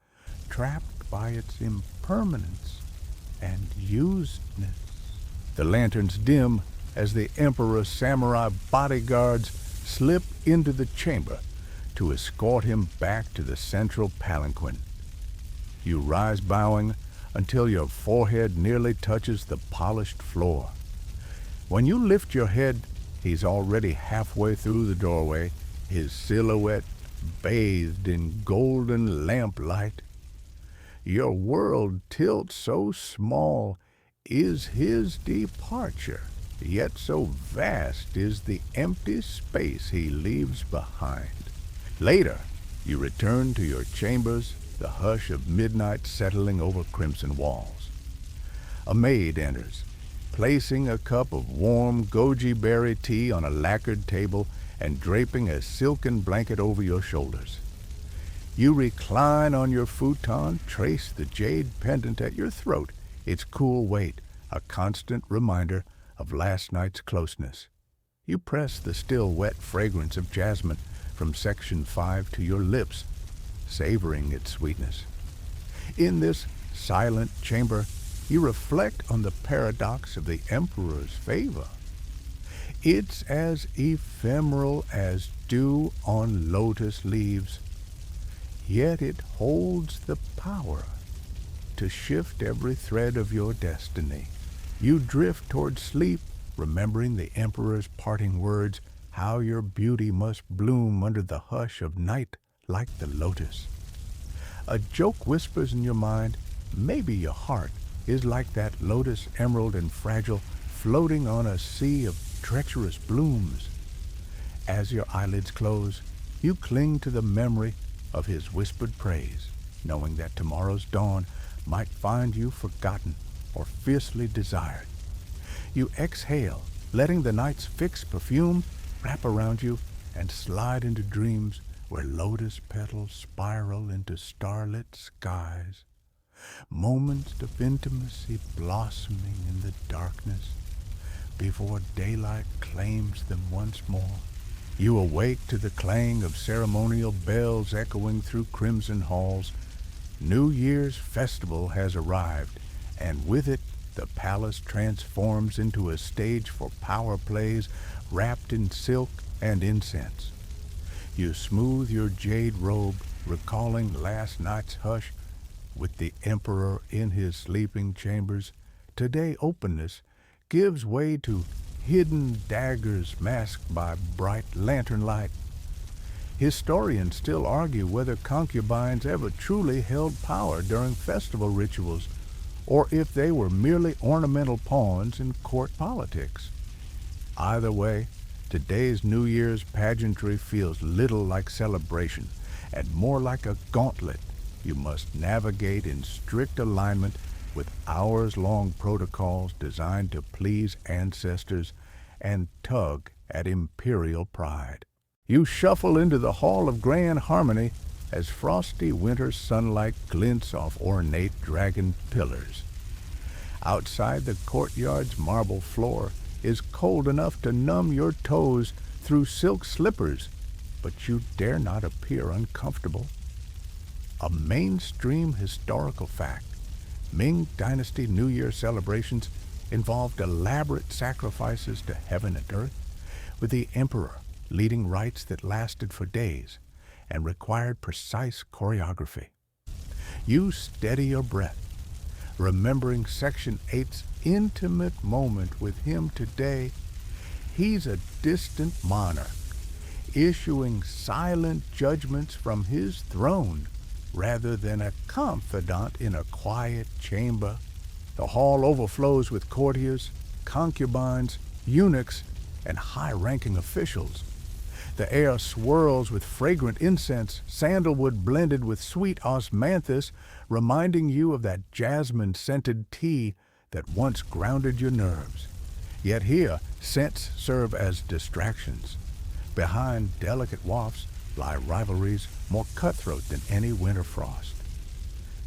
trapped by its impermanence and usedness. The lanterns dim as the emperor's samurai bodyguards slip into the chamber to escort him back to the central palanquin. You rise bowing until your forehead nearly touches the polished floor. When you lift your head, he's already halfway through the doorway, his silhouette bathed in golden lamplight. Your world tilts so small is his departure, yet so vast is the empty space he leaves behind. Later, you return to your chambers, the hush of midnight settling over crimson walls. A maid enters, placing a cup of warm goji berry tea on a lacquered table and draping a silken blanket over your shoulders. You recline on your futon, trace the jade pendant at your throat, its cool weight, a constant reminder of last night's closeness. You press the still wet fragrance of jasmine from Section 5 to your lips, savoring its sweetness. In this silent chamber, you reflect on the paradox of the emperor's favor. It's as ephemeral as dew on lotus leaves, yet it holds the power to shift every thread of your destiny. You drift toward sleep, remembering the emperor's parting words, how your beauty must bloom under the hush of night like the lotus. A joke whispers in your mind, maybe your heart is like that lotus, emerald and fragile, floating on a sea of treacherous blooms. As your eyelids close, you cling to the memory of his whispered praise, knowing that tomorrow's dawn might find you forgotten or fiercely desired. You exhale, letting the night's fixed perfume wrap around you and slide into dreams where lotus petals spiral into starlit skies. Moments of intimacy blossoming in the darkness before daylight claims them once more. You awake to the clang of ceremonial bells echoing through crimson halls. New Year's festival has arrived, and with it the palace transforms into a stage for power plays wrapped in silk and incense. You smooth your jade robe, recalling last night's hush with the emperor in his sleeping chambers. Today openness gives way to hidden daggers masked by bright lantern light. Historians still argue whether concubines ever truly held power during festival rituals, or if they were merely ornamental pawns in court politics. Either way, today's New Year's pageantry feels little like celebration and more like a gauntlet you must navigate in strict alignment with hours-long protocols designed to please ancestors and tug at imperial pride. You shuffle into the Hall of Grand Harmony as frosty winter sunlight glints off ornate dragon pillars. Outside, the courtyard's marble floor is cold enough to numb your toes through silk slippers, but you dare not appear uncomfortable. A mainstream historical fact: Ming Dynasty New Year celebrations involved elaborate sacrifices to heaven and earth, with the emperor leading rites that lasted for days and required precise choreography. You steady your breath, remembering Section 8's intimate moment with him today. He's a distant monarch, issuing silent judgments from his throne rather than a confidant in a quiet chamber. The hall overflows with courtiers, concubines, eunuchs, and high-ranking officials. The air swirls with fragrant incense, sandalwood blended with sweet osmanthus, reminding you of that jasmine-scented tea that once grounded your nerves. Yet here, scents serve as distractions. Behind delicate wafts lie rivalries more cutthroat than any winter frost.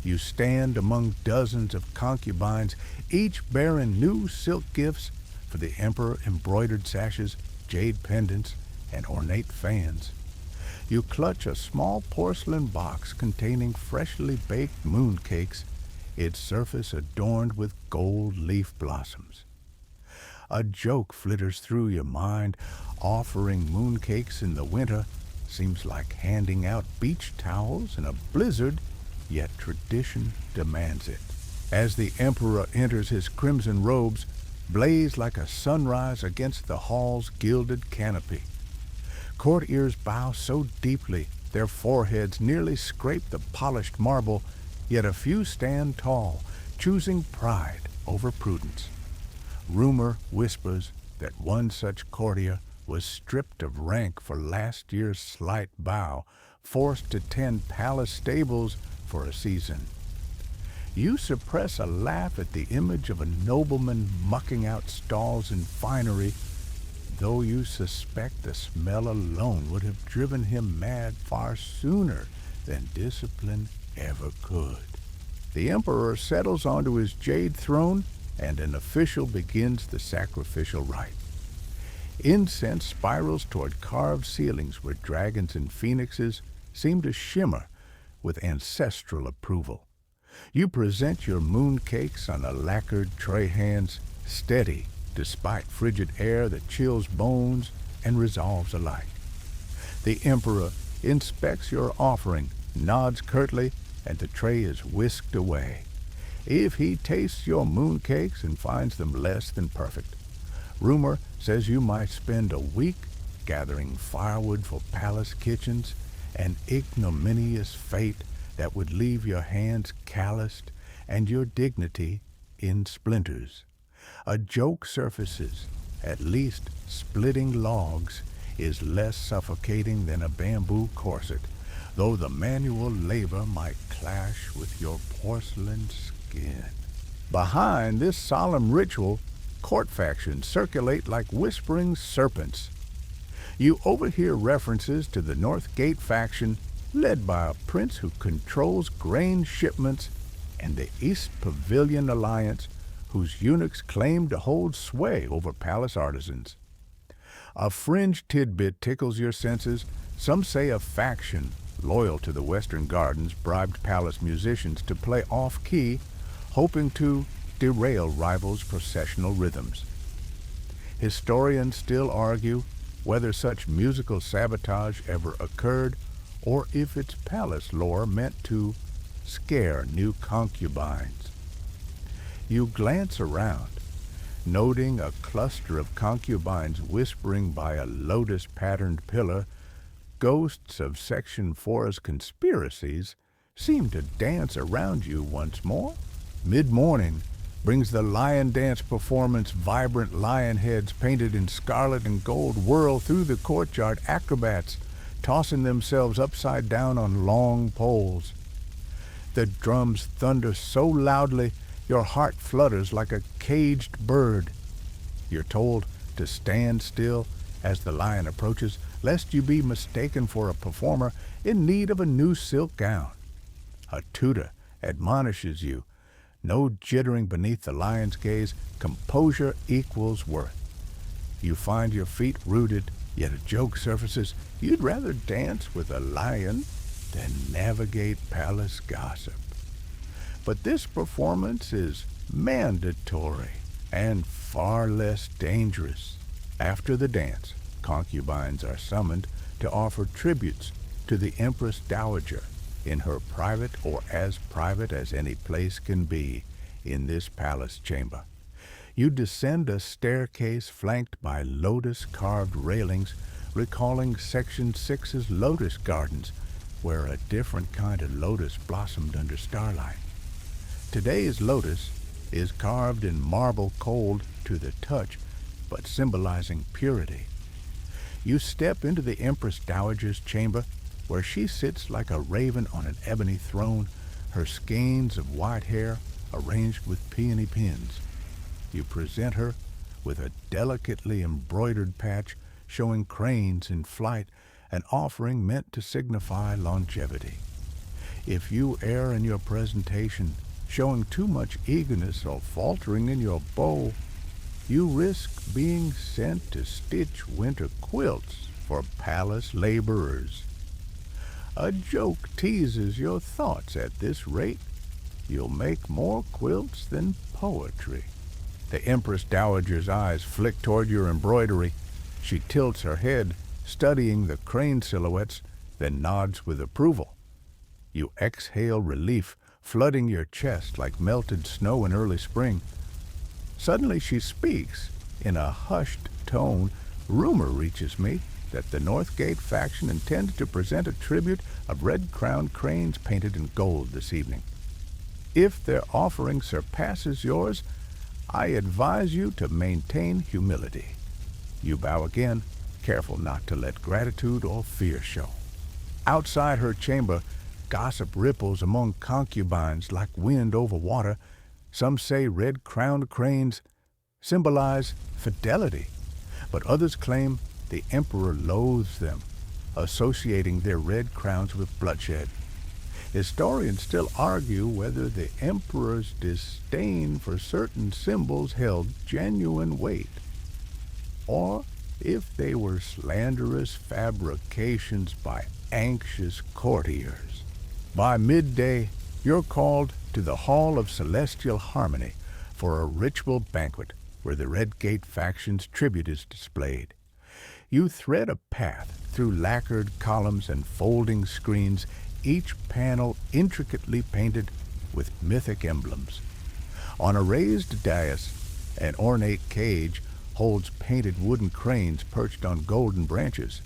You stand among dozens of concubines, each bearing new silk gifts for the emperor-embroidered sashes, jade pendants, and ornate fans. You clutch a small porcelain box containing freshly baked mooncakes, its surface adorned with gold leaf blossoms. A joke flitters through your mind. Offering mooncakes in the winter seems like handing out beach towels in a blizzard, yet tradition demands it. As the emperor enters, his crimson robes blaze like a sunrise against the hall's gilded canopy. Courtiers bow so deeply their foreheads nearly scrape the polished marble, yet a few stand tall, choosing pride over prudence. Rumor whispers that one such courtier was stripped of rank for last year's slight bow, forced to tend palace stables for a season. You suppress a laugh at the image of a nobleman mucking out stalls and finery, though you suspect the smell alone would have driven him mad far sooner than discipline ever could. The emperor settles onto his jade throne, and an official begins the sacrificial rite. Incense spirals toward carved ceilings where dragons and phoenixes seem to shimmer with ancestral approval. You present your mooncakes on a lacquered tray hands, steady despite frigid air that chills bones and resolves alike. The emperor inspects your offering, nods curtly, and the tray is whisked away. If he tastes your mooncakes and finds them less than perfect, rumor says you might spend a week gathering firewood for palace kitchens, an ignominious fate that would leave your hands calloused and your dignity in splinters. A joke surfaces. At least splitting logs is less suffocating than a bamboo corset, though the manual labor might clash with your porcelain skin. Behind this solemn ritual, court factions circulate like whispering serpents. You overhear references to the North Gate faction, led by a prince who controls grain shipments, and the East Pavilion Alliance, whose eunuchs claim to hold sway over palace artisans. A fringe tidbit tickles your senses. Some say a faction loyal to the Western Gardens bribed palace musicians to play off-key, hoping to derail rivals' processional rhythms. Historians still argue whether such musical sabotage ever occurred or if it's palace lore meant to scare new concubines. You glance around, noting a cluster of concubines whispering by a lotus-patterned pillar. Ghosts of Section 4's conspiracies seem to dance around you once more. Mid-morning brings the lion dance performance. Vibrant lion heads painted in scarlet and gold whirl through the courtyard, acrobats tossing themselves upside down on long poles. The drums thunder so loudly your heart flutters like a caged bird. You're told to stand still as the lion approaches, lest you be mistaken for a performer in need of a new silk gown. A tutor admonishes you. No jittering beneath the lion's gaze. Composure equals worth. You find your feet rooted, yet a joke surfaces. You'd rather dance with a lion than navigate palace gossip. But this performance is mandatory and far less dangerous. After the dance, concubines are summoned to offer tributes to the Empress Dowager in her private or as private as any place can be in this palace chamber. You descend a staircase flanked by lotus-carved railings, recalling Section 6's lotus gardens, where a different kind of lotus blossomed under starlight. Today's lotus is carved in marble cold to the touch, but symbolizing purity. You step into the Empress Dowager's chamber, where she sits like a raven on an ebony throne, her skeins of white hair arranged with peony pins. You present her with a delicately embroidered patch showing cranes in flight, an offering meant to signify longevity. If you err in your presentation, showing too much eagerness or faltering in your bow, you risk being sent to stitch winter quilts for palace laborers. A joke teases your thoughts at this rate. You'll make more quilts than poetry. The Empress Dowager's eyes flick toward your embroidery. She tilts her head, studying the crane silhouettes, then nods with approval. You exhale relief, flooding your chest like melted snow in early spring. Suddenly she speaks. In a hushed tone, rumor reaches me that the Northgate faction intends to present a tribute of red-crowned cranes painted in gold this evening. If their offering surpasses yours, I advise you to maintain humility. You bow again, careful not to let gratitude or fear show. Outside her chamber, gossip ripples among concubines like wind over water. Some say red-crowned cranes symbolize fidelity, but others claim the emperor loathes them, associating their red crowns with bloodshed. Historians still argue whether the emperor's disdain for certain symbols held genuine weight, or if they were slanderous fabrications by anxious courtiers. By midday, you're called to the Hall of Celestial Harmony for a ritual banquet where the Red Gate faction's tribute is displayed. You thread a path through lacquered columns and folding screens, each panel intricately painted with mythic emblems. On a raised dais, an ornate cage holds painted wooden cranes perched on golden branches.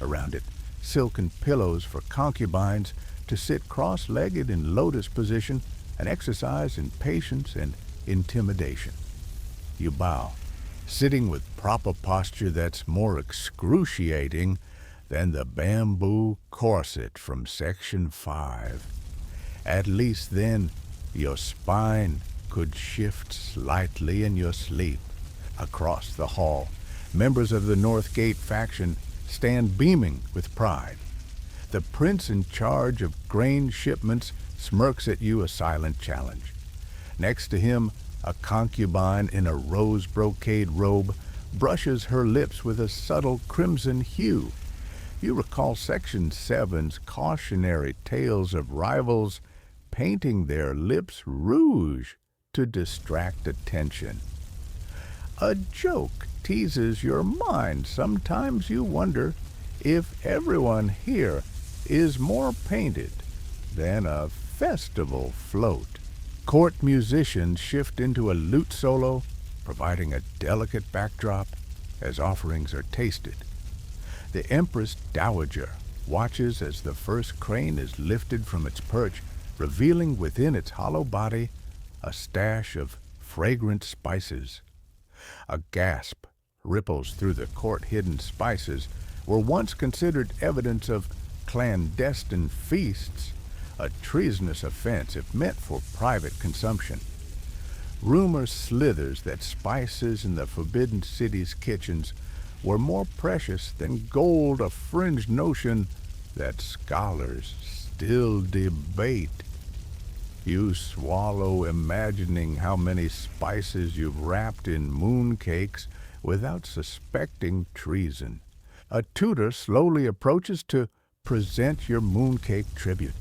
Around it, silken pillows for concubines to sit cross-legged in lotus position, an exercise in patience and intimidation. You bow, sitting with proper posture that's more excruciating than the bamboo corset from Section 5. At least then, your spine could shift slightly in your sleep. Across the hall, members of the Northgate faction stand beaming with pride. The prince in charge of grain shipments smirks at you a silent challenge. Next to him, a concubine in a rose brocade robe brushes her lips with a subtle crimson hue. You recall Section 7's cautionary tales of rivals painting their lips rouge to distract attention. A joke teases your mind. Sometimes you wonder if everyone here is more painted than a festival float. Court musicians shift into a lute solo, providing a delicate backdrop as offerings are tasted. The Empress Dowager watches as the first crane is lifted from its perch, revealing within its hollow body a stash of fragrant spices. A gasp ripples through the court-hidden spices were once considered evidence of clandestine feasts, a treasonous offense if meant for private consumption. Rumor slithers that spices in the Forbidden City's kitchens were more precious than gold, a fringe notion that scholars still debate. You swallow, imagining how many spices you've wrapped in mooncakes without suspecting treason. A tutor slowly approaches to present your mooncake tribute.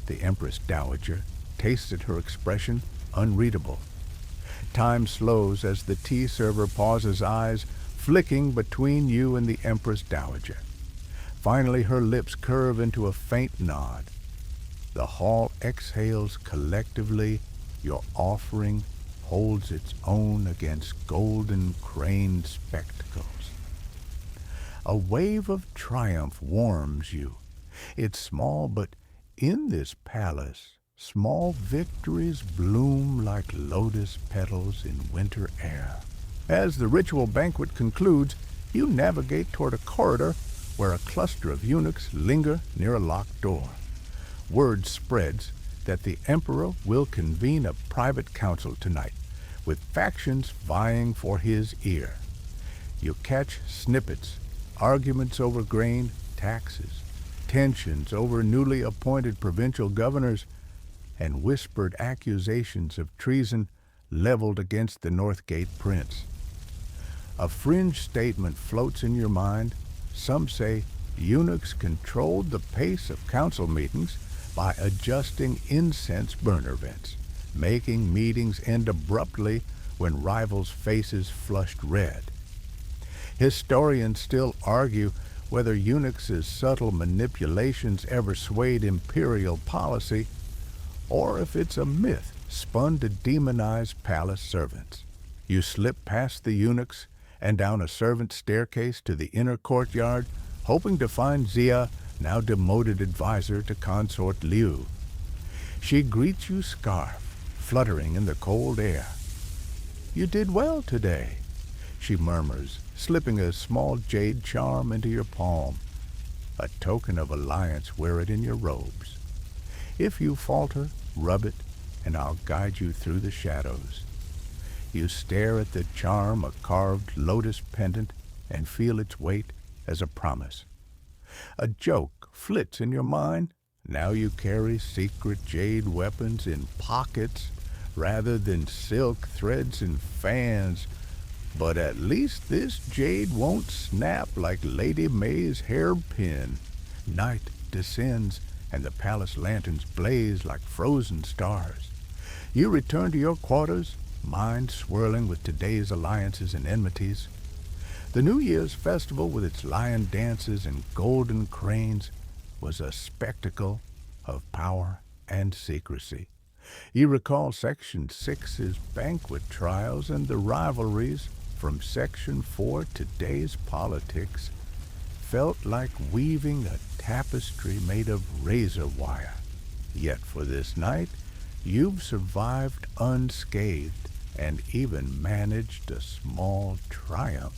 The Empress Dowager tasted her expression unreadable. Time slows as the tea server pauses, eyes flicking between you and the Empress Dowager. Finally, her lips curve into a faint nod. The hall exhales collectively. Your offering holds its own against golden craned spectacles. A wave of triumph warms you. It's small, but in this palace, small victories bloom like lotus petals in winter air. As the ritual banquet concludes, you navigate toward a corridor where a cluster of eunuchs linger near a locked door. Word spreads that the emperor will convene a private council tonight, with factions vying for his ear. You catch snippets, arguments over grain, taxes, tensions over newly appointed provincial governors, and whispered accusations of treason leveled against the Northgate prince. A fringe statement floats in your mind. Some say eunuchs controlled the pace of council meetings by adjusting incense burner vents, making meetings end abruptly when rivals' faces flushed red. Historians still argue whether eunuchs' subtle manipulations ever swayed imperial policy, or if it's a myth spun to demonize palace servants. You slip past the eunuchs and down a servant staircase to the inner courtyard, hoping to find Zia, now demoted advisor to Consort Liu. She greets you, scarf fluttering in the cold air. "You did well today," she murmurs, slipping a small jade charm into your palm. A token of alliance, wear it in your robes. If you falter, rub it, and I'll guide you through the shadows. You stare at the charm, a carved lotus pendant, and feel its weight as a promise. A joke flits in your mind. Now you carry secret jade weapons in pockets rather than silk threads and fans. But at least this jade won't snap like Lady May's hairpin. Night descends, and the palace lanterns blaze like frozen stars. You return to your quarters, mind swirling with today's alliances and enmities. The New Year's festival, with its lion dances and golden cranes, was a spectacle of power and secrecy. You recall Section 6's banquet trials and the rivalries from Section 4. Today's politics felt like weaving a tapestry made of razor wire. Yet for this night, you've survived unscathed and even managed a small triumph.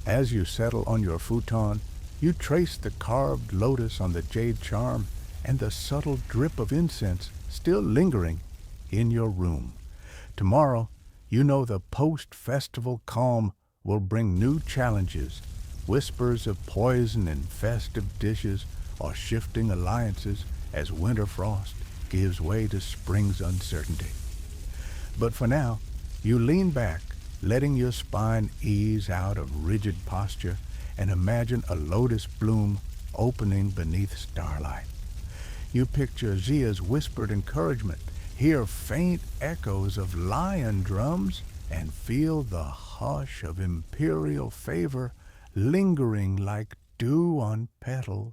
As you settle on your futon, you trace the carved lotus on the jade charm and the subtle drip of incense still lingering in your room. Tomorrow, you know the post-festival calm will bring new challenges, whispers of poison in festive dishes, or shifting alliances as winter frost gives way to spring's uncertainty. But for now, you lean back, letting your spine ease out of rigid posture, and imagine a lotus bloom opening beneath starlight. You picture Zia's whispered encouragement, hear faint echoes of lion drums, and feel the hush of imperial favor lingering like dew on petals.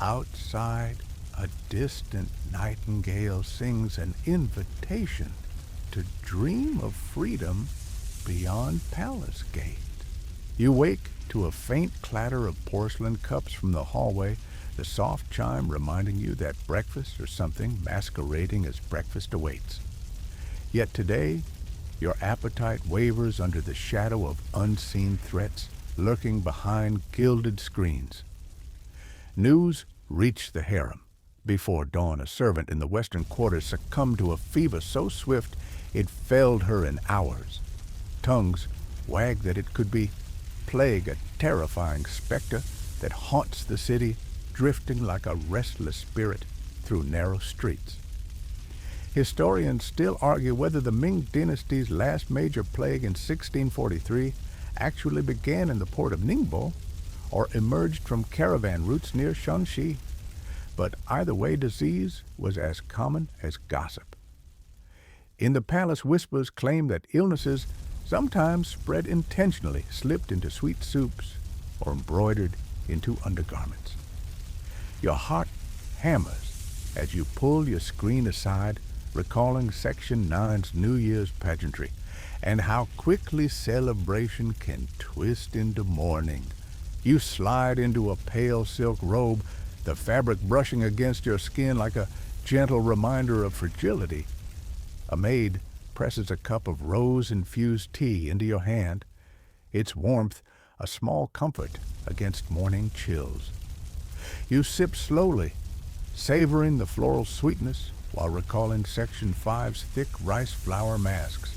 Outside, a distant nightingale sings an invitation to dream of freedom beyond palace gate. You wake to a faint clatter of porcelain cups from the hallway, the soft chime reminding you that breakfast or something masquerading as breakfast awaits. Yet today, your appetite wavers under the shadow of unseen threats lurking behind gilded screens. News reached the harem. Before dawn, a servant in the western quarters succumbed to a fever so swift it felled her in hours. Tongues wagged that it could be plague, a terrifying specter that haunts the city, drifting like a restless spirit through narrow streets. Historians still argue whether the Ming dynasty's last major plague in 1643 actually began in the port of Ningbo or emerged from caravan routes near Shanxi. But either way, disease was as common as gossip. In the palace, whispers claim that illnesses, sometimes spread intentionally, slipped into sweet soups or embroidered into undergarments. Your heart hammers as you pull your screen aside, recalling Section 9's New Year's pageantry, and how quickly celebration can twist into mourning. You slide into a pale silk robe, the fabric brushing against your skin like a gentle reminder of fragility. A maid presses a cup of rose-infused tea into your hand, its warmth a small comfort against morning chills. You sip slowly, savoring the floral sweetness while recalling Section 5's thick rice flour masks.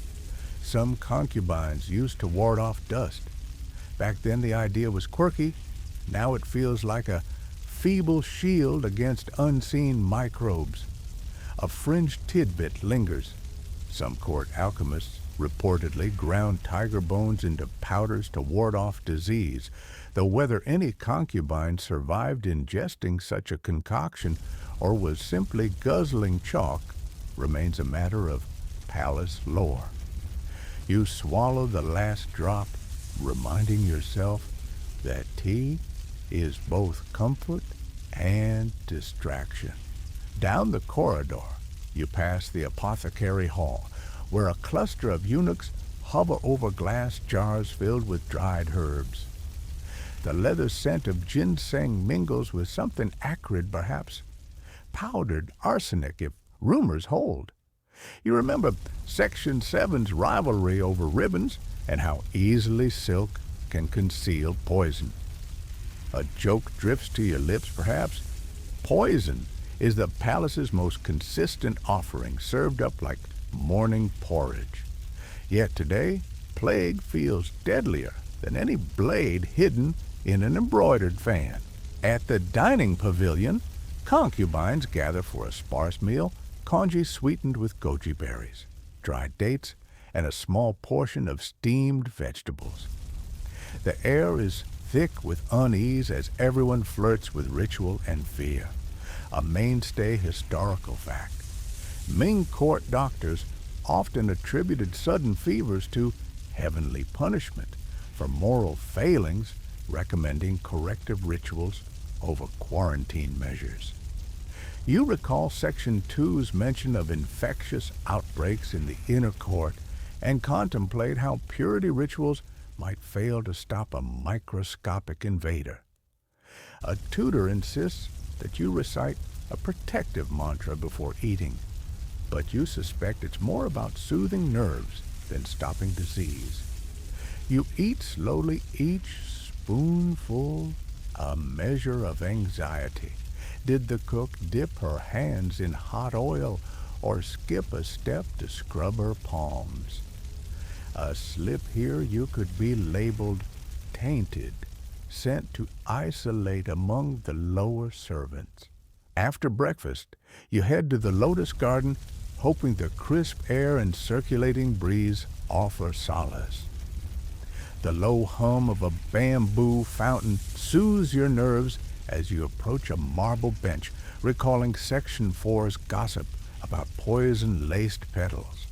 Some concubines used to ward off dust. Back then the idea was quirky. Now it feels like a feeble shield against unseen microbes. A fringed tidbit lingers. Some court alchemists reportedly ground tiger bones into powders to ward off disease, though whether any concubine survived ingesting such a concoction or was simply guzzling chalk remains a matter of palace lore. You swallow the last drop, reminding yourself that tea is both comfort and distraction. Down the corridor, you pass the apothecary hall, where a cluster of eunuchs hover over glass jars filled with dried herbs. The leather scent of ginseng mingles with something acrid, perhaps powdered arsenic, if rumors hold. You remember Section 7's rivalry over ribbons and how easily silk can conceal poison. A joke drifts to your lips, perhaps. Poison is the palace's most consistent offering, served up like morning porridge. Yet today, plague feels deadlier than any blade hidden in an embroidered fan. At the dining pavilion, concubines gather for a sparse meal, congee sweetened with goji berries, dried dates, and a small portion of steamed vegetables. The air is thick with unease as everyone flirts with ritual and fear, a mainstay historical fact. Ming court doctors often attributed sudden fevers to heavenly punishment for moral failings, recommending corrective rituals over quarantine measures. You recall Section 2's mention of infectious outbreaks in the inner court and contemplate how purity rituals might fail to stop a microscopic invader. A tutor insists that you recite a protective mantra before eating, but you suspect it's more about soothing nerves than stopping disease. You eat slowly, each spoonful a measure of anxiety. Did the cook dip her hands in hot oil or skip a step to scrub her palms? A slip here, you could be labeled tainted, sent to isolate among the lower servants. After breakfast, you head to the lotus garden, hoping the crisp air and circulating breeze offer solace. The low hum of a bamboo fountain soothes your nerves as you approach a marble bench, recalling Section 4's gossip about poison-laced petals.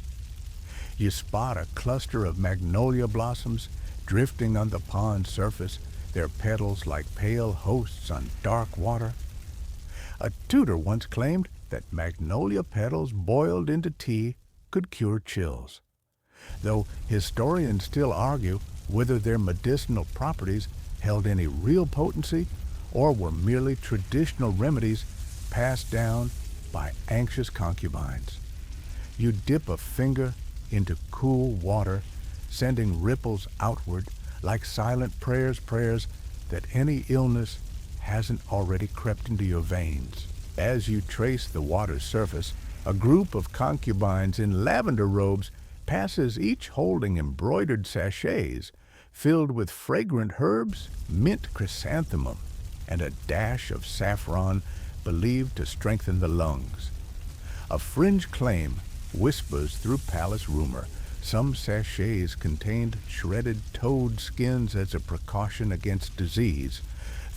You spot a cluster of magnolia blossoms drifting on the pond surface, their petals like pale hosts on dark water. A tutor once claimed that magnolia petals boiled into tea could cure chills, though historians still argue whether their medicinal properties held any real potency or were merely traditional remedies passed down by anxious concubines. You dip a finger into cool water, sending ripples outward like silent prayers that any illness hasn't already crept into your veins. As you trace the water's surface, a group of concubines in lavender robes passes, each holding embroidered sachets filled with fragrant herbs, mint chrysanthemum, and a dash of saffron believed to strengthen the lungs. A fringe claim whispers through palace rumor. Some sachets contained shredded toad skins as a precaution against disease,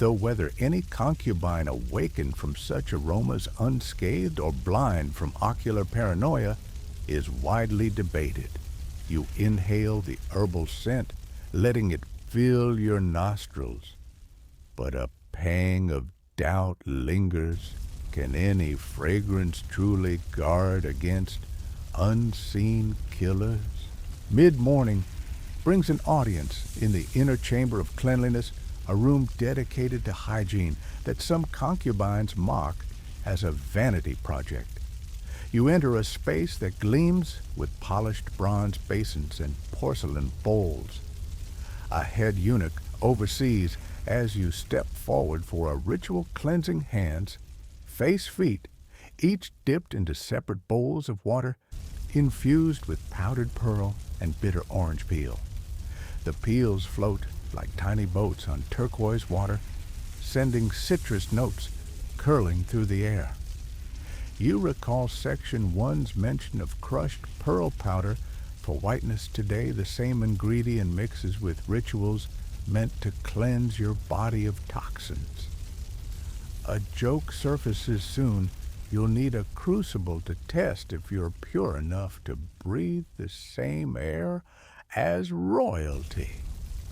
though whether any concubine awakened from such aromas unscathed or blind from ocular paranoia is widely debated. You inhale the herbal scent, letting it fill your nostrils. But a pang of doubt lingers. Can any fragrance truly guard against unseen killers? Mid-morning brings an audience in the inner chamber of cleanliness, a room dedicated to hygiene that some concubines mock as a vanity project. You enter a space that gleams with polished bronze basins and porcelain bowls. A head eunuch oversees as you step forward for a ritual cleansing hands, face, feet, each dipped into separate bowls of water infused with powdered pearl and bitter orange peel. The peels float like tiny boats on turquoise water, sending citrus notes curling through the air. You recall Section 1's mention of crushed pearl powder. For whiteness today, the same ingredient mixes with rituals meant to cleanse your body of toxins. A joke surfaces soon. You'll need a crucible to test if you're pure enough to breathe the same air as royalty.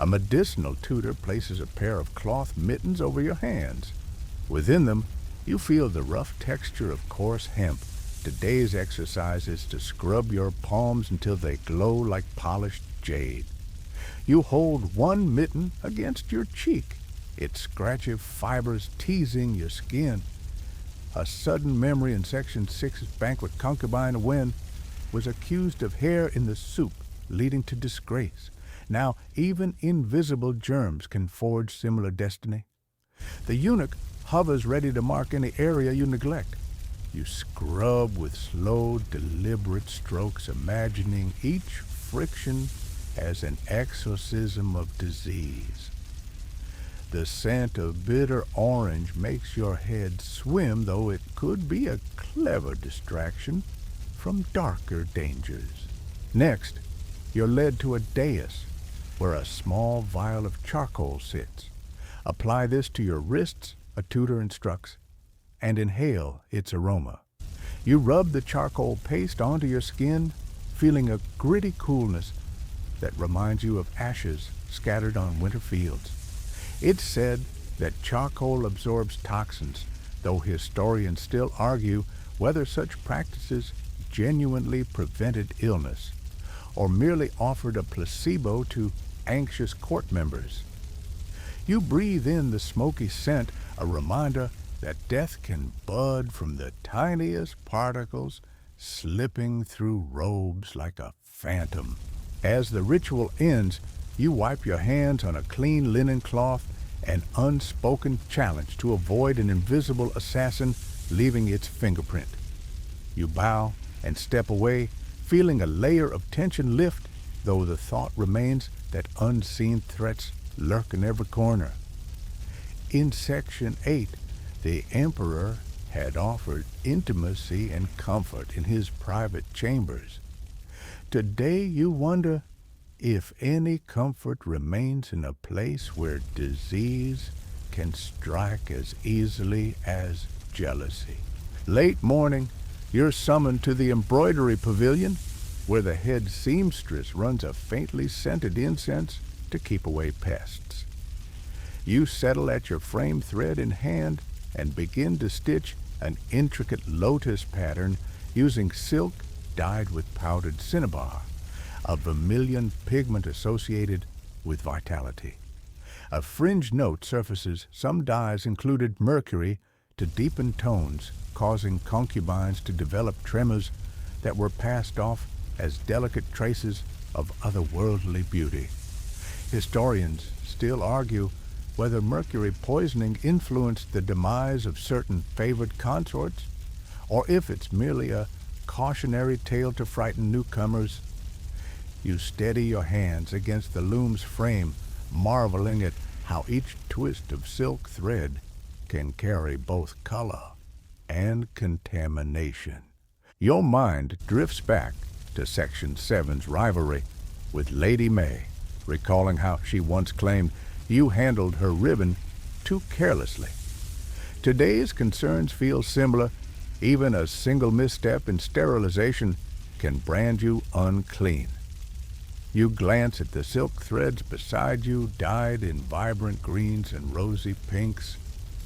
A medicinal tutor places a pair of cloth mittens over your hands. Within them, you feel the rough texture of coarse hemp. Today's exercise is to scrub your palms until they glow like polished jade. You hold one mitten against your cheek, its scratchy fibers teasing your skin. A sudden memory in Section 6's banquet concubine Wen was accused of hair in the soup, leading to disgrace. Now, even invisible germs can forge similar destiny. The eunuch hovers ready to mark any area you neglect. You scrub with slow, deliberate strokes, imagining each friction as an exorcism of disease. The scent of bitter orange makes your head swim, though it could be a clever distraction from darker dangers. Next, you're led to a dais where a small vial of charcoal sits. Apply this to your wrists, a tutor instructs, and inhale its aroma. You rub the charcoal paste onto your skin, feeling a gritty coolness that reminds you of ashes scattered on winter fields. It's said that charcoal absorbs toxins, though historians still argue whether such practices genuinely prevented illness or merely offered a placebo to anxious court members. You breathe in the smoky scent, a reminder that death can bud from the tiniest particles, slipping through robes like a phantom. As the ritual ends, you wipe your hands on a clean linen cloth, an unspoken challenge to avoid an invisible assassin leaving its fingerprint. You bow and step away, feeling a layer of tension lift, though the thought remains that unseen threats lurk in every corner. In Section 8, the Emperor had offered intimacy and comfort in his private chambers. Today you wonder if any comfort remains in a place where disease can strike as easily as jealousy. Late morning, you're summoned to the embroidery pavilion, where the head seamstress runs a faintly scented incense to keep away pests. You settle at your frame thread in hand and begin to stitch an intricate lotus pattern using silk dyed with powdered cinnabar, a vermilion pigment associated with vitality. A fringe note surfaces. Some dyes included mercury to deepen tones, causing concubines to develop tremors that were passed off as delicate traces of otherworldly beauty. Historians still argue whether mercury poisoning influenced the demise of certain favored consorts, or if it's merely a cautionary tale to frighten newcomers. You steady your hands against the loom's frame, marveling at how each twist of silk thread can carry both color and contamination. Your mind drifts back to Section 7's rivalry with Lady May, recalling how she once claimed you handled her ribbon too carelessly. Today's concerns feel similar. Even a single misstep in sterilization can brand you unclean. You glance at the silk threads beside you, dyed in vibrant greens and rosy pinks,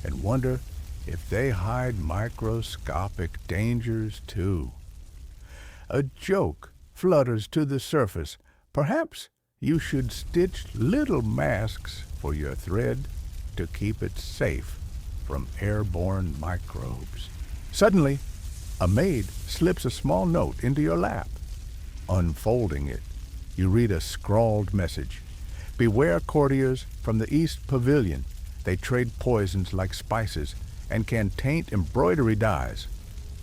and wonder if they hide microscopic dangers too. A joke flutters to the surface. Perhaps you should stitch little masks for your thread to keep it safe from airborne microbes. Suddenly, a maid slips a small note into your lap. Unfolding it, you read a scrawled message. Beware courtiers from the East Pavilion. They trade poisons like spices and can taint embroidery dyes.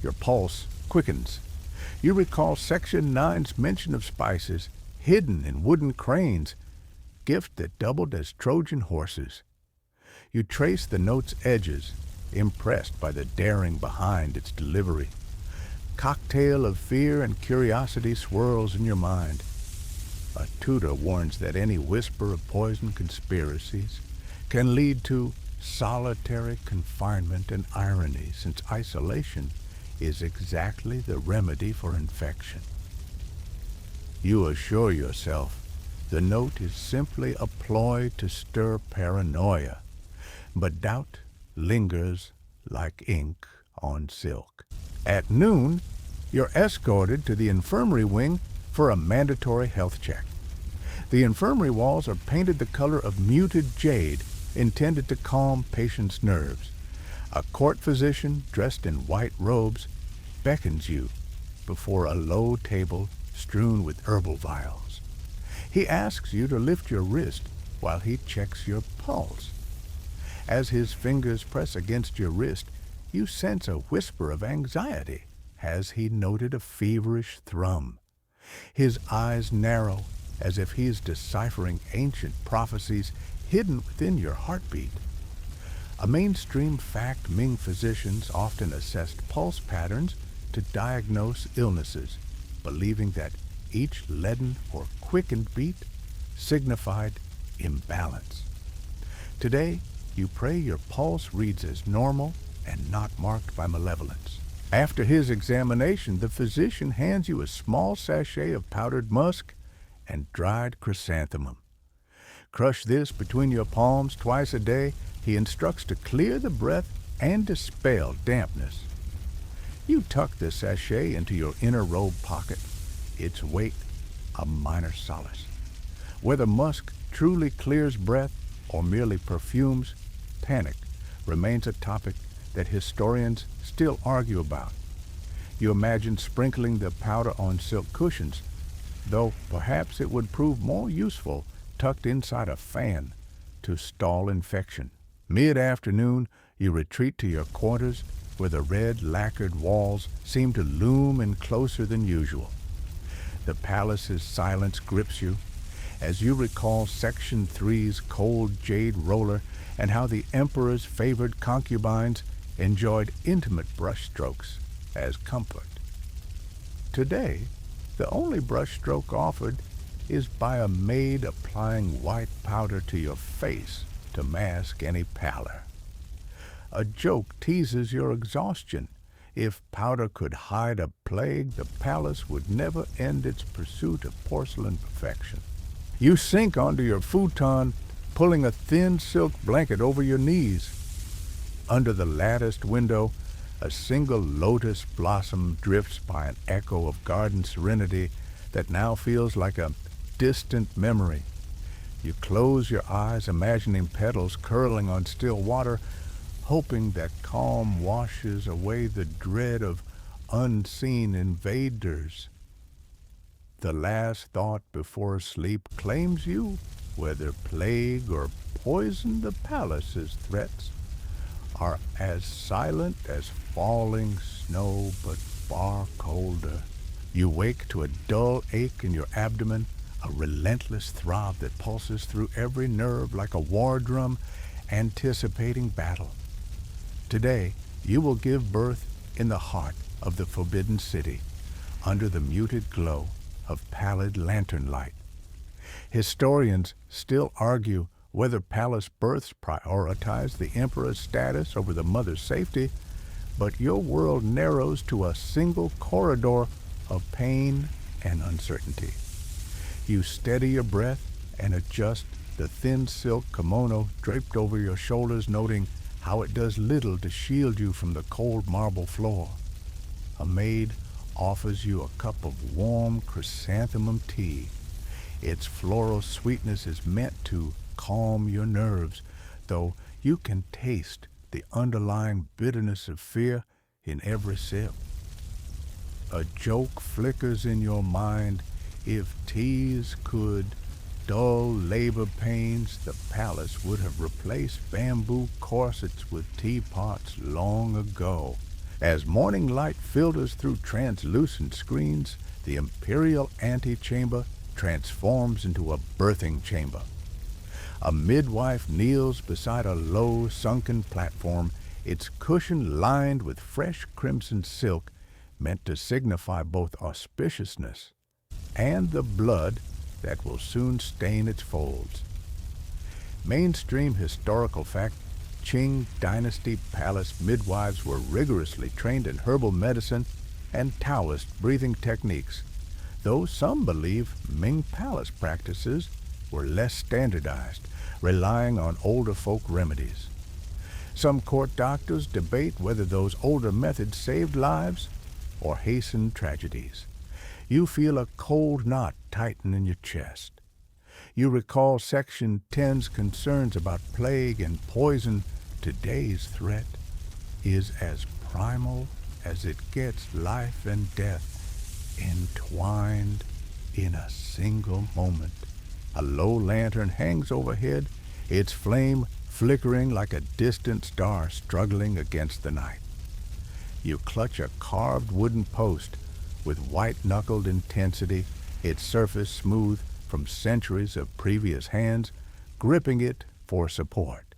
Your pulse quickens. You recall Section 9's mention of spices hidden in wooden cranes, gift that doubled as Trojan horses. You trace the note's edges, impressed by the daring behind its delivery. Cocktail of fear and curiosity swirls in your mind. A tutor warns that any whisper of poison conspiracies can lead to solitary confinement and irony, since isolation is exactly the remedy for infection. You assure yourself the note is simply a ploy to stir paranoia, but doubt lingers like ink on silk. At noon, you're escorted to the infirmary wing for a mandatory health check. The infirmary walls are painted the color of muted jade, intended to calm patients' nerves. A court physician dressed in white robes beckons you before a low table strewn with herbal vials. He asks you to lift your wrist while he checks your pulse. As his fingers press against your wrist, you sense a whisper of anxiety. Has he noted a feverish thrum? His eyes narrow as if he is deciphering ancient prophecies hidden within your heartbeat. A mainstream fact, Ming physicians often assessed pulse patterns to diagnose illnesses, believing that each leaden or quickened beat signified imbalance. Today, you pray your pulse reads as normal and not marked by malevolence. After his examination, the physician hands you a small sachet of powdered musk and dried chrysanthemum. Crush this between your palms twice a day. He instructs to clear the breath and dispel dampness. You tuck the sachet into your inner robe pocket, its weight a minor solace. Whether musk truly clears breath or merely perfumes, panic remains a topic that historians still argue about. You imagine sprinkling the powder on silk cushions, though perhaps it would prove more useful tucked inside a fan to stall infection. Mid-afternoon, you retreat to your quarters where the red lacquered walls seem to loom in closer than usual. The palace's silence grips you as you recall Section 3's cold jade roller and how the emperor's favored concubines enjoyed intimate brushstrokes as comfort. Today, the only brushstroke offered is by a maid applying white powder to your face to mask any pallor. A joke teases your exhaustion. If powder could hide a plague, the palace would never end its pursuit of porcelain perfection. You sink onto your futon, pulling a thin silk blanket over your knees. Under the latticed window, a single lotus blossom drifts by an echo of garden serenity that now feels like a distant memory. You close your eyes, imagining petals curling on still water, hoping that calm washes away the dread of unseen invaders. The last thought before sleep claims you, whether plague or poison. The palace's threats are as silent as falling snow, but far colder. You wake to a dull ache in your abdomen, a relentless throb that pulses through every nerve like a war drum anticipating battle. Today, you will give birth in the heart of the Forbidden City, under the muted glow of pallid lantern light. Historians still argue whether palace births prioritize the emperor's status over the mother's safety, but your world narrows to a single corridor of pain and uncertainty. You steady your breath and adjust the thin silk kimono draped over your shoulders, noting how it does little to shield you from the cold marble floor. A maid offers you a cup of warm chrysanthemum tea. Its floral sweetness is meant to calm your nerves, though you can taste the underlying bitterness of fear in every sip. A joke flickers in your mind. If teas could dull labor pains, the palace would have replaced bamboo corsets with teapots long ago. As morning light filters through translucent screens, the Imperial antechamber transforms into a birthing chamber. A midwife kneels beside a low, sunken platform, its cushion lined with fresh crimson silk, meant to signify both auspiciousness and the blood that will soon stain its folds. Mainstream historical fact: Qing Dynasty palace midwives were rigorously trained in herbal medicine and Taoist breathing techniques, though some believe Ming palace practices were less standardized, relying on older folk remedies. Some court doctors debate whether those older methods saved lives or hastened tragedies. You feel a cold knot tighten in your chest. You recall Section 10's concerns about plague and poison. Today's threat is as primal as it gets, life and death entwined in a single moment. A low lantern hangs overhead, its flame flickering like a distant star struggling against the night. You clutch a carved wooden post with white-knuckled intensity, its surface smooth from centuries of previous hands, gripping it for support.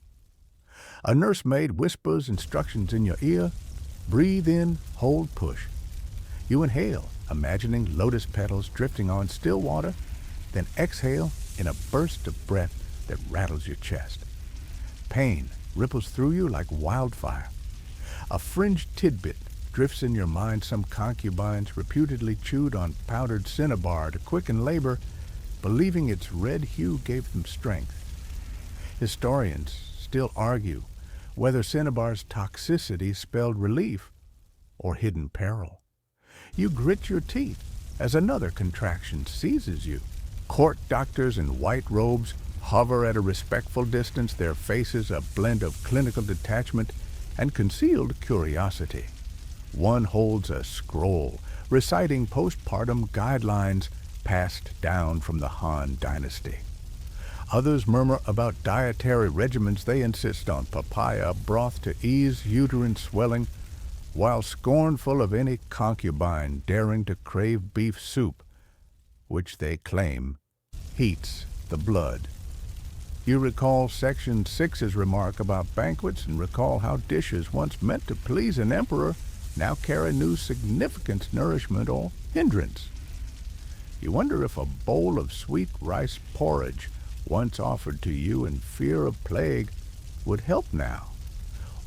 A nursemaid whispers instructions in your ear. Breathe in, hold, push. You inhale, imagining lotus petals drifting on still water, then exhale in a burst of breath that rattles your chest. Pain ripples through you like wildfire. A fringed tidbit drifts in your mind. Some concubines reputedly chewed on powdered cinnabar to quicken labor, believing its red hue gave them strength. Historians still argue whether cinnabar's toxicity spelled relief or hidden peril. You grit your teeth as another contraction seizes you. Court doctors in white robes hover at a respectful distance, their faces a blend of clinical detachment and concealed curiosity. One holds a scroll reciting postpartum guidelines passed down from the Han Dynasty. Others murmur about dietary regimens they insist on: papaya broth to ease uterine swelling, while scornful of any concubine daring to crave beef soup, which they claim heats the blood. You recall Section 6's remark about banquets and recall how dishes once meant to please an emperor now carry new significance, nourishment, or hindrance. You wonder if a bowl of sweet rice porridge, once offered to you in fear of plague, would help now,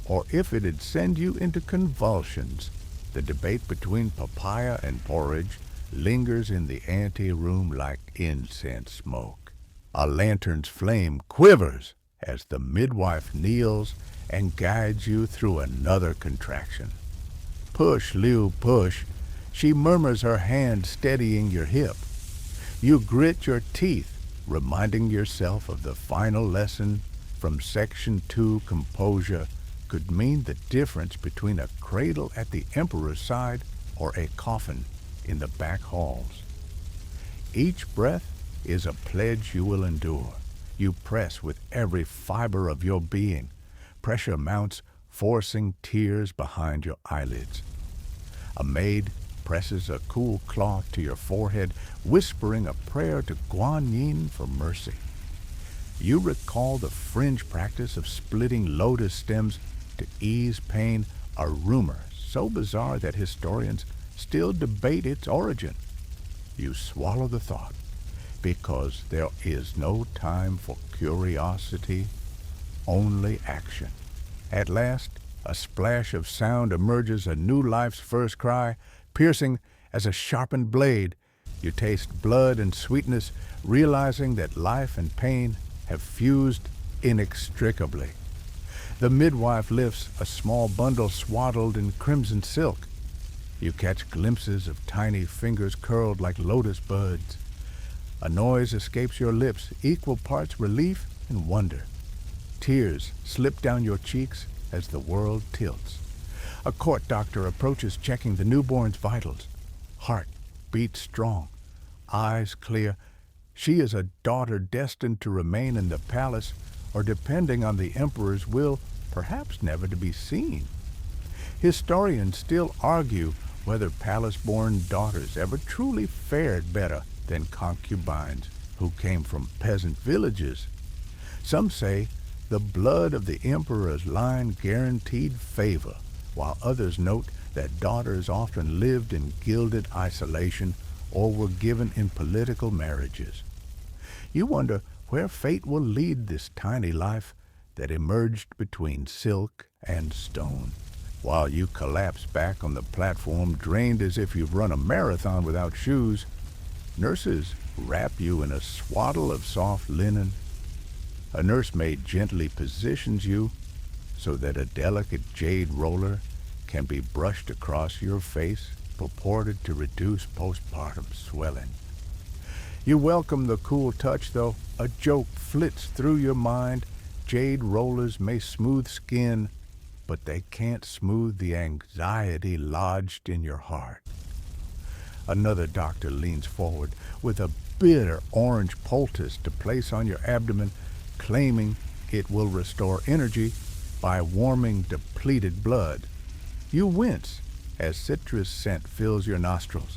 or if it'd send you into convulsions. The debate between papaya and porridge lingers in the ante-room like incense smoke. A lantern's flame quivers as the midwife kneels and guides you through another contraction. Push, Liu, push. She murmurs, her hand steadying your hip. You grit your teeth, reminding yourself of the final lesson from Section 2: composure could mean the difference between a cradle at the emperor's side or a coffin in the back halls. Each breath is a pledge you will endure. You press with every fiber of your being. Pressure mounts, forcing tears behind your eyelids. A maid presses a cool cloth to your forehead, whispering a prayer to Guan Yin for mercy. You recall the fringe practice of splitting lotus stems to ease pain, a rumor so bizarre that historians still debate its origin. You swallow the thought, because there is no time for curiosity, only action. At last, a splash of sound emerges, a new life's first cry, piercing as a sharpened blade. You taste blood and sweetness, realizing that life and pain have fused inextricably. The midwife lifts a small bundle swaddled in crimson silk. You catch glimpses of tiny fingers curled like lotus buds. A noise escapes your lips, equal parts relief and wonder. Tears slip down your cheeks as the world tilts. A court doctor approaches, checking the newborn's vitals. Heart beats strong, eyes clear. She is a daughter destined to remain in the palace, or depending on the emperor's will, perhaps never to be seen. Historians still argue whether palace-born daughters ever truly fared better than concubines who came from peasant villages. Some say the blood of the emperor's line guaranteed favor, while others note that daughters often lived in gilded isolation or were given in political marriages. You wonder where fate will lead this tiny life that emerged between silk and stone. While you collapse back on the platform, drained as if you've run a marathon without shoes, nurses wrap you in a swaddle of soft linen. A nursemaid gently positions you so that a delicate jade roller can be brushed across your face, purported to reduce postpartum swelling. You welcome the cool touch, though. A joke flits through your mind. Jade rollers may smooth skin, but they can't smooth the anxiety lodged in your heart. Another doctor leans forward with a bitter orange poultice to place on your abdomen, claiming it will restore energy by warming depleted blood. You wince as citrus scent fills your nostrils.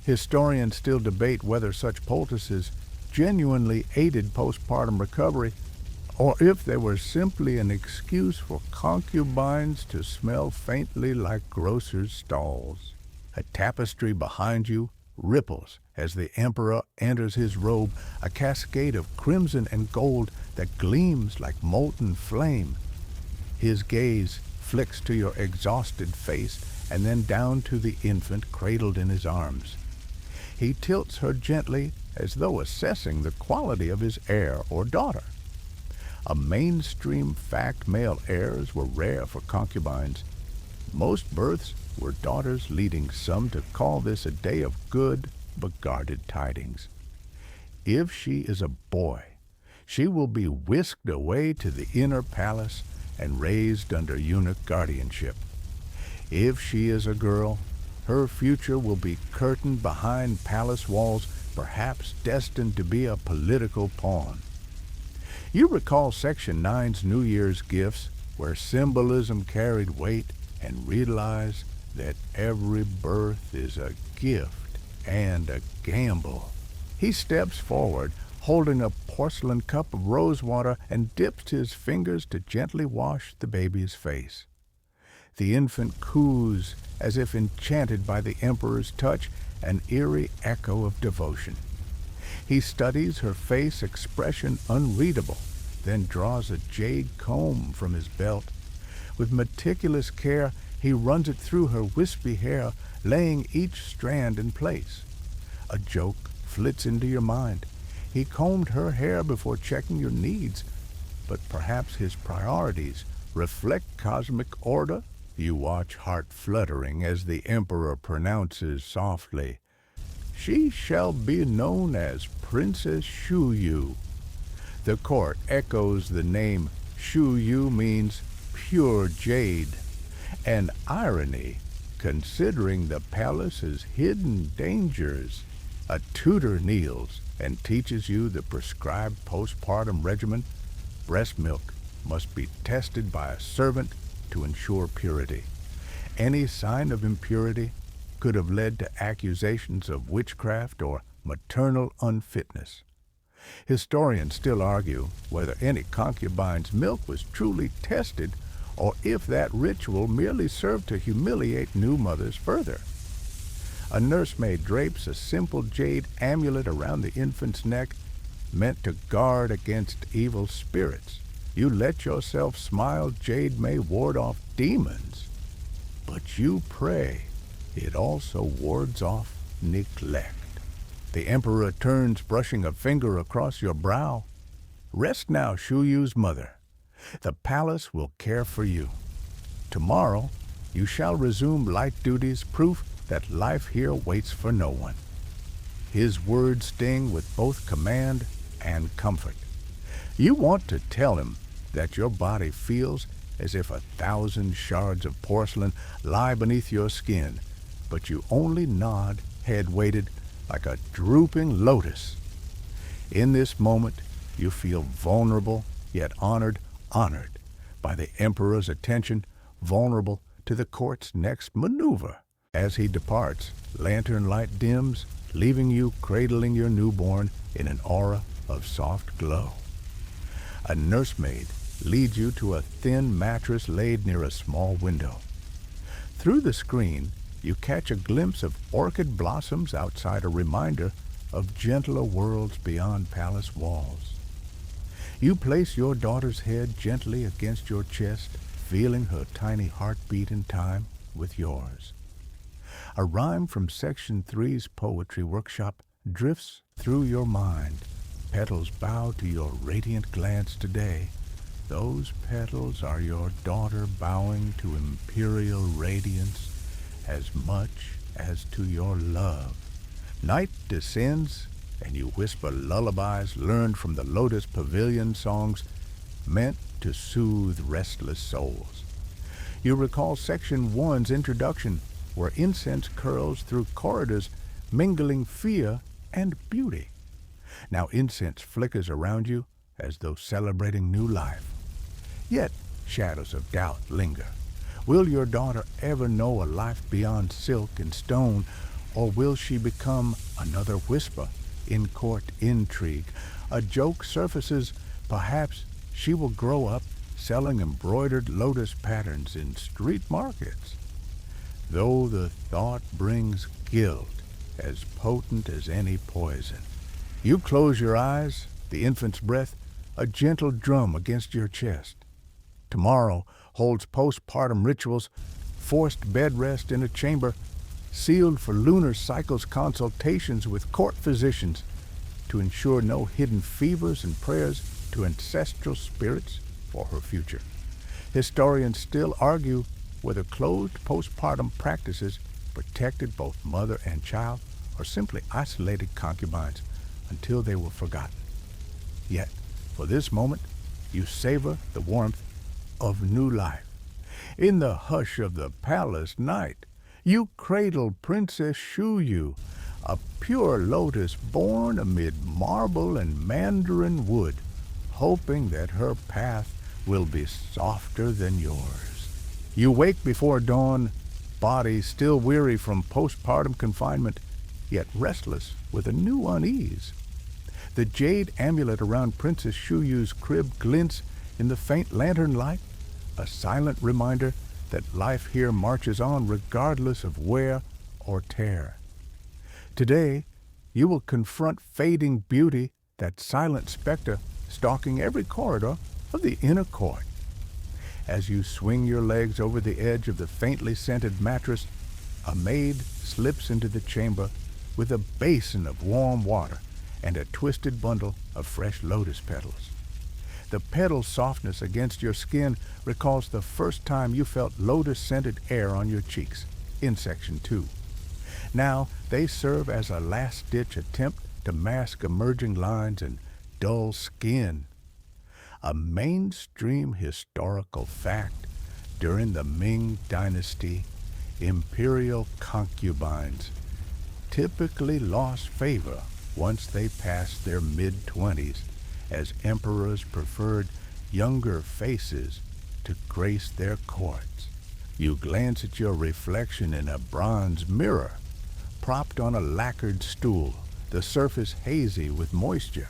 Historians still debate whether such poultices genuinely aided postpartum recovery, or if they were simply an excuse for concubines to smell faintly like grocers' stalls. A tapestry behind you ripples as the emperor enters his robe, a cascade of crimson and gold that gleams like molten flame. His gaze flicks to your exhausted face and then down to the infant cradled in his arms. He tilts her gently as though assessing the quality of his heir or daughter. A mainstream fact male heirs were rare for concubines. Most births were daughters, leading some to call this a day of good but guarded tidings. If she is a boy, she will be whisked away to the inner palace and raised under eunuch guardianship. If she is a girl, her future will be curtained behind palace walls, perhaps destined to be a political pawn. You recall Section 9's New Year's gifts, where symbolism carried weight, and realize that every birth is a gift and a gamble. He steps forward, holding a porcelain cup of rose water, and dips his fingers to gently wash the baby's face. The infant coos as if enchanted by the emperor's touch, an eerie echo of devotion. He studies her face expression unreadable, then draws a jade comb from his belt. With meticulous care, he runs it through her wispy hair, laying each strand in place. A joke flits into your mind. He combed her hair before checking your needs, but perhaps his priorities reflect cosmic order. You watch, heart fluttering, as the emperor pronounces softly, "She shall be known as Princess Shuyu." The court echoes the name. Shuyu means pure jade, an irony considering the palace's hidden dangers. A tutor kneels and teaches you the prescribed postpartum regimen. Breast milk must be tested by a servant to ensure purity. Any sign of impurity could have led to accusations of witchcraft or maternal unfitness. Historians still argue whether any concubine's milk was truly tested or if that ritual merely served to humiliate new mothers further. A nursemaid drapes a simple jade amulet around the infant's neck, meant to guard against evil spirits. You let yourself smile, jade may ward off demons, but you pray it also wards off neglect. The emperor turns, brushing a finger across your brow. Rest now, Shuyu's mother. The palace will care for you. Tomorrow, you shall resume light duties, proof that life here waits for no one. His words sting with both command and comfort. You want to tell him that your body feels as if 1,000 shards of porcelain lie beneath your skin, but you only nod, head weighted like a drooping lotus. In this moment, you feel vulnerable, yet honored by the emperor's attention, vulnerable to the court's next maneuver. As he departs, lantern light dims, leaving you cradling your newborn in an aura of soft glow. A nursemaid leads you to a thin mattress laid near a small window. Through the screen, you catch a glimpse of orchid blossoms outside, a reminder of gentler worlds beyond palace walls. You place your daughter's head gently against your chest, feeling her tiny heartbeat in time with yours. A rhyme from Section 3's poetry workshop drifts through your mind. Petals bow to your radiant glance today. Those petals are your daughter bowing to imperial radiance as much as to your love. Night descends, and you whisper lullabies learned from the Lotus Pavilion songs meant to soothe restless souls. You recall Section 1's introduction, where incense curls through corridors, mingling fear and beauty. Now incense flickers around you as though celebrating new life. Yet shadows of doubt linger. Will your daughter ever know a life beyond silk and stone, or will she become another whisper in court intrigue? A joke surfaces, perhaps she will grow up selling embroidered lotus patterns in street markets. Though the thought brings guilt as potent as any poison. You close your eyes, the infant's breath, a gentle drum against your chest. Tomorrow holds postpartum rituals, forced bed rest in a chamber, sealed for lunar cycles, consultations with court physicians to ensure no hidden fevers, and prayers to ancestral spirits for her future. Historians still argue whether closed postpartum practices protected both mother and child, or simply isolated concubines until they were forgotten. Yet, for this moment, you savor the warmth of new life. In the hush of the palace night, you cradle Princess Shuyu, a pure lotus born amid marble and mandarin wood, hoping that her path will be softer than yours. You wake before dawn, body still weary from postpartum confinement, yet restless with a new unease. The jade amulet around Princess Shuyu's crib glints in the faint lantern light, a silent reminder that life here marches on regardless of wear or tear. Today, you will confront fading beauty, that silent specter stalking every corridor of the inner court. As you swing your legs over the edge of the faintly scented mattress, a maid slips into the chamber with a basin of warm water and a twisted bundle of fresh lotus petals. The petal softness against your skin recalls the first time you felt lotus-scented air on your cheeks in Section 2. Now they serve as a last-ditch attempt to mask emerging lines and dull skin. A mainstream historical fact: during the Ming Dynasty, imperial concubines typically lost favor once they passed their mid-20s, as emperors preferred younger faces to grace their courts. You glance at your reflection in a bronze mirror, propped on a lacquered stool, the surface hazy with moisture.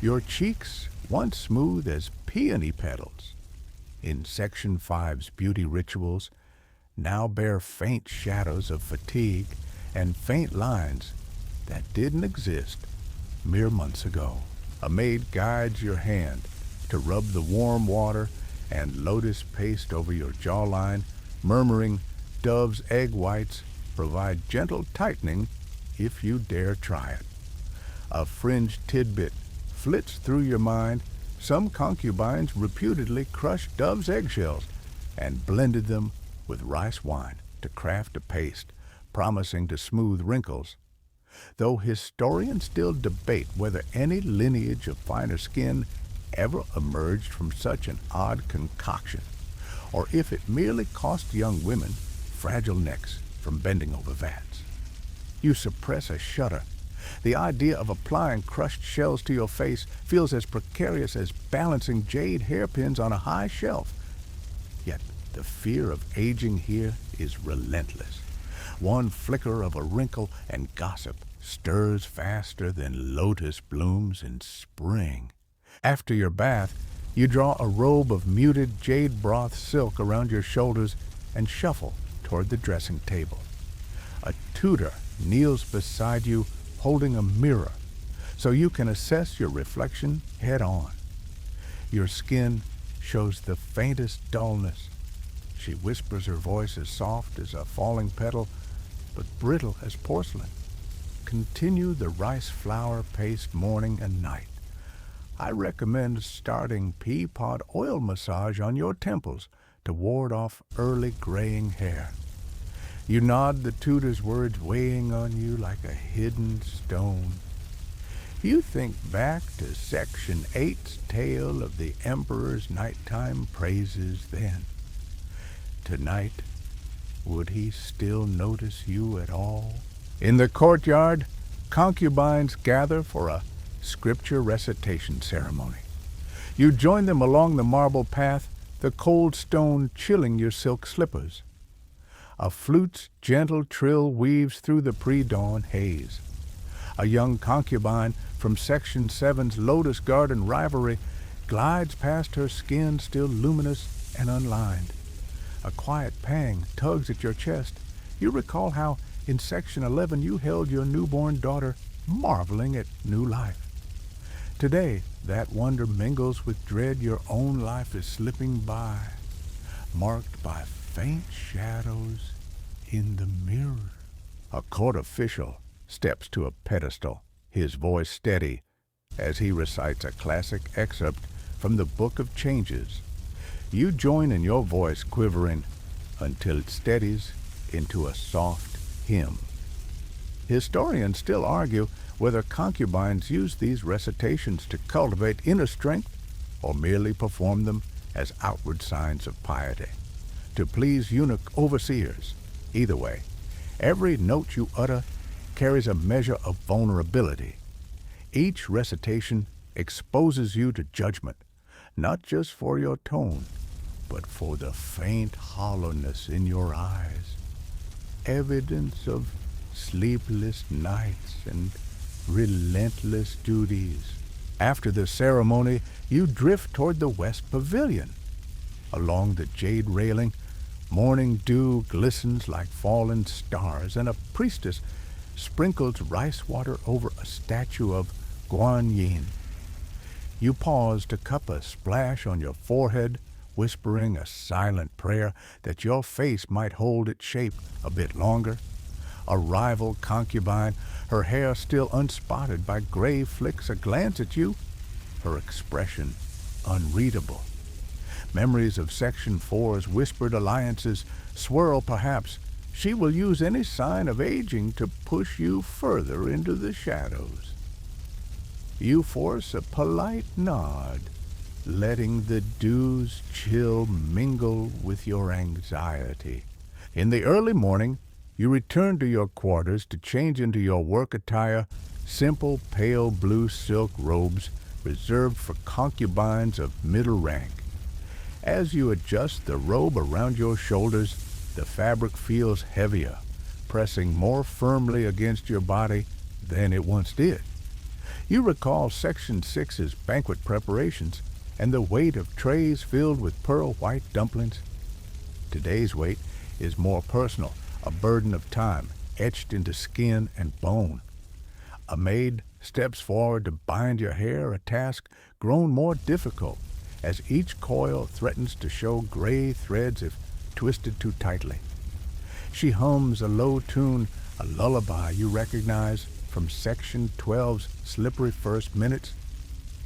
Your cheeks, once smooth as peony petals, in Section 5's beauty rituals, now bear faint shadows of fatigue and faint lines that didn't exist mere months ago. A maid guides your hand to rub the warm water and lotus paste over your jawline, murmuring, "Dove's egg whites provide gentle tightening if you dare try it." A fringed tidbit flits through your mind. Some concubines reputedly crushed dove's eggshells and blended them with rice wine to craft a paste, promising to smooth wrinkles. Though historians still debate whether any lineage of finer skin ever emerged from such an odd concoction, or if it merely cost young women fragile necks from bending over vats. You suppress a shudder. The idea of applying crushed shells to your face feels as precarious as balancing jade hairpins on a high shelf. Yet the fear of aging here is relentless. One flicker of a wrinkle and gossip stirs faster than lotus blooms in spring. After your bath, you draw a robe of muted jade broth silk around your shoulders and shuffle toward the dressing table. A tutor kneels beside you, holding a mirror, so you can assess your reflection head on. Your skin shows the faintest dullness. She whispers, her voice as soft as a falling petal, but brittle as porcelain. Continue the rice flour paste morning and night. I recommend starting pea pod oil massage on your temples to ward off early graying hair. You nod, the tutor's words weighing on you like a hidden stone. You think back to Section 8's tale of the Emperor's nighttime praises then. Tonight, would he still notice you at all? In the courtyard, concubines gather for a scripture recitation ceremony. You join them along the marble path, the cold stone chilling your silk slippers. A flute's gentle trill weaves through the pre-dawn haze. A young concubine from Section 7's Lotus Garden Rivalry glides past, her skin still luminous and unlined. A quiet pang tugs at your chest. You recall how in Section 11 you held your newborn daughter, marveling at new life. Today, that wonder mingles with dread. Your own life is slipping by, marked by faint shadows in the mirror. A court official steps to a pedestal, his voice steady as he recites a classic excerpt from the Book of Changes. You join in, your voice quivering until it steadies into a soft hymn. Historians still argue whether concubines used these recitations to cultivate inner strength or merely perform them as outward signs of piety, to please eunuch overseers. Either way, every note you utter carries a measure of vulnerability. Each recitation exposes you to judgment, not just for your tone, but for the faint hollowness in your eyes, evidence of sleepless nights and relentless duties. After the ceremony, you drift toward the West Pavilion. Along the jade railing, morning dew glistens like fallen stars, and a priestess sprinkles rice water over a statue of Guan Yin. You pause to cup a splash on your forehead, whispering a silent prayer that your face might hold its shape a bit longer. A rival concubine, her hair still unspotted by gray flicks, a glance at you, her expression unreadable. Memories of Section 4's whispered alliances swirl. Perhaps she will use any sign of aging to push you further into the shadows. You force a polite nod, letting the dew's chill mingle with your anxiety. In the early morning, you return to your quarters to change into your work attire, simple pale blue silk robes reserved for concubines of middle rank. As you adjust the robe around your shoulders, the fabric feels heavier, pressing more firmly against your body than it once did. You recall Section 6's banquet preparations and the weight of trays filled with pearl white dumplings. Today's weight is more personal, a burden of time, etched into skin and bone. A maid steps forward to bind your hair, a task grown more difficult as each coil threatens to show gray threads if twisted too tightly. She hums a low tune, a lullaby you recognize from Section 12's slippery first minutes,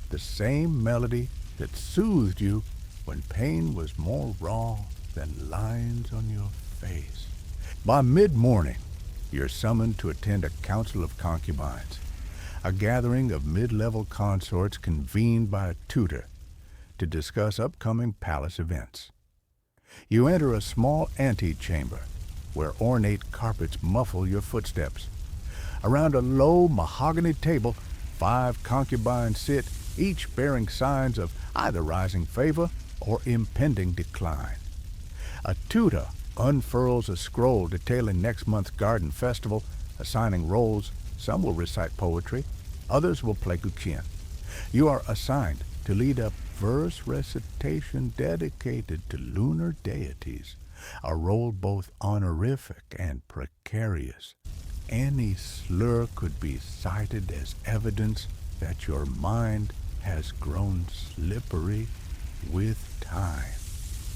the same melody that soothed you when pain was more raw than lines on your face. By mid-morning, you're summoned to attend a council of concubines, a gathering of mid-level consorts convened by a tutor to discuss upcoming palace events. You enter a small antechamber where ornate carpets muffle your footsteps. Around a low mahogany table, 5 concubines sit, each bearing signs of either rising favor or impending decline. A tutor unfurls a scroll detailing next month's garden festival, assigning roles. Some will recite poetry, others will play gukien. You are assigned to lead a verse recitation dedicated to lunar deities, a role both honorific and precarious. Any slur could be cited as evidence that your mind has grown slippery with time.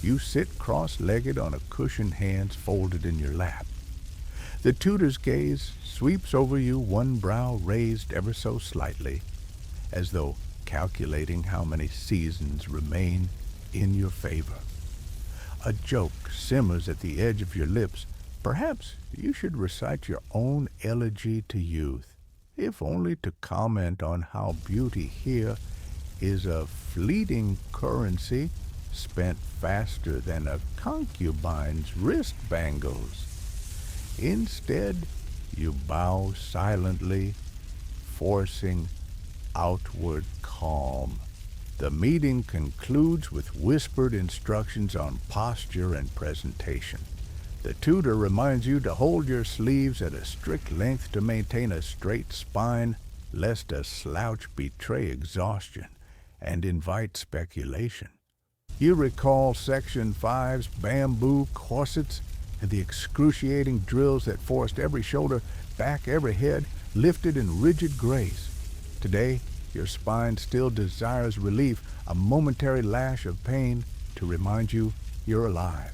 You sit cross-legged on a cushioned, hands folded in your lap. The tutor's gaze sweeps over you, one brow raised ever so slightly, as though calculating how many seasons remain in your favor. A joke simmers at the edge of your lips. Perhaps you should recite your own elegy to youth, if only to comment on how beauty here is a fleeting currency spent faster than a concubine's wrist bangles. Instead, you bow silently, forcing outward calm. The meeting concludes with whispered instructions on posture and presentation. The tutor reminds you to hold your sleeves at a strict length to maintain a straight spine, lest a slouch betray exhaustion and invite speculation. You recall Section 5's bamboo corsets and the excruciating drills that forced every shoulder back, every head lifted in rigid grace. Today, your spine still desires relief, a momentary lash of pain to remind you you're alive.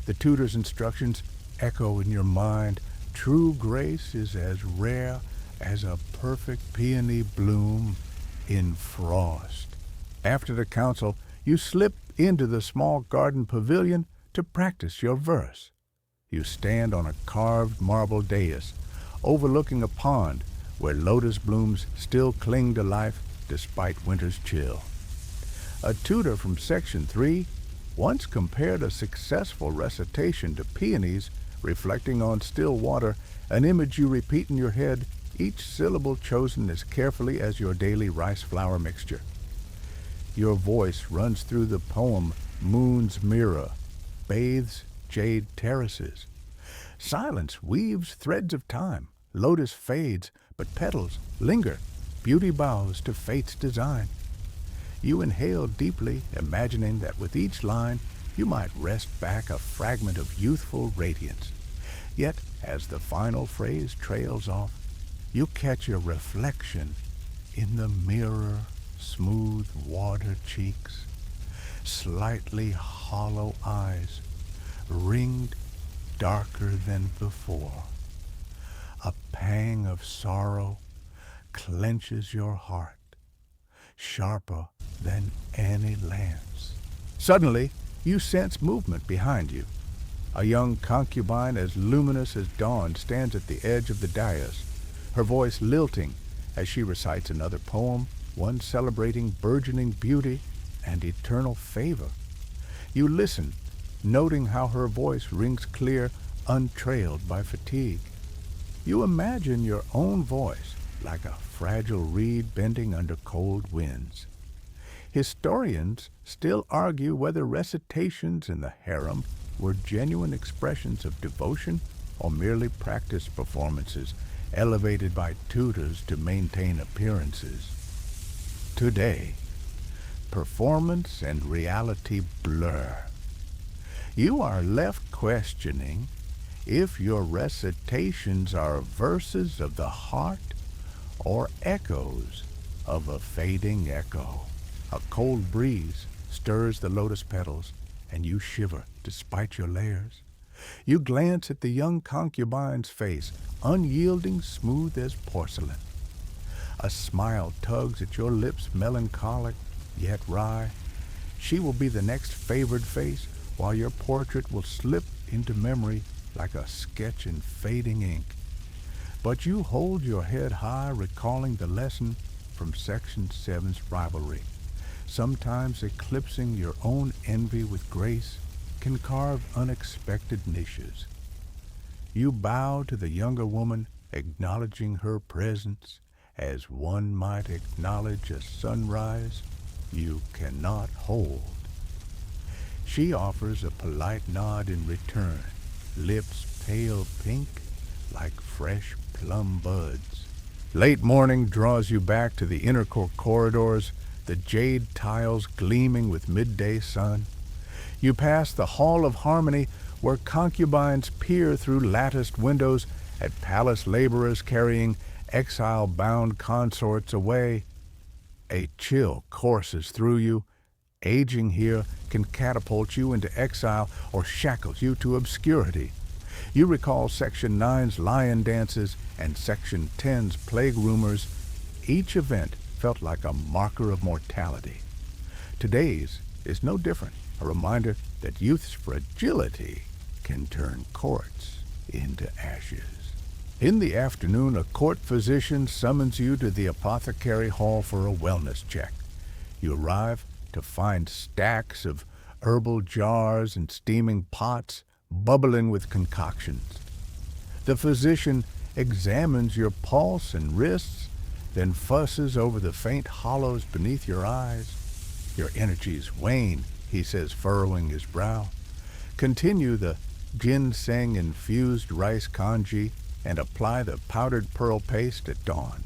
The tutor's instructions echo in your mind. True grace is as rare as a perfect peony bloom in frost. After the council, you slip into the small garden pavilion to practice your verse. You stand on a carved marble dais, overlooking a pond where lotus blooms still cling to life despite winter's chill. A tutor from Section 3 once compared a successful recitation to peonies reflecting on still water, an image you repeat in your head, each syllable chosen as carefully as your daily rice flour mixture. Your voice runs through the poem Moon's Mirror, bathes jade terraces. Silence weaves threads of time, lotus fades, but petals linger, beauty bows to fate's design. You inhale deeply, imagining that with each line you might wrest back a fragment of youthful radiance. Yet, as the final phrase trails off, you catch your reflection in the mirror, smooth water cheeks, slightly hollow eyes, ringed darker than before. A pang of sorrow clenches your heart, sharper than any lance. Suddenly, you sense movement behind you. A young concubine as luminous as dawn stands at the edge of the dais, her voice lilting as she recites another poem, one celebrating burgeoning beauty and eternal favor. You listen, noting how her voice rings clear, untrailed by fatigue. You imagine your own voice like a fragile reed bending under cold winds. Historians still argue whether recitations in the harem were genuine expressions of devotion or merely practice performances elevated by tutors to maintain appearances. Today, performance and reality blur. You are left questioning if your recitations are verses of the heart or echoes of a fading echo. A cold breeze stirs the lotus petals, and you shiver despite your layers. You glance at the young concubine's face, unyielding, smooth as porcelain. A smile tugs at your lips, melancholic yet wry. She will be the next favored face, while your portrait will slip into memory like a sketch in fading ink. But you hold your head high, recalling the lesson from Section 7's rivalry. Sometimes eclipsing your own envy with grace can carve unexpected niches. You bow to the younger woman, acknowledging her presence as one might acknowledge a sunrise you cannot hold. She offers a polite nod in return, lips pale pink like fresh plum buds. Late morning draws you back to the inner court corridors, the jade tiles gleaming with midday sun. You pass the Hall of Harmony, where concubines peer through latticed windows at palace laborers carrying exile-bound consorts away. A chill courses through you. Aging here can catapult you into exile or shackles you to obscurity. You recall Section 9's lion dances and Section 10's plague rumors. Each event felt like a marker of mortality. Today's is no different, a reminder that youth's fragility can turn courts into ashes. In the afternoon, a court physician summons you to the apothecary hall for a wellness check. You arrive to find stacks of herbal jars and steaming pots bubbling with concoctions. The physician examines your pulse and wrists, then fusses over the faint hollows beneath your eyes. Your energies wane, he says, furrowing his brow. Continue the ginseng-infused rice congee and apply the powdered pearl paste at dawn.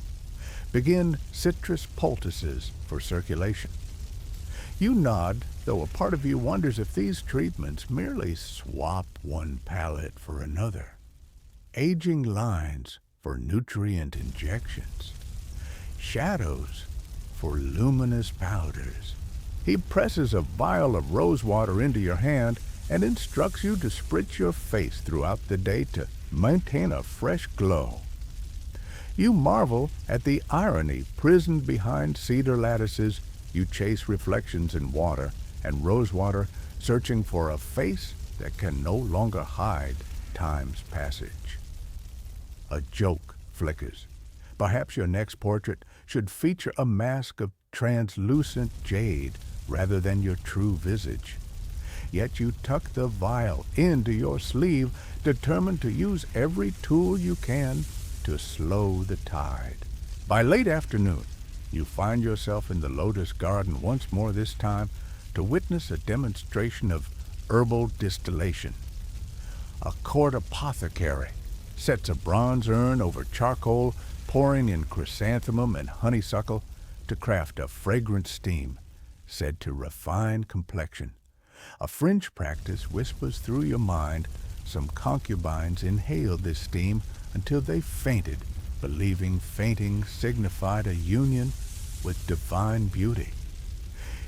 Begin citrus poultices for circulation. You nod, though a part of you wonders if these treatments merely swap one palate for another. Aging lines for nutrient injections. Shadows for luminous powders. He presses a vial of rose water into your hand and instructs you to spritz your face throughout the day to maintain a fresh glow. You marvel at the irony prisoned behind cedar lattices. You chase reflections in water and rosewater, searching for a face that can no longer hide time's passage. A joke flickers. Perhaps your next portrait should feature a mask of translucent jade rather than your true visage. Yet you tuck the vial into your sleeve, determined to use every tool you can to slow the tide. By late afternoon, you find yourself in the lotus garden once more, this time to witness a demonstration of herbal distillation. A court apothecary sets a bronze urn over charcoal, pouring in chrysanthemum and honeysuckle to craft a fragrant steam said to refine complexion. A fringe practice whispers through your mind. Some concubines inhaled this steam until they fainted, believing fainting signified a union with divine beauty.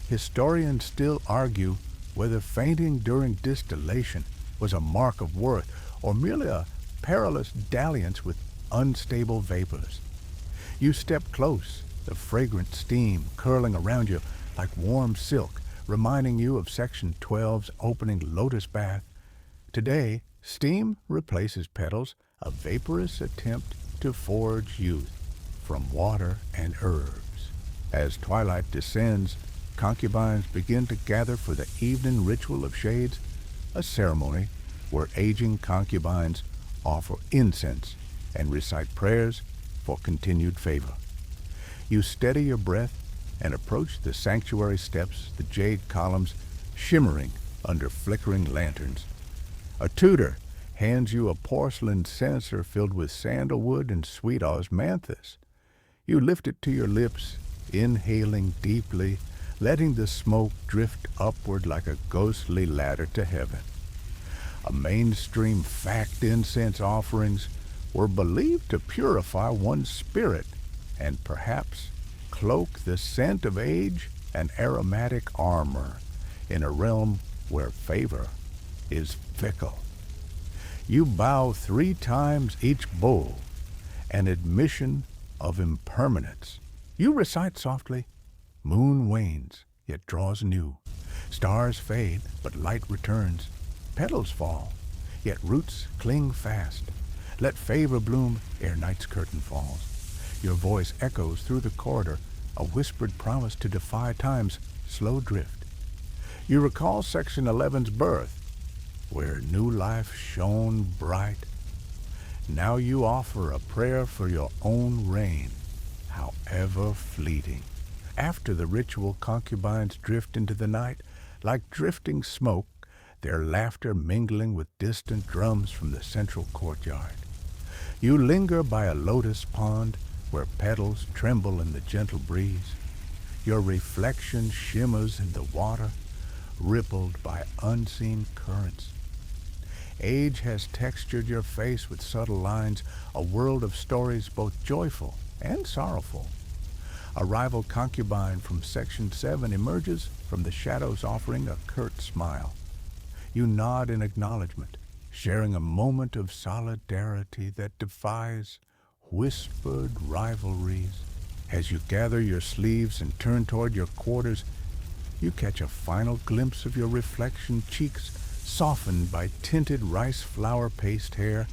Historians still argue whether fainting during distillation was a mark of worth or merely a perilous dalliance with unstable vapors. You step close, the fragrant steam curling around you like warm silk, reminding you of Section 12's opening lotus bath. Today, steam replaces petals, a vaporous attempt to forge youth from water and herbs. As twilight descends, concubines begin to gather for the evening ritual of shades, a ceremony where aging concubines offer incense and recite prayers for continued favor. You steady your breath and approach the sanctuary steps, the jade columns shimmering under flickering lanterns. A tutor hands you a porcelain censer filled with sandalwood and sweet osmanthus. You lift it to your lips, inhaling deeply, letting the smoke drift upward like a ghostly ladder to heaven. A mainstream fact incense offerings were believed to purify one's spirit and perhaps cloak the scent of age and aromatic armor in a realm where favor is fickle. You bow 3 times each bowl, an admission of impermanence. You recite softly, moon wanes, yet draws new. Stars fade, but light returns. Petals fall, yet roots cling fast. Let favor bloom ere night's curtain falls. Your voice echoes through the corridor, a whispered promise to defy time's slow drift. You recall Section 11's birth, where new life shone bright. Now you offer a prayer for your own reign, however fleeting. After the ritual, concubines drift into the night, like drifting smoke, their laughter mingling with distant drums from the central courtyard. You linger by a lotus pond where petals tremble in the gentle breeze. Your reflection shimmers in the water, rippled by unseen currents. Age has textured your face with subtle lines, a world of stories both joyful and sorrowful. A rival concubine from Section 7 emerges from the shadows offering a curt smile. You nod in acknowledgement, sharing a moment of solidarity that defies whispered rivalries. As you gather your sleeves and turn toward your quarters, you catch a final glimpse of your reflection, cheeks softened by tinted rice flour paste hair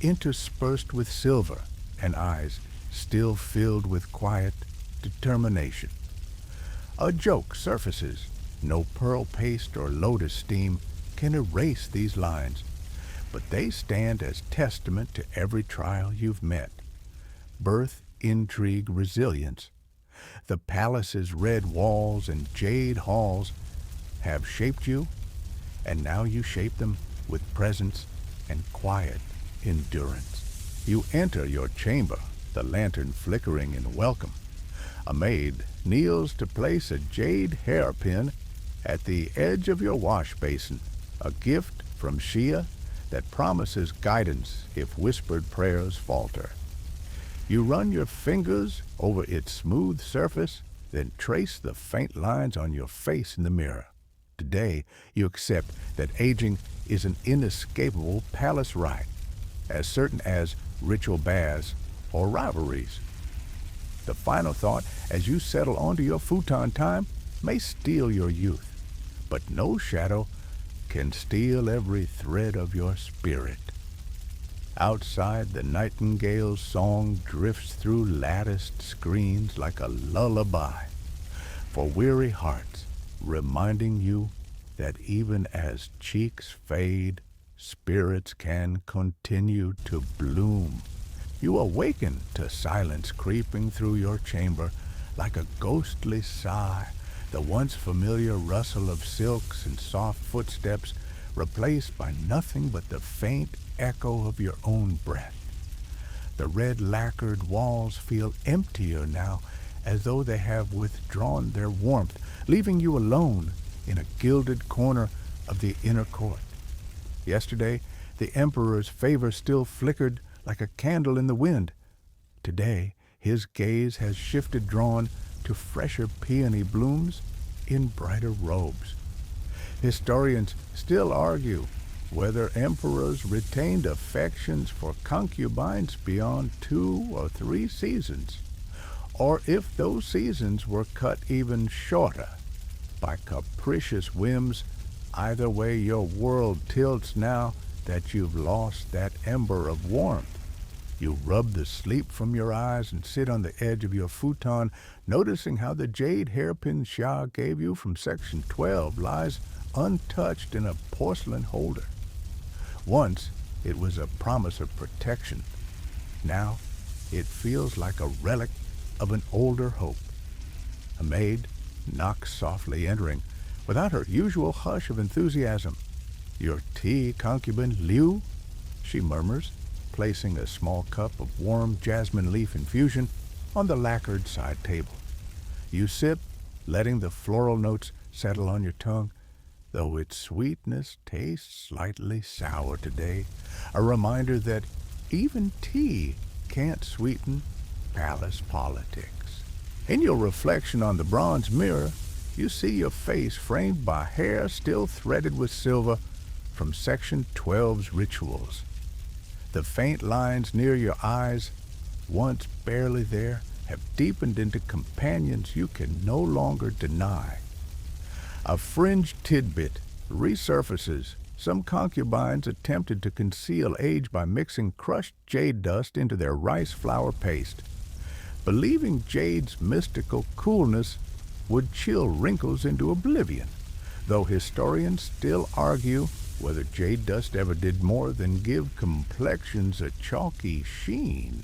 interspersed with silver, and eyes still filled with quiet determination. A joke surfaces. No pearl paste or lotus steam can erase these lines, but they stand as testament to every trial you've met. Birth, intrigue, resilience. The palace's red walls and jade halls have shaped you, and now you shape them with presence and quiet endurance. You enter your chamber, the lantern flickering in welcome. A maid kneels to place a jade hairpin at the edge of your wash basin, a gift from Shia that promises guidance if whispered prayers falter. You run your fingers over its smooth surface, then trace the faint lines on your face in the mirror. Today, you accept that aging is an inescapable palace rite, as certain as ritual baths or rivalries. The final thought, as you settle onto your futon time, may steal your youth, but no shadow can steal every thread of your spirit. Outside, the nightingale's song drifts through latticed screens like a lullaby for weary hearts, reminding you that even as cheeks fade, spirits can continue to bloom. You awaken to silence creeping through your chamber like a ghostly sigh, the once familiar rustle of silks and soft footsteps replaced by nothing but the faint echo of your own breath. The red lacquered walls feel emptier now, as though they have withdrawn their warmth, leaving you alone in a gilded corner of the inner court. Yesterday, the emperor's favor still flickered like a candle in the wind. Today, his gaze has shifted, drawn to fresher peony blooms in brighter robes. Historians still argue whether emperors retained affections for concubines beyond 2 or 3 seasons, or if those seasons were cut even shorter by capricious whims. Either way, your world tilts now that you've lost that ember of warmth. You rub the sleep from your eyes and sit on the edge of your futon, noticing how the jade hairpin Shah gave you from Section 12 lies untouched in a porcelain holder. Once, it was a promise of protection. Now, it feels like a relic of an older hope. A maid knocks softly, entering without her usual hush of enthusiasm. "Your tea, concubine Liu?" she murmurs, placing a small cup of warm jasmine leaf infusion on the lacquered side table. You sip, letting the floral notes settle on your tongue. though its sweetness tastes slightly sour today, a reminder that even tea can't sweeten palace politics. In your reflection on the bronze mirror, you see your face framed by hair still threaded with silver from Section 12's rituals. The faint lines near your eyes, once barely there, have deepened into companions you can no longer deny. A fringed tidbit resurfaces. Some concubines attempted to conceal age by mixing crushed jade dust into their rice flour paste, believing jade's mystical coolness would chill wrinkles into oblivion, though historians still argue whether jade dust ever did more than give complexions a chalky sheen.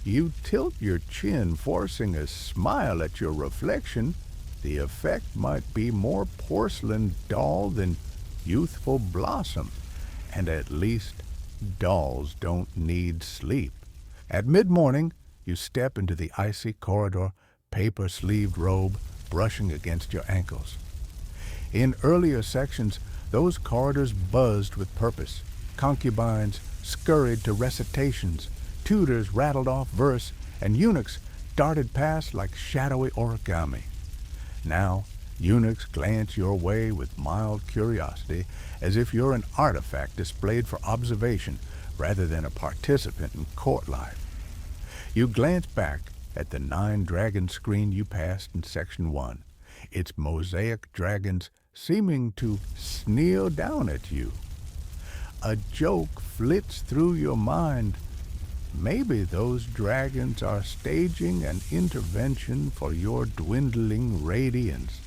You tilt your chin, forcing a smile at your reflection. The effect might be more porcelain doll than youthful blossom, and at least dolls don't need sleep. At mid-morning, you step into the icy corridor, paper-sleeved robe brushing against your ankles. In earlier sections, those corridors buzzed with purpose. Concubines scurried to recitations, tutors rattled off verse, and eunuchs darted past like shadowy origami. Now, eunuchs glance your way with mild curiosity, as if you're an artifact displayed for observation rather than a participant in court life. You glance back at the 9-dragon screen you passed in Section 1, its mosaic dragons seeming to sneer down at you. A joke flits through your mind. Maybe those dragons are staging an intervention for your dwindling radiance.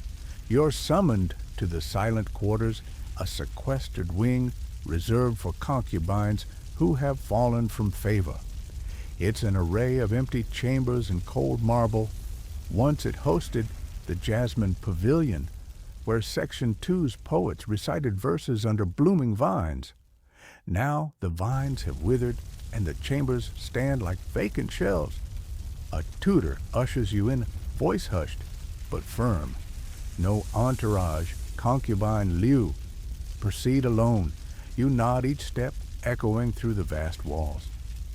You're summoned to the silent quarters, a sequestered wing reserved for concubines who have fallen from favor. It's an array of empty chambers and cold marble. Once it hosted the Jasmine Pavilion, where Section 2's poets recited verses under blooming vines. Now the vines have withered, and the chambers stand like vacant shells. A tutor ushers you in, voice hushed, but firm. No entourage, concubine lieu. Proceed alone. You nod each step, echoing through the vast walls.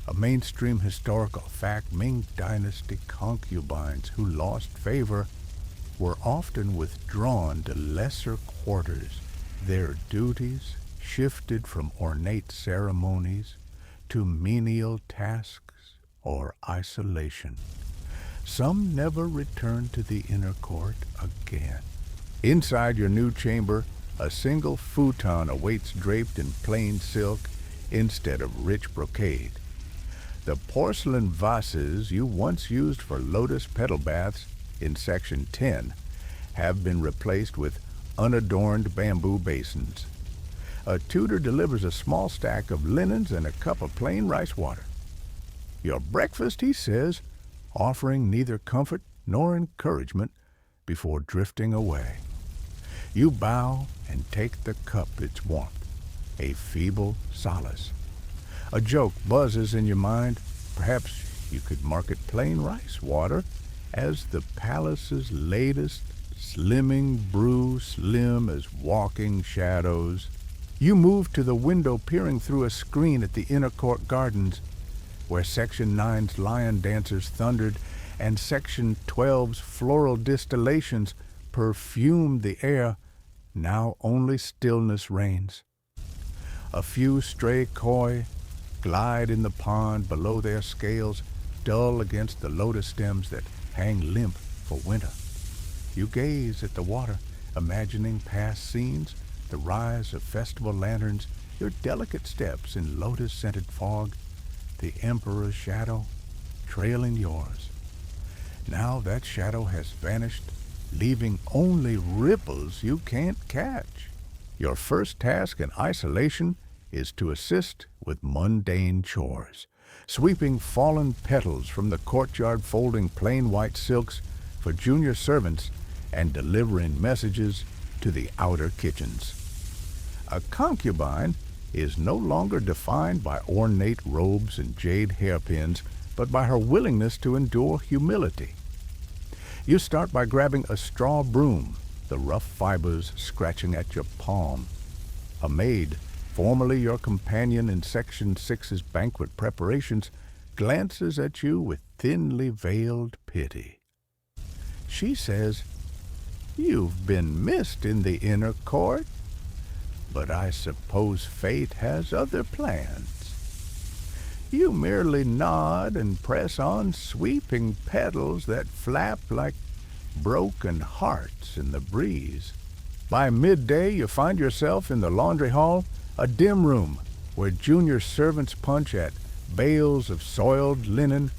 A mainstream historical fact, Ming Dynasty concubines who lost favor were often withdrawn to lesser quarters. Their duties shifted from ornate ceremonies to menial tasks or isolation. Some never returned to the inner court again. Inside your new chamber, a single futon awaits draped in plain silk instead of rich brocade. The porcelain vases you once used for lotus petal baths in Section 10 have been replaced with unadorned bamboo basins. A tutor delivers a small stack of linens and a cup of plain rice water. Your breakfast, he says, offering neither comfort nor encouragement before drifting away. You bow and take the cup its warmth, a feeble solace. A joke buzzes in your mind. Perhaps you could market plain rice water as the palace's latest slimming brew, slim as walking shadows. You move to the window, peering through a screen at the inner court gardens, where Section 9's lion dancers thundered and Section 12's floral distillations perfumed the air. Now only stillness reigns. A few stray koi glide in the pond below their scales, dull against the lotus stems that hang limp for winter. You gaze at the water, imagining past scenes, the rise of festival lanterns, your delicate steps in lotus-scented fog, the emperor's shadow trailing yours. Now that shadow has vanished, leaving only ripples you can't catch. Your first task in isolation is to assist with mundane chores, sweeping fallen petals from the courtyard, folding plain white silks for junior servants, and delivering messages to the outer kitchens. A concubine is no longer defined by ornate robes and jade hairpins, but by her willingness to endure humility. You start by grabbing a straw broom, the rough fibers scratching at your palm. A maid, formerly your companion in Section 6's banquet preparations, glances at you with thinly veiled pity. She says, "You've been missed in the inner court, but I suppose fate has other plans." You merely nod and press on, sweeping petals that flap like broken hearts in the breeze. By midday, you find yourself in the laundry hall, a dim room where junior servants punch at bales of soiled linen.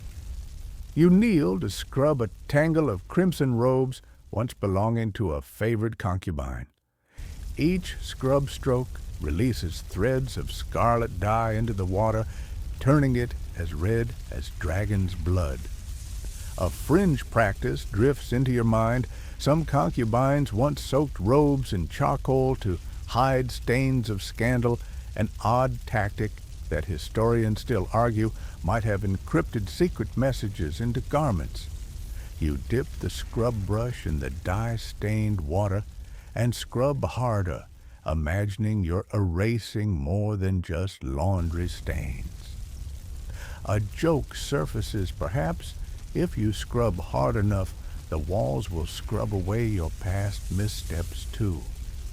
You kneel to scrub a tangle of crimson robes once belonging to a favored concubine. Each scrub stroke releases threads of scarlet dye into the water, turning it as red as dragon's blood. A fringe practice drifts into your mind. Some concubines once soaked robes in charcoal to hide stains of scandal, an odd tactic that historians still argue might have encrypted secret messages into garments. You dip the scrub brush in the dye-stained water and scrub harder, imagining you're erasing more than just laundry stains. A joke surfaces, perhaps. If you scrub hard enough, the walls will scrub away your past missteps too.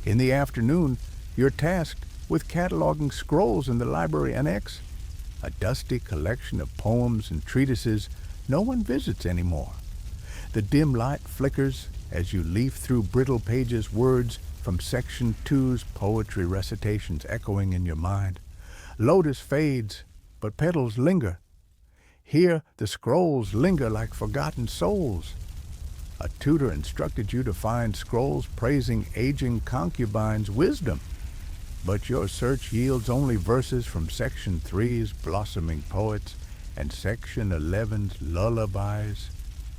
In the afternoon, you're tasked with cataloging scrolls in the library annex, a dusty collection of poems and treatises no one visits anymore. The dim light flickers as you leaf through brittle pages, words from Section 2's poetry recitations echoing in your mind. Lotus fades, but petals linger. Here the scrolls linger like forgotten souls. A tutor instructed you to find scrolls praising aging concubines' wisdom, but your search yields only verses from Section 3's blossoming poets and Section 11's lullabies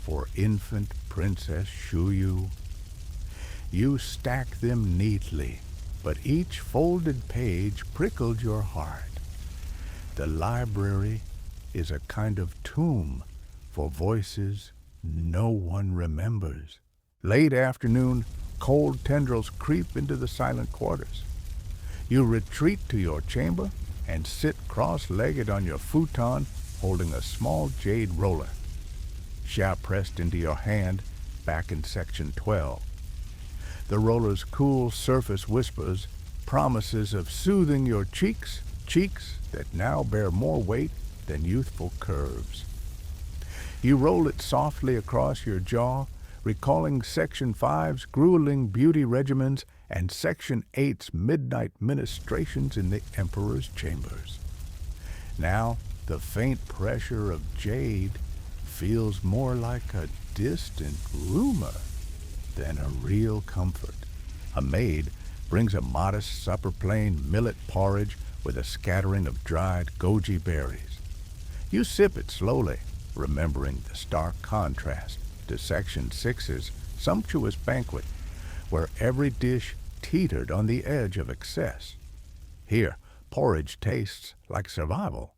for infant Princess Shuyu. You stack them neatly, but each folded page prickled your heart. The library is a kind of tomb for voices no one remembers. Late afternoon, cold tendrils creep into the silent quarters. You retreat to your chamber and sit cross-legged on your futon, holding a small jade roller, sharp pressed into your hand back in Section 12. The roller's cool surface whispers promises of soothing your cheeks that now bear more weight than youthful curves. You roll it softly across your jaw, recalling Section 5's grueling beauty regimens and Section 8's midnight ministrations in the Emperor's chambers. Now, the faint pressure of jade feels more like a distant rumor than a real comfort. A maid brings a modest supper-plain millet porridge with a scattering of dried goji berries. You sip it slowly, remembering the stark contrast to Section 6's sumptuous banquet, where every dish teetered on the edge of excess. Here, porridge tastes like survival.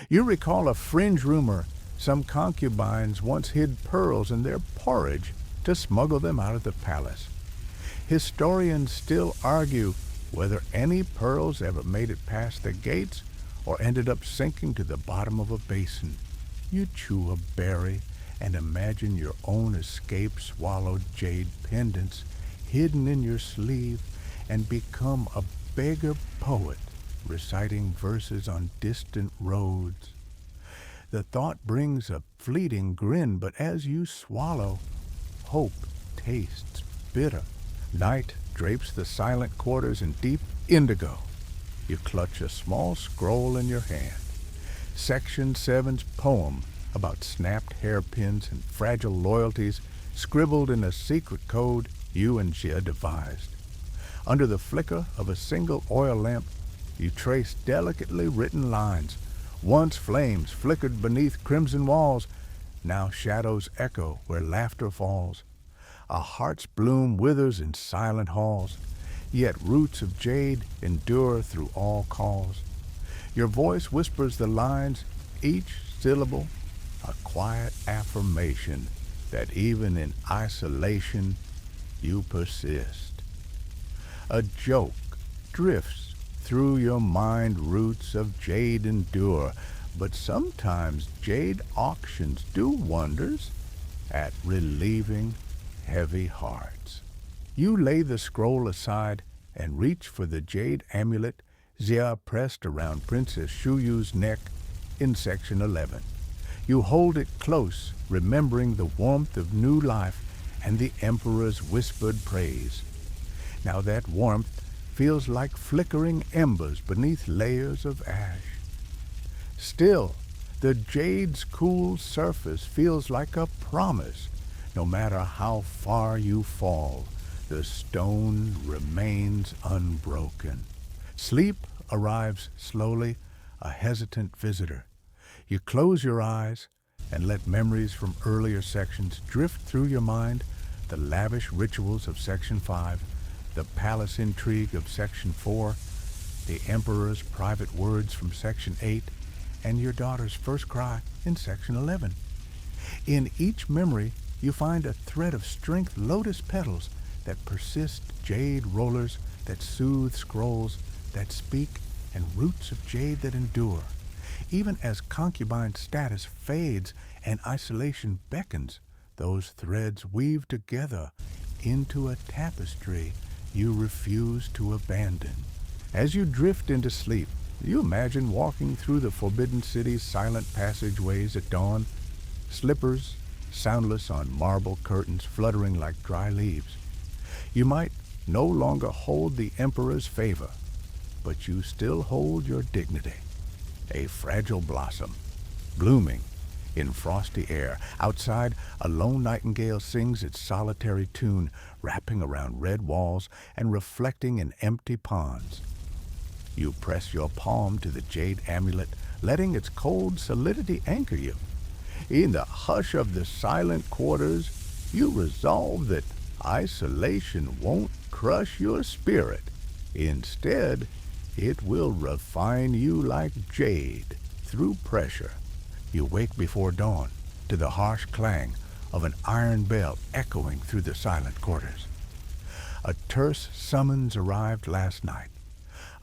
You recall a fringe rumor some concubines once hid pearls in their porridge to smuggle them out of the palace. Historians still argue whether any pearls ever made it past the gates or ended up sinking to the bottom of a basin. You chew a berry and imagine your own escape-swallowed jade pendants hidden in your sleeve and become a beggar poet reciting verses on distant roads. The thought brings a fleeting grin, but as you swallow, hope tastes bitter. Night drapes the silent quarters in deep indigo. You clutch a small scroll in your hand. Section 7's poem about snapped hairpins and fragile loyalties, scribbled in a secret code you and Jia devised. Under the flicker of a single oil lamp, you trace delicately written lines. Once flames flickered beneath crimson walls, now shadows echo where laughter falls. A heart's bloom withers in silent halls, yet roots of jade endure through all calls. Your voice whispers the lines, each syllable a quiet affirmation that even in isolation you persist. A joke drifts through your mind, roots of jade endure, but sometimes jade auctions do wonders at relieving heavy hearts. You lay the scroll aside and reach for the jade amulet Zia pressed around Princess Shuyu's neck in section 11. You hold it close, remembering the warmth of new life and the Emperor's whispered praise. Now that warmth feels like flickering embers beneath layers of ash. Still, the jade's cool surface feels like a promise. No matter how far you fall, the stone remains unbroken. Sleep arrives slowly, a hesitant visitor. You close your eyes and let memories from earlier sections drift through your mind, the lavish rituals of Section 5, the palace intrigue of Section 4, the Emperor's private words from Section 8, and your daughter's first cry in Section 11. In each memory, you find a thread of strength lotus petals that persist, jade rollers that soothe scrolls that speak, and roots of jade that endure. Even as Concubine's status fades and isolation beckons, those threads weave together into a tapestry you refuse to abandon. As you drift into sleep, you imagine walking through the Forbidden City's silent passageways at dawn, slippers soundless on marble curtains fluttering like dry leaves. You might no longer hold the Emperor's favor, but you still hold your dignity. A fragile blossom, blooming in frosty air. Outside, a lone nightingale sings its solitary tune, wrapping around red walls and reflecting in empty ponds. You press your palm to the jade amulet, letting its cold solidity anchor you. In the hush of the silent quarters, you resolve that isolation won't crush your spirit. Instead, it will refine you like jade through pressure. You wake before dawn to the harsh clang of an iron bell echoing through the silent quarters. A terse summons arrived last night,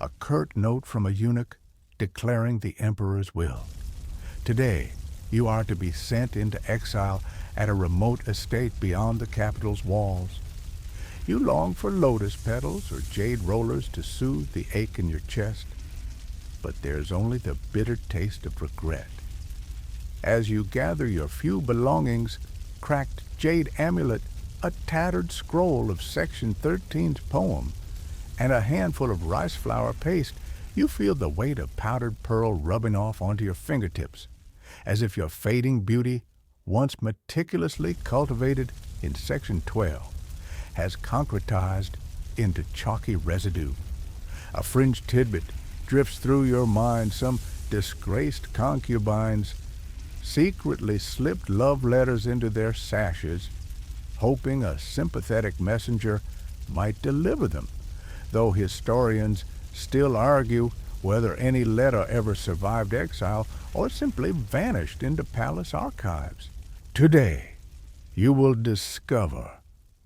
a curt note from a eunuch declaring the Emperor's will. Today, you are to be sent into exile at a remote estate beyond the capital's walls. You long for lotus petals or jade rollers to soothe the ache in your chest, but there's only the bitter taste of regret. As you gather your few belongings, cracked jade amulet, a tattered scroll of Section 13's poem, and a handful of rice flour paste, you feel the weight of powdered pearl rubbing off onto your fingertips, as if your fading beauty, once meticulously cultivated in Section 12, has concretized into chalky residue. A fringed tidbit drifts through your mind. Some disgraced concubines secretly slipped love letters into their sashes, hoping a sympathetic messenger might deliver them, though historians still argue whether any letter ever survived exile or simply vanished into palace archives. Today, you will discover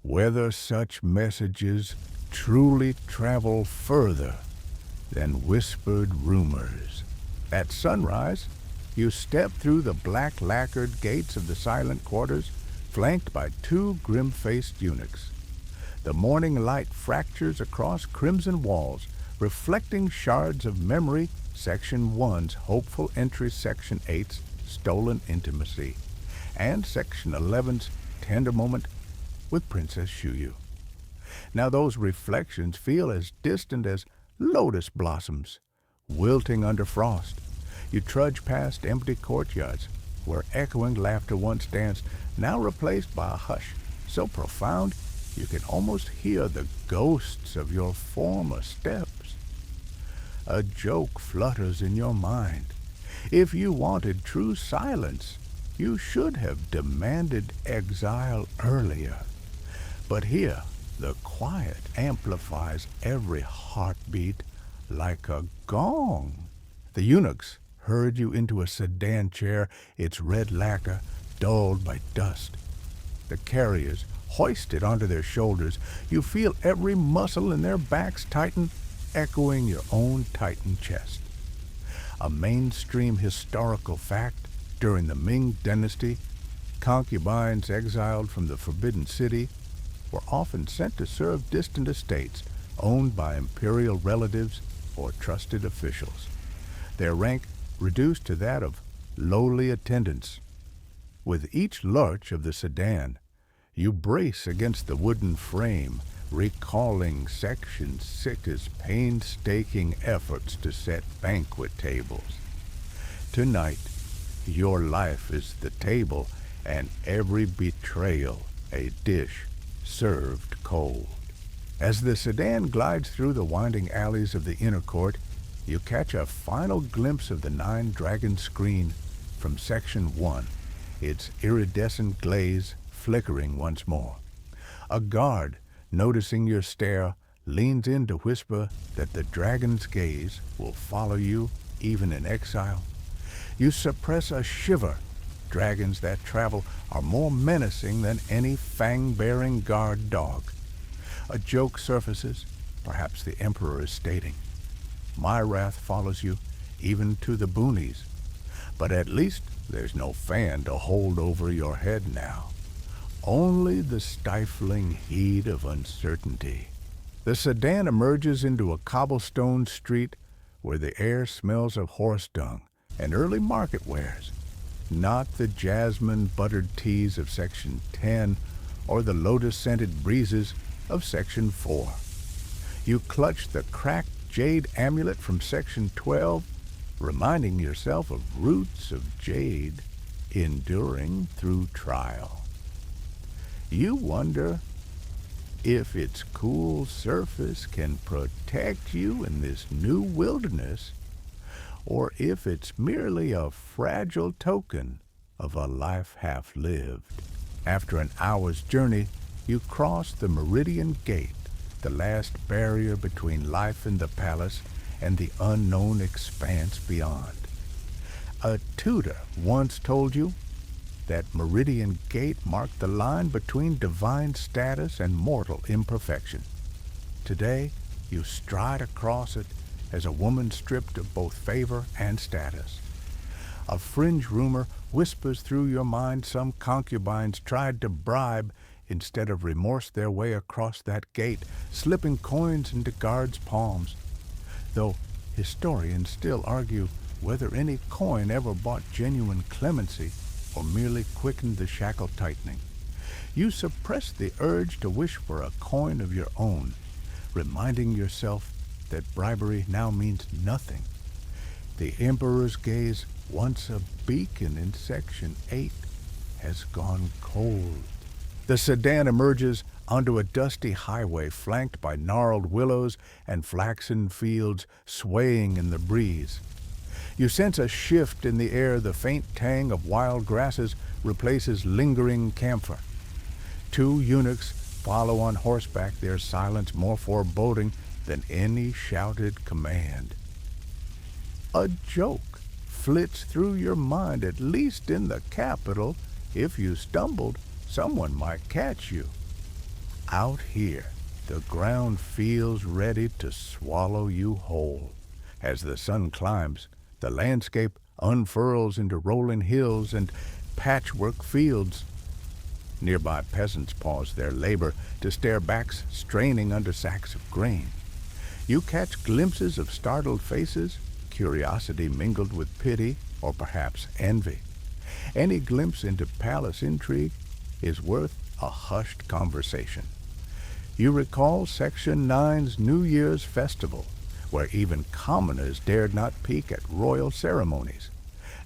whether such messages truly travel further than whispered rumors. At sunrise, you step through the black lacquered gates of the silent quarters, flanked by two grim-faced eunuchs. The morning light fractures across crimson walls, reflecting shards of memory, Section 1's hopeful entry, Section 8's stolen intimacy, and Section 11's tender moment with Princess Shuyu. Now those reflections feel as distant as lotus blossoms wilting under frost. You trudge past empty courtyards where echoing laughter once danced, now replaced by a hush so profound you can almost hear the ghosts of your former steps. A joke flutters in your mind. If you wanted true silence, you should have demanded exile earlier. But here, the quiet amplifies every heartbeat like a gong. The eunuchs herd you into a sedan chair, its red lacquer dulled by dust. the carriers hoisted onto their shoulders, you feel every muscle in their backs tighten, echoing your own tightened chest. A mainstream historical fact, during the Ming Dynasty, concubines exiled from the Forbidden City were often sent to serve distant estates owned by imperial relatives or trusted officials, their rank reduced to that of lowly attendants. With each lurch of the sedan, you brace against the wooden frame, recalling Section 6's painstaking efforts to set banquet tables. Tonight, your life is the table, and every betrayal a dish served cold. As the sedan glides through the winding alleys of the inner court, you catch a final glimpse of the Nine Dragons screen from Section 1, its iridescent glaze flickering once more. A guard, noticing your stare, leans in to whisper that the dragon's gaze will follow you even in exile. You suppress a shiver. Dragons that travel are more menacing than any fang-bearing guard dog. A joke surfaces, perhaps the Emperor is stating, "My wrath follows you, even to the boonies. But at least there's no fan to hold over your head now. Only the stifling heat of uncertainty." The sedan emerges into a cobblestone street where the air smells of horse dung and early market wares, not the jasmine-buttered teas of Section 10 or the lotus-scented breezes of Section 4. You clutch the cracked jade amulet from Section 12, reminding yourself of roots of jade enduring through trial. You wonder if its cool surface can protect you in this new wilderness, or if it's merely a fragile token of a life half lived. After an hour's journey, you cross the Meridian Gate, the last barrier between life in the palace and the unknown expanse beyond. A tutor once told you that Meridian Gate marked the line between divine status and mortal imperfection. Today, you stride across it as a woman stripped of both favor and status. A fringe rumor whispers through your mind some concubines tried to bribe instead of remorse their way across that gate, slipping coins into guards' palms. Though historians still argue whether any coin ever bought genuine clemency or merely quickened the shackle tightening. You suppress the urge to wish for a coin of your own, reminding yourself that bribery now means nothing. The Emperor's gaze, once a beacon in Section 8, has gone cold. The sedan emerges onto a dusty highway flanked by gnarled willows and flaxen fields swaying in the breeze. You sense a shift in the air. The faint tang of wild grasses replaces lingering camphor. Two eunuchs follow on horseback, their silence more foreboding than any shouted command. A joke flits through your mind, at least in the capital. If you stumbled, someone might catch you. Out here, the ground feels ready to swallow you whole. As the sun climbs, the landscape unfurls into rolling hills and patchwork fields. Nearby peasants pause their labor to stare, backs straining under sacks of grain. You catch glimpses of startled faces, curiosity mingled with pity or perhaps envy. Any glimpse into palace intrigue is worth a hushed conversation. You recall Section 9's New Year's festival, where even commoners dared not peek at royal ceremonies.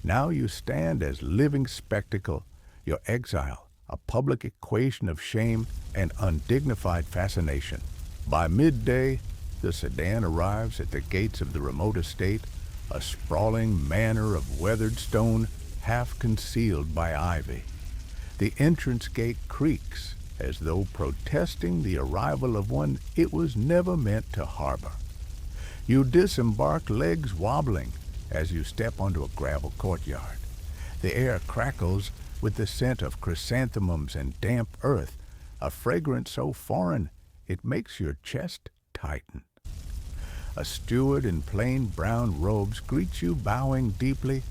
Now you stand as living spectacle, your exile a public equation of shame and undignified fascination. By midday, the sedan arrives at the gates of the remote estate, a sprawling manor of weathered stone half concealed by ivy. The entrance gate creaks as though protesting the arrival of one it was never meant to harbor. You disembark, legs wobbling, as you step onto a gravel courtyard. The air crackles, with the scent of chrysanthemums and damp earth, a fragrance so foreign it makes your chest tighten. A steward in plain brown robes greets you, bowing deeply.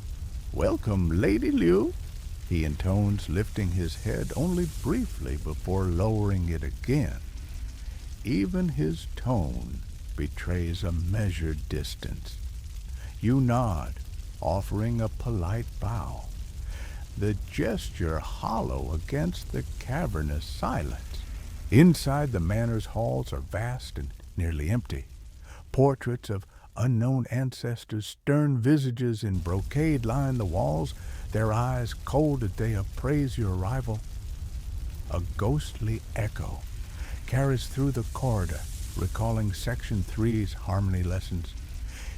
"Welcome, Lady Liu," he intones, lifting his head only briefly before lowering it again. Even his tone betrays a measured distance. You nod, offering a polite bow, the gesture hollow against the cavernous silence. Inside, the manor's halls are vast and nearly empty. Portraits of unknown ancestors' stern visages in brocade line the walls, their eyes cold as they appraise your arrival. A ghostly echo carries through the corridor, recalling Section 3's harmony lessons.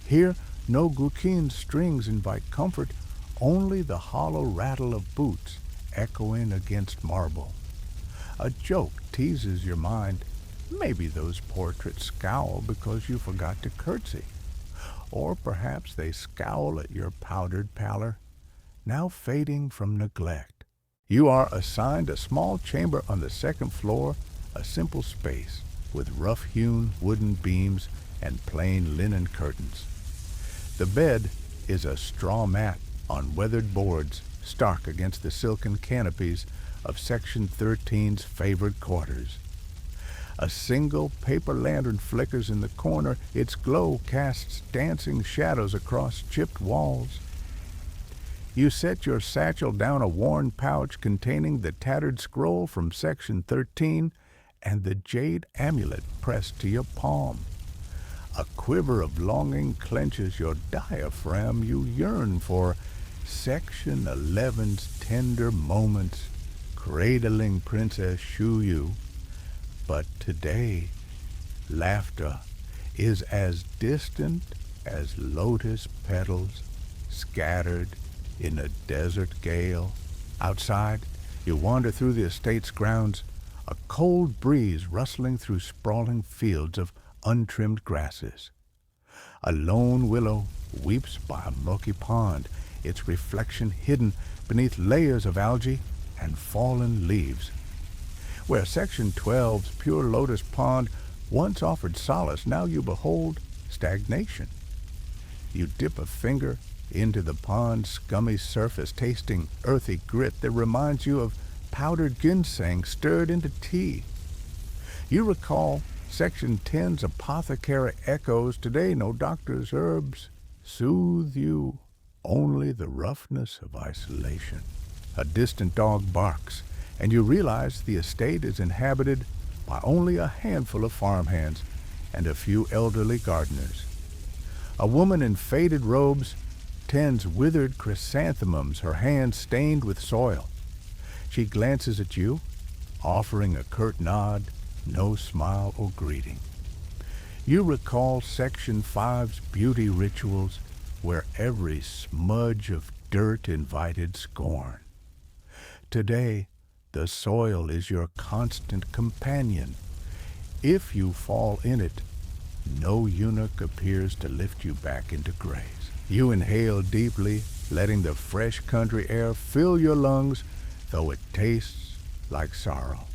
Here, no guqin strings invite comfort, only the hollow rattle of boots echoing against marble. A joke teases your mind. Maybe those portraits scowl because you forgot to curtsy. Or perhaps they scowl at your powdered pallor, now fading from neglect. You are assigned a small chamber on the second floor, a simple space with rough-hewn wooden beams and plain linen curtains. The bed is a straw mat on weathered boards, stark against the silken canopies of Section 13's favored quarters. A single paper lantern flickers in the corner. Its glow casts dancing shadows across chipped walls. You set your satchel down a worn pouch containing the tattered scroll from Section 13 and the jade amulet pressed to your palm. A quiver of longing clenches your diaphragm. You yearn for Section 11's tender moments, cradling Princess Shuyu. But today, laughter is as distant as lotus petals scattered in a desert gale. Outside, you wander through the estate's grounds, a cold breeze rustling through sprawling fields of untrimmed grasses. A lone willow weeps by a murky pond, its reflection hidden beneath layers of algae and fallen leaves. Where Section 12's pure lotus pond once offered solace, now you behold stagnation. You dip a finger into the pond's scummy surface, tasting earthy grit that reminds you of powdered ginseng stirred into tea. You recall Section 10's apothecary echoes. Today, no doctor's herbs soothe you, only the roughness of isolation. A distant dog barks, and you realize the estate is inhabited by only a handful of farmhands and a few elderly gardeners. A woman in faded robes tends withered chrysanthemums, her hands stained with soil. She glances at you, offering a curt nod, no smile or greeting. You recall Section 5's beauty rituals, where every smudge of dirt invited scorn. Today, the soil is your constant companion. If you fall in it, no eunuch appears to lift you back into grace. You inhale deeply, letting the fresh country air fill your lungs, though it tastes like sorrow.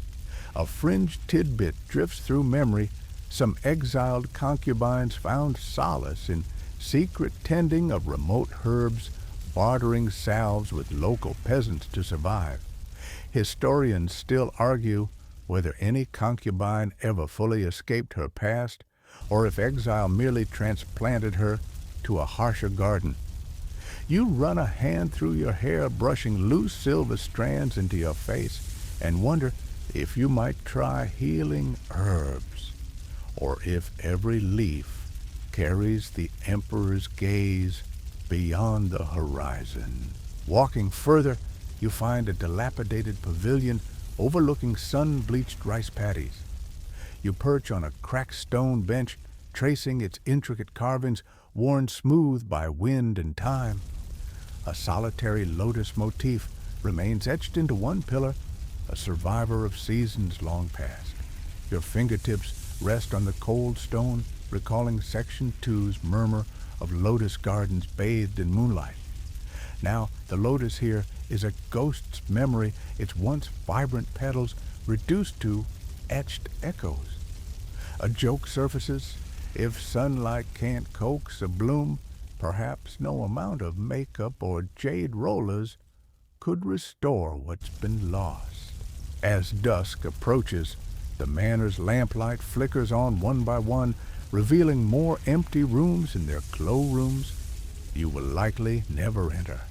A fringed tidbit drifts through memory. Some exiled concubines found solace in secret tending of remote herbs, bartering salves with local peasants to survive. Historians still argue whether any concubine ever fully escaped her past, or if exile merely transplanted her to a harsher garden. You run a hand through your hair, brushing loose silver strands into your face, and wonder if you might try healing herbs, or if every leaf carries the emperor's gaze beyond the horizon. Walking further, you find a dilapidated pavilion overlooking sun-bleached rice paddies. You perch on a cracked stone bench, tracing its intricate carvings worn smooth by wind and time. A solitary lotus motif remains etched into one pillar, a survivor of seasons long past. Your fingertips rest on the cold stone, recalling Section 2's murmur of lotus gardens bathed in moonlight. Now, the lotus here is a ghost's memory, its once vibrant petals reduced to etched echoes. A joke surfaces. If sunlight can't coax a bloom, perhaps no amount of makeup or jade rollers could restore what's been lost. As dusk approaches, the manor's lamplight flickers on one by one, revealing more empty rooms in their glow rooms you will likely never enter.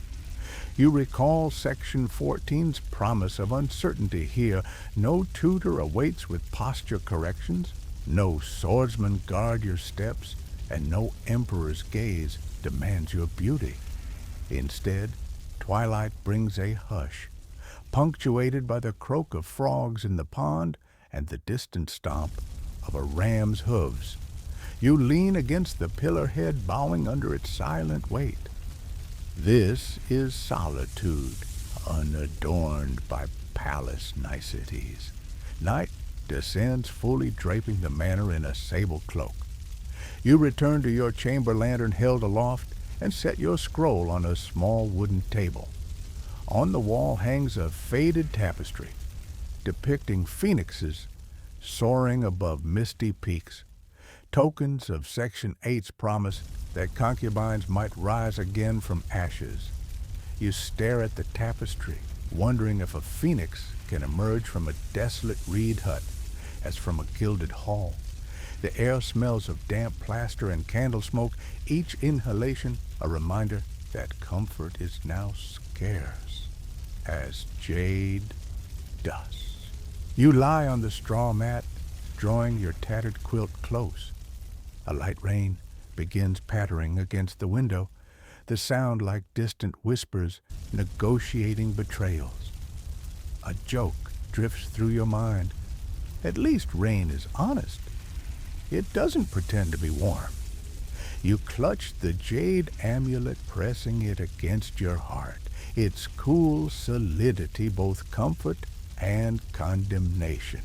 You recall Section 14's promise of uncertainty here. No tutor awaits with posture corrections, no swordsman guard your steps, and no emperor's gaze demands your beauty. Instead, twilight brings a hush, punctuated by the croak of frogs in the pond and the distant stomp of a ram's hooves. You lean against the pillar head, bowing under its silent weight. This is solitude, unadorned by palace niceties. Night descends, fully draping the manor in a sable cloak. You return to your chamber lantern held aloft and set your scroll on a small wooden table. On the wall hangs a faded tapestry depicting phoenixes soaring above misty peaks, tokens of Section 8's promise that concubines might rise again from ashes. You stare at the tapestry, wondering if a phoenix can emerge from a desolate reed hut as from a gilded hall. The air smells of damp plaster and candle smoke, each inhalation a reminder that comfort is now scarce as jade dust. You lie on the straw mat, drawing your tattered quilt close. A light rain begins pattering against the window, the sound like distant whispers negotiating betrayals. A joke drifts through your mind. At least rain is honest. It doesn't pretend to be warm. You clutch the jade amulet, pressing it against your heart, its cool solidity both comfort and condemnation,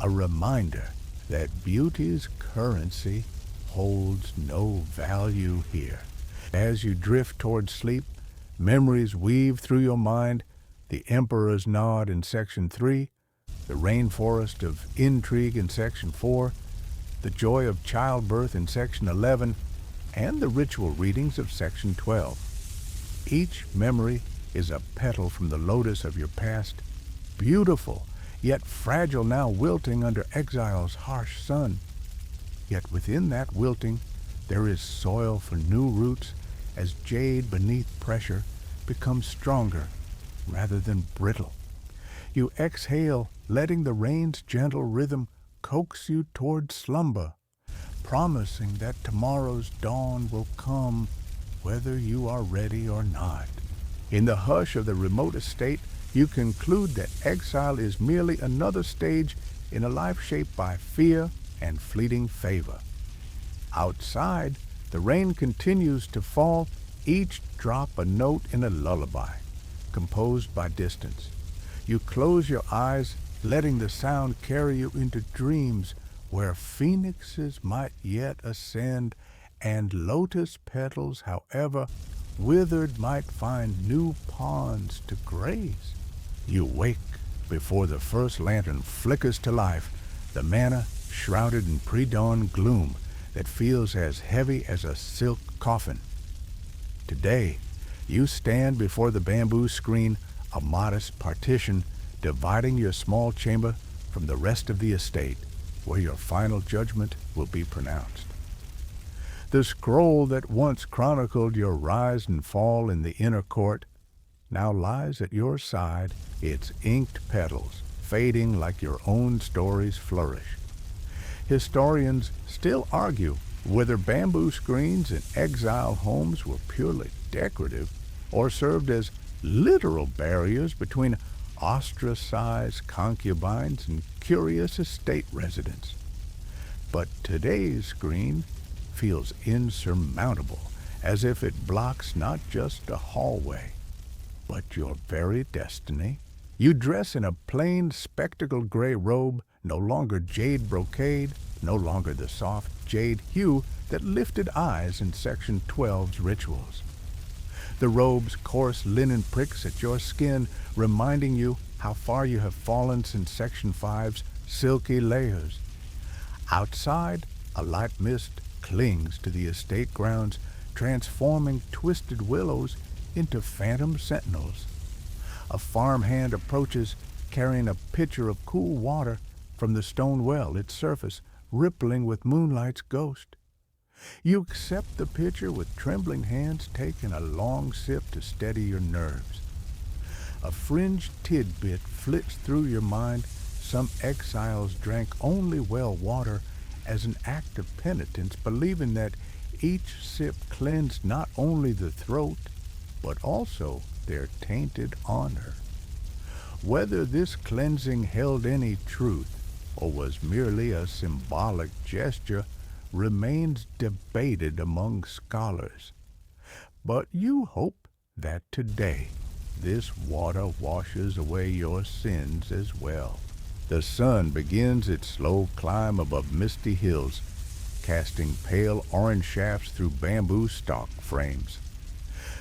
a reminder that beauty's currency holds no value here. As you drift toward sleep, memories weave through your mind: the Emperor's Nod in Section 3, the rainforest of intrigue in Section 4, the joy of childbirth in Section 11, and the ritual readings of Section 12. Each memory is a petal from the lotus of your past, beautiful, yet fragile, now wilting under exile's harsh sun. Yet within that wilting, there is soil for new roots, as jade beneath pressure becomes stronger rather than brittle. You exhale, letting the rain's gentle rhythm coax you toward slumber, promising that tomorrow's dawn will come whether you are ready or not. In the hush of the remote estate, you conclude that exile is merely another stage in a life shaped by fear and fleeting favor. Outside, the rain continues to fall, each drop a note in a lullaby, composed by distance. You close your eyes, letting the sound carry you into dreams where phoenixes might yet ascend, and lotus petals, however withered, might find new ponds to graze. You wake before the first lantern flickers to life, the manor shrouded in pre-dawn gloom that feels as heavy as a silk coffin. Today, you stand before the bamboo screen, a modest partition dividing your small chamber from the rest of the estate, where your final judgment will be pronounced. The scroll that once chronicled your rise and fall in the inner court now lies at your side, its inked petals fading like your own story's flourish. Historians still argue whether bamboo screens in exile homes were purely decorative or served as literal barriers between ostracized concubines and curious estate residents. But today's screen feels insurmountable, as if it blocks not just a hallway, but your very destiny. You dress in a plain spectacled gray robe, no longer jade brocade, no longer the soft jade hue that lifted eyes in Section 12's rituals. The robe's coarse linen pricks at your skin, reminding you how far you have fallen since Section 5's silky layers. Outside, a light mist clings to the estate grounds, transforming twisted willows into phantom sentinels. A farmhand approaches, carrying a pitcher of cool water from the stone well, its surface rippling with moonlight's ghost. You accept the pitcher with trembling hands, taking a long sip to steady your nerves. A fringed tidbit flits through your mind. Some exiles drank only well water as an act of penitence, believing that each sip cleansed not only the throat, but also their tainted honor. Whether this cleansing held any truth, or was merely a symbolic gesture, remains debated among scholars. But you hope that today this water washes away your sins as well. The sun begins its slow climb above misty hills, casting pale orange shafts through bamboo stalk frames.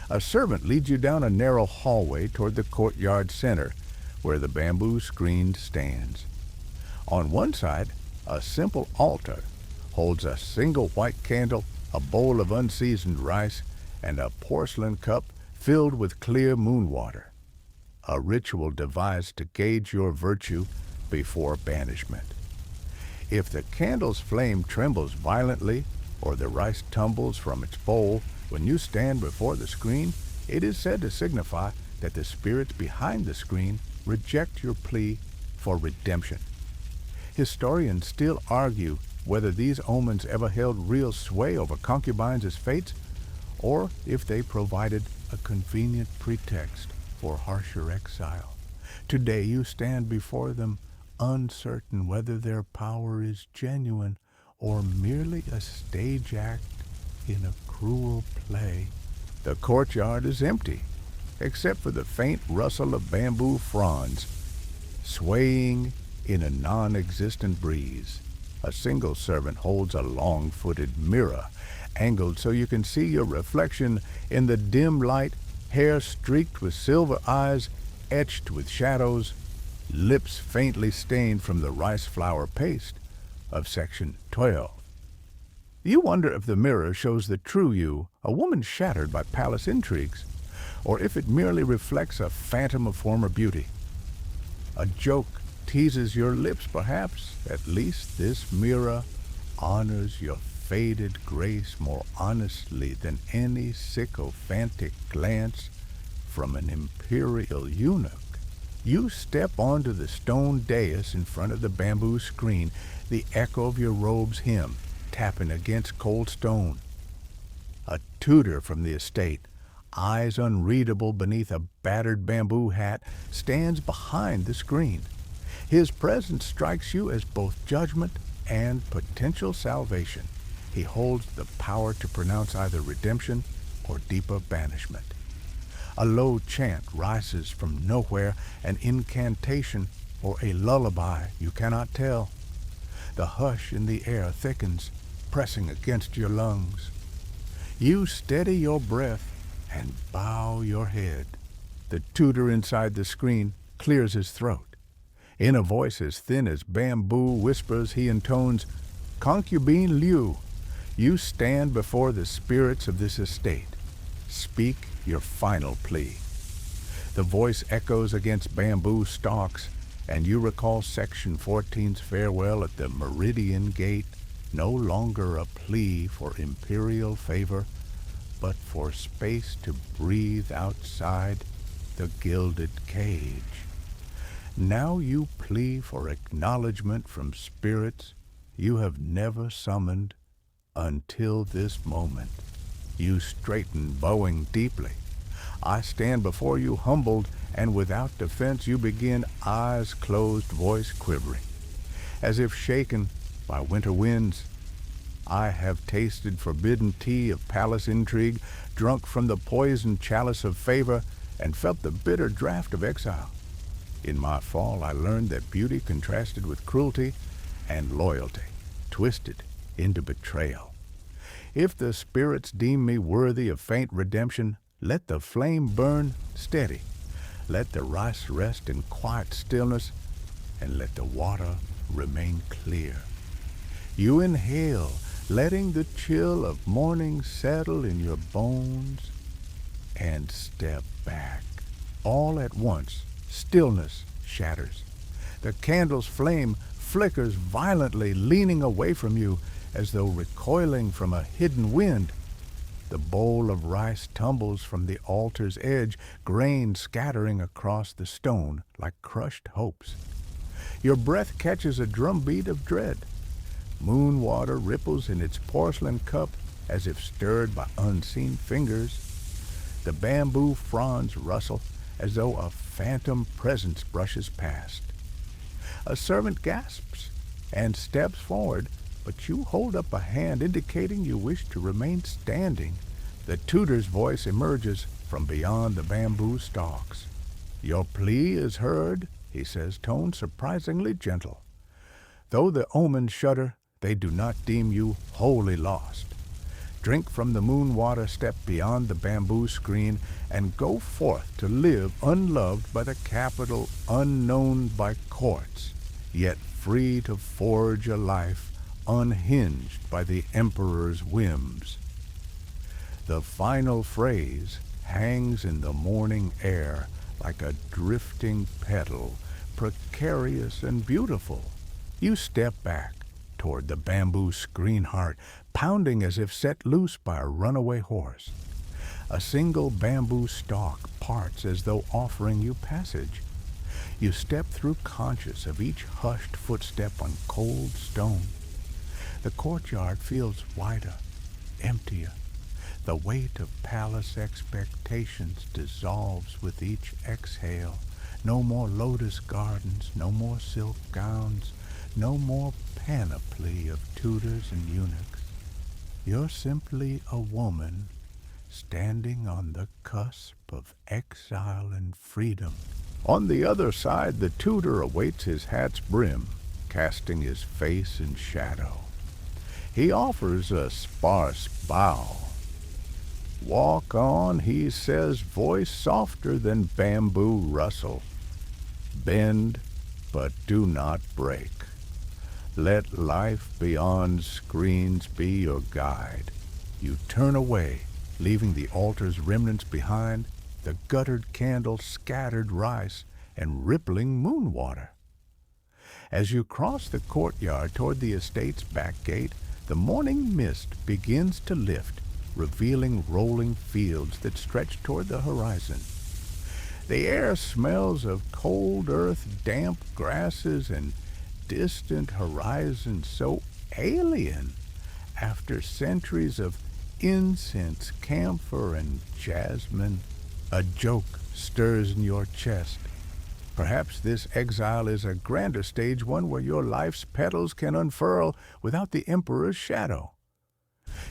A servant leads you down a narrow hallway toward the courtyard center, where the bamboo screen stands. On one side, a simple altar holds a single white candle, a bowl of unseasoned rice, and a porcelain cup filled with clear moon water, a ritual devised to gauge your virtue before banishment. If the candle's flame trembles violently, or the rice tumbles from its bowl when you stand before the screen, it is said to signify that the spirits behind the screen reject your plea for redemption. Historians still argue whether these omens ever held real sway over concubines as fates, or if they provided a convenient pretext for harsher exile. Today you stand before them, uncertain whether their power is genuine or merely a stage act in a cruel play. The courtyard is empty, except for the faint rustle of bamboo fronds swaying in a non-existent breeze. A single servant holds a long-footed mirror, angled so you can see your reflection in the dim light, hair streaked with silver eyes, etched with shadows, lips faintly stained from the rice flour paste of Section 12. You wonder if the mirror shows the true you, a woman shattered by palace intrigues, or if it merely reflects a phantom of former beauty. A joke teases your lips, perhaps. At least this mirror honors your faded grace more honestly than any sycophantic glance from an imperial eunuch. You step onto the stone dais in front of the bamboo screen, the echo of your robe's hymn tapping against cold stone. A tutor from the estate, eyes unreadable beneath a battered bamboo hat, stands behind the screen. His presence strikes you as both judgment and potential salvation. He holds the power to pronounce either redemption or deeper banishment. A low chant rises from nowhere, an incantation or a lullaby, you cannot tell. The hush in the air thickens, pressing against your lungs. You steady your breath and bow your head. The tutor inside the screen clears his throat. In a voice as thin as bamboo whispers, he intones, "Concubine Liu, you stand before the spirits of this estate. Speak your final plea." The voice echoes against bamboo stalks, and you recall Section 14's farewell at the Meridian Gate, no longer a plea for imperial favor, but for space to breathe outside the gilded cage. Now you plea for acknowledgement from spirits you have never summoned until this moment. You straighten, bowing deeply. I stand before you humbled, and without defense you begin, eyes closed, voice quivering. As if shaken by winter winds, I have tasted forbidden tea of palace intrigue, drunk from the poisoned chalice of favor, and felt the bitter draught of exile. In my fall I learned that beauty contrasted with cruelty, and loyalty twisted into betrayal. If the spirits deem me worthy of faint redemption, Let the flame burn steady. Let the rice rest in quiet stillness, and let the water remain clear. You inhale, letting the chill of morning settle in your bones, and step back. All at once, stillness shatters. The candle's flame flickers violently, leaning away from you as though recoiling from a hidden wind. The bowl of rice tumbles from the altar's edge, grain scattering across the stone like crushed hopes. Your breath catches a drumbeat of dread. Moon water ripples in its porcelain cup as if stirred by unseen fingers. The bamboo fronds rustle as though a phantom presence brushes past. A servant gasps and steps forward, but you hold up a hand indicating you wish to remain standing. The tutor's voice emerges from beyond the bamboo stalks. Your plea is heard, he says, tone surprisingly gentle. Though the omens shudder, they do not deem you wholly lost. Drink from the moon water, step beyond the bamboo screen, and go forth to live unloved by the capital, unknown by courts, yet free to forge a life unhinged by the emperor's whims. The final phrase hangs in the morning air like a drifting petal, precarious and beautiful. You step back toward the bamboo screen heart, pounding as if set loose by a runaway horse. A single bamboo stalk parts as though offering you passage. You step through, conscious of each hushed footstep on cold stone. The courtyard feels wider, emptier. The weight of palace expectations dissolves with each exhale. No more lotus gardens, no more silk gowns, no more panoply of tutors and eunuchs. You're simply a woman standing on the cusp of exile and freedom. On the other side, the tutor awaits his hat's brim, casting his face in shadow. He offers a sparse bow. Walk on, he says, voice softer than bamboo rustle. Bend, but do not break. Let life beyond screens be your guide. You turn away, leaving the altar's remnants behind, the guttered candle, scattered rice, and rippling moon water. As you cross the courtyard toward the estate's back gate, the morning mist begins to lift, revealing rolling fields that stretch toward the horizon. The air smells of cold earth, damp grasses, and distant horizons so alien after centuries of incense, camphor, and jasmine. A joke stirs in your chest. Perhaps this exile is a grander stage, one where your life's petals can unfurl without the emperor's shadow.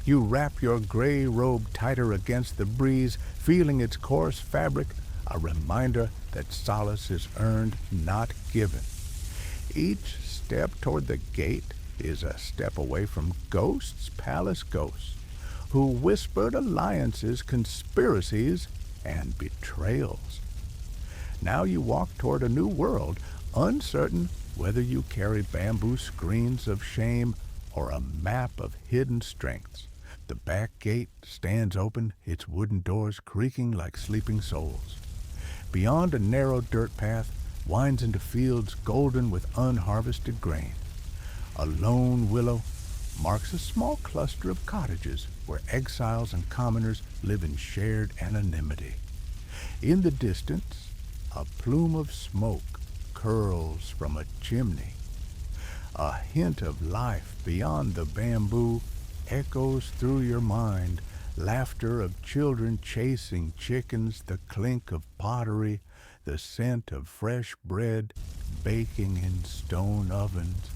You wrap your gray robe tighter against the breeze, feeling its coarse fabric, a reminder that solace is earned, not given. Each step toward the gate is a step away from ghosts, palace ghosts, who whispered alliances, conspiracies, and betrayals. Now you walk toward a new world, uncertain whether you carry bamboo screens of shame or a map of hidden strengths. The back gate stands open, its wooden doors creaking like sleeping souls. Beyond, a narrow dirt path winds into fields golden with unharvested grain. A lone willow marks a small cluster of cottages where exiles and commoners live in shared anonymity. In the distance, a plume of smoke curls from a chimney. A hint of life beyond the bamboo echoes through your mind, laughter of children chasing chickens, the clink of pottery, the scent of fresh bread baking in stone ovens.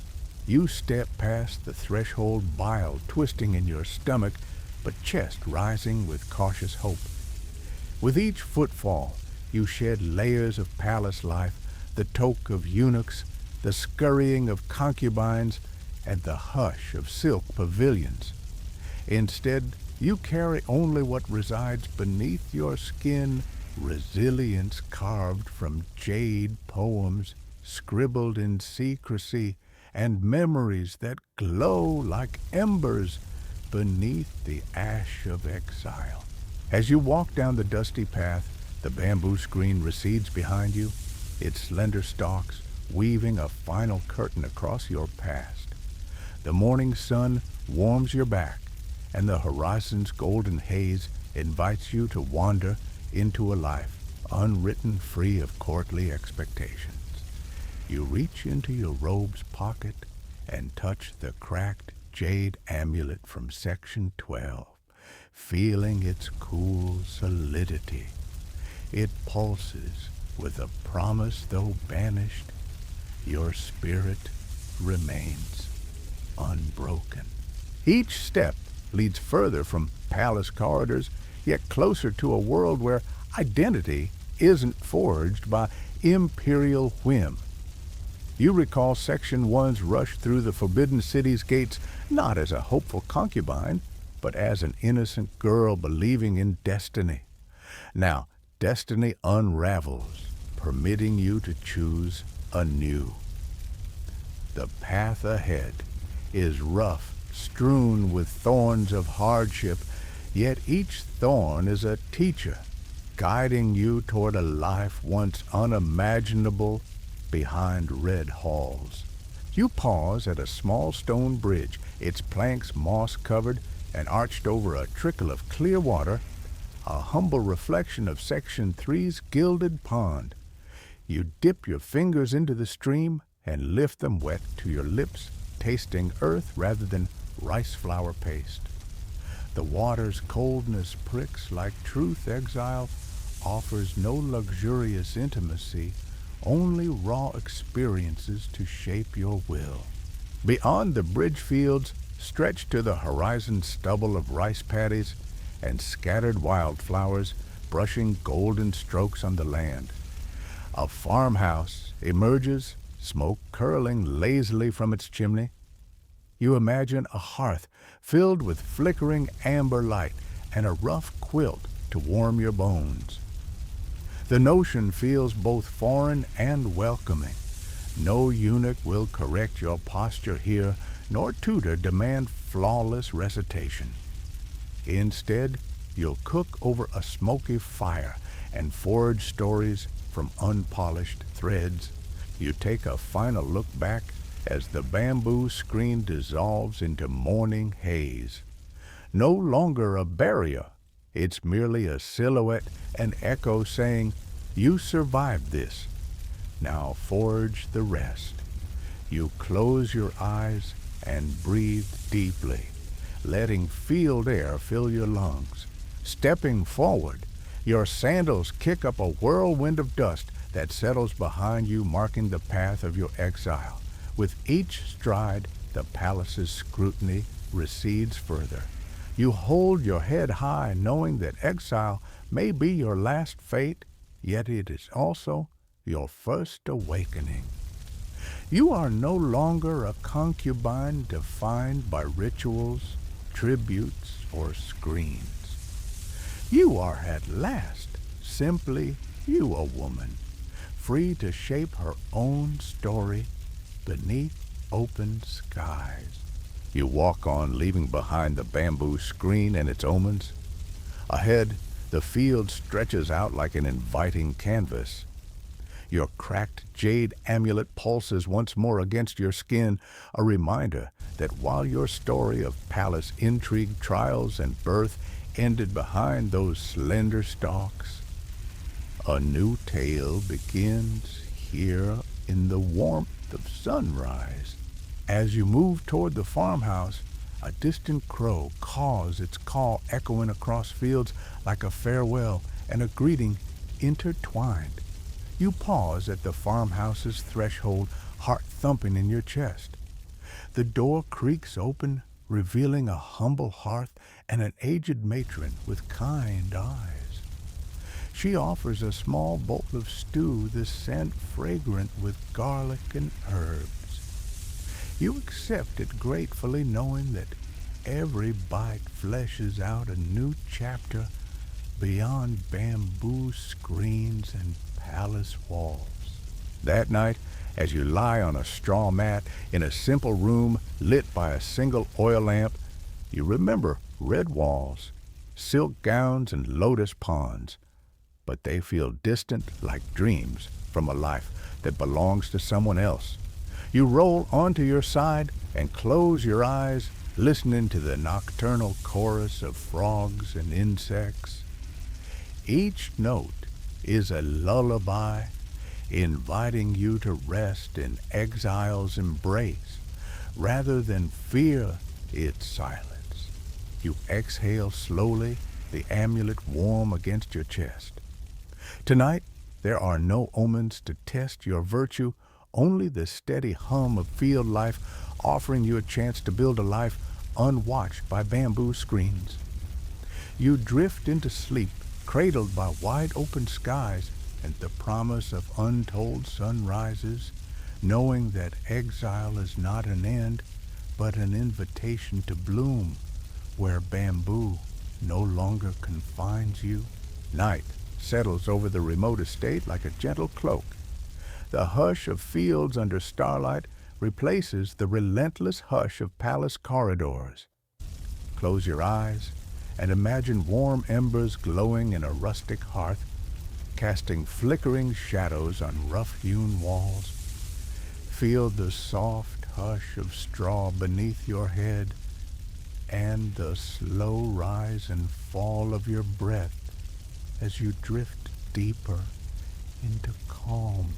You step past the threshold, bile twisting in your stomach, but chest rising with cautious hope. With each footfall, you shed layers of palace life, the toque of eunuchs, the scurrying of concubines, and the hush of silk pavilions. Instead, You carry only what resides beneath your skin, resilience carved from jade poems, scribbled in secrecy, and memories that glow like embers beneath the ash of exile. As you walk down the dusty path, the bamboo screen recedes behind you, its slender stalks weaving a final curtain across your past. The morning sun warms your back, and the horizon's golden haze invites you to wander into a life unwritten, free of courtly expectations. You reach into your robe's pocket and touch the cracked jade amulet from Section 12, feeling its cool solidity. It pulses with a promise, though banished, your spirit remains unbroken. Each step leads further from palace corridors, yet closer to a world where identity isn't forged by imperial whim. You recall Section 1's rush through the Forbidden City's gates not as a hopeful concubine, but as an innocent girl believing in destiny. Now, destiny unravels, permitting you to choose anew. The path ahead is rough, strewn with thorns of hardship, yet each thorn is a teacher, guiding you toward a life once unimaginable behind red halls. You pause at a small stone bridge, its planks moss-covered and arched over a trickle of clear water, a humble reflection of Section 3's gilded pond. You dip your fingers into the stream and lift them wet to your lips, tasting earth rather than rice flour paste. The water's coldness pricks like truth. Exile offers no luxurious intimacy, only raw experiences to shape your will. Beyond the bridge fields, stretched to the horizon stubble of rice paddies and scattered wildflowers brushing golden strokes on the land. A farmhouse emerges, smoke curling lazily from its chimney. You imagine a hearth filled with flickering amber light and a rough quilt to warm your bones. The notion feels both foreign and welcoming. No eunuch will correct your posture here, nor tutor demand flawless recitation. Instead, you'll cook over a smoky fire and forge stories from unpolished threads. You take a final look back as the bamboo screen dissolves into morning haze. No longer a barrier, it's merely a silhouette, an echo saying, "You survived this. Now forge the rest." You close your eyes and breathe deeply, letting field air fill your lungs. Stepping forward, your sandals kick up a whirlwind of dust that settles behind you, marking the path of your exile. With each stride, the palace's scrutiny recedes further. You hold your head high, knowing that exile may be your last fate, yet it is also your first awakening. You are no longer a concubine defined by rituals, tributes, or screens. You are at last simply you, a woman, free to shape her own story beneath open skies. You walk on, leaving behind the bamboo screen and its omens. Ahead, the field stretches out like an inviting canvas. Your cracked jade amulet pulses once more against your skin, a reminder that while your story of palace intrigue, trials, and birth ended behind those slender stalks, a new tale begins here in the warmth of sunrise. As you move toward the farmhouse, a distant crow caws its call echoing across fields like a farewell and a greeting intertwined. You pause at the farmhouse's threshold, heart thumping in your chest. The door creaks open, revealing a humble hearth and an aged matron with kind eyes. She offers a small bowl of stew, the scent fragrant with garlic and herbs. You accept it gratefully, knowing that every bite fleshes out a new chapter beyond bamboo screens and palace walls. That night, as you lie on a straw mat in a simple room lit by a single oil lamp, you remember red walls, silk gowns, and lotus ponds, but they feel distant like dreams from a life that belongs to someone else. You roll onto your side and close your eyes, listening to the nocturnal chorus of frogs and insects. Each note is a lullaby, inviting you to rest in exile's embrace rather than fear its silence. You exhale slowly, the amulet warm against your chest. Tonight, there are no omens to test your virtue, only the steady hum of field life offering you a chance to build a life unwatched by bamboo screens. You drift into sleep, cradled by wide-open skies and the promise of untold sunrises, knowing that exile is not an end, but an invitation to bloom, where bamboo no longer confines you. Night settles over the remote estate like a gentle cloak. The hush of fields under starlight replaces the relentless hush of palace corridors. Close your eyes and imagine warm embers glowing in a rustic hearth, casting flickering shadows on rough-hewn walls. Feel the soft hush of straw beneath your head and the slow rise and fall of your breath as you drift deeper into calm.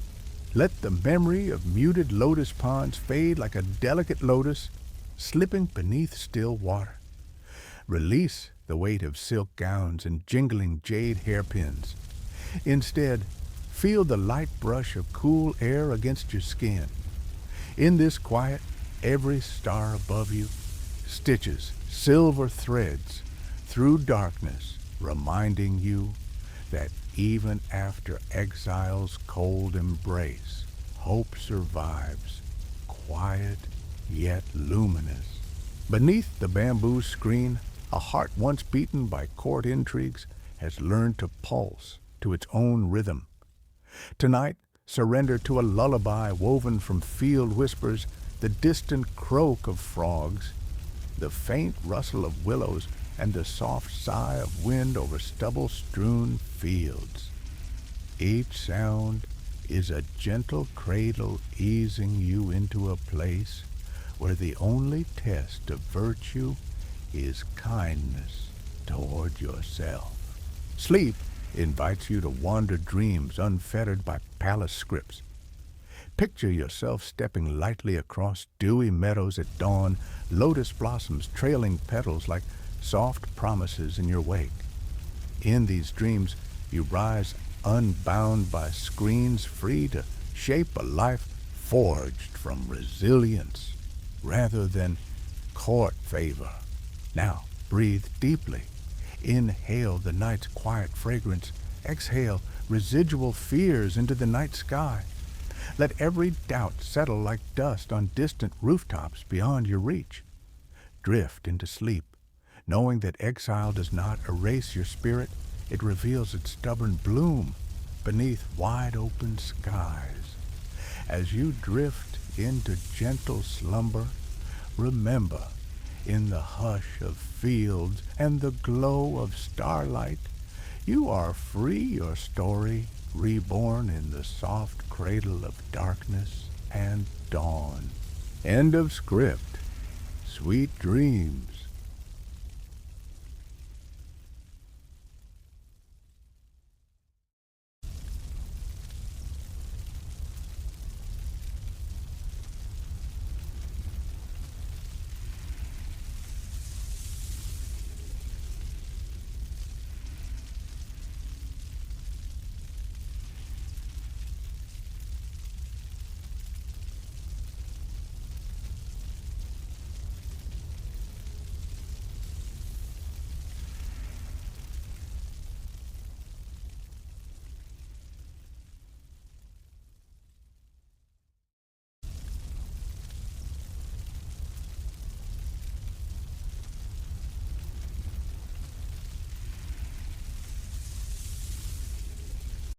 Let the memory of muted lotus ponds fade like a delicate lotus slipping beneath still water. Release the weight of silk gowns and jingling jade hairpins. Instead, feel the light brush of cool air against your skin. In this quiet, every star above you stitches silver threads through darkness, reminding you that even after exile's cold embrace, hope survives, quiet yet luminous. Beneath the bamboo screen, a heart once beaten by court intrigues has learned to pulse to its own rhythm. Tonight, surrender to a lullaby woven from field whispers, the distant croak of frogs, the faint rustle of willows, and the soft sigh of wind over stubble-strewn fields. Each sound is a gentle cradle easing you into a place where the only test of virtue is kindness toward yourself. Sleep invites you to wander dreams unfettered by palace scripts. Picture yourself stepping lightly across dewy meadows at dawn, lotus blossoms trailing petals like soft promises in your wake. In these dreams, you rise unbound by screens, free to shape a life forged from resilience rather than court favor. Now, breathe deeply. Inhale the night's quiet fragrance. Exhale residual fears into the night sky. Let every doubt settle like dust on distant rooftops beyond your reach. Drift into sleep, knowing that exile does not erase your spirit, it reveals its stubborn bloom beneath wide-open skies. As you drift into gentle slumber, remember, in the hush of fields and the glow of starlight, you are free, your story reborn in the soft cradle of darkness and dawn. End of script. Sweet dreams.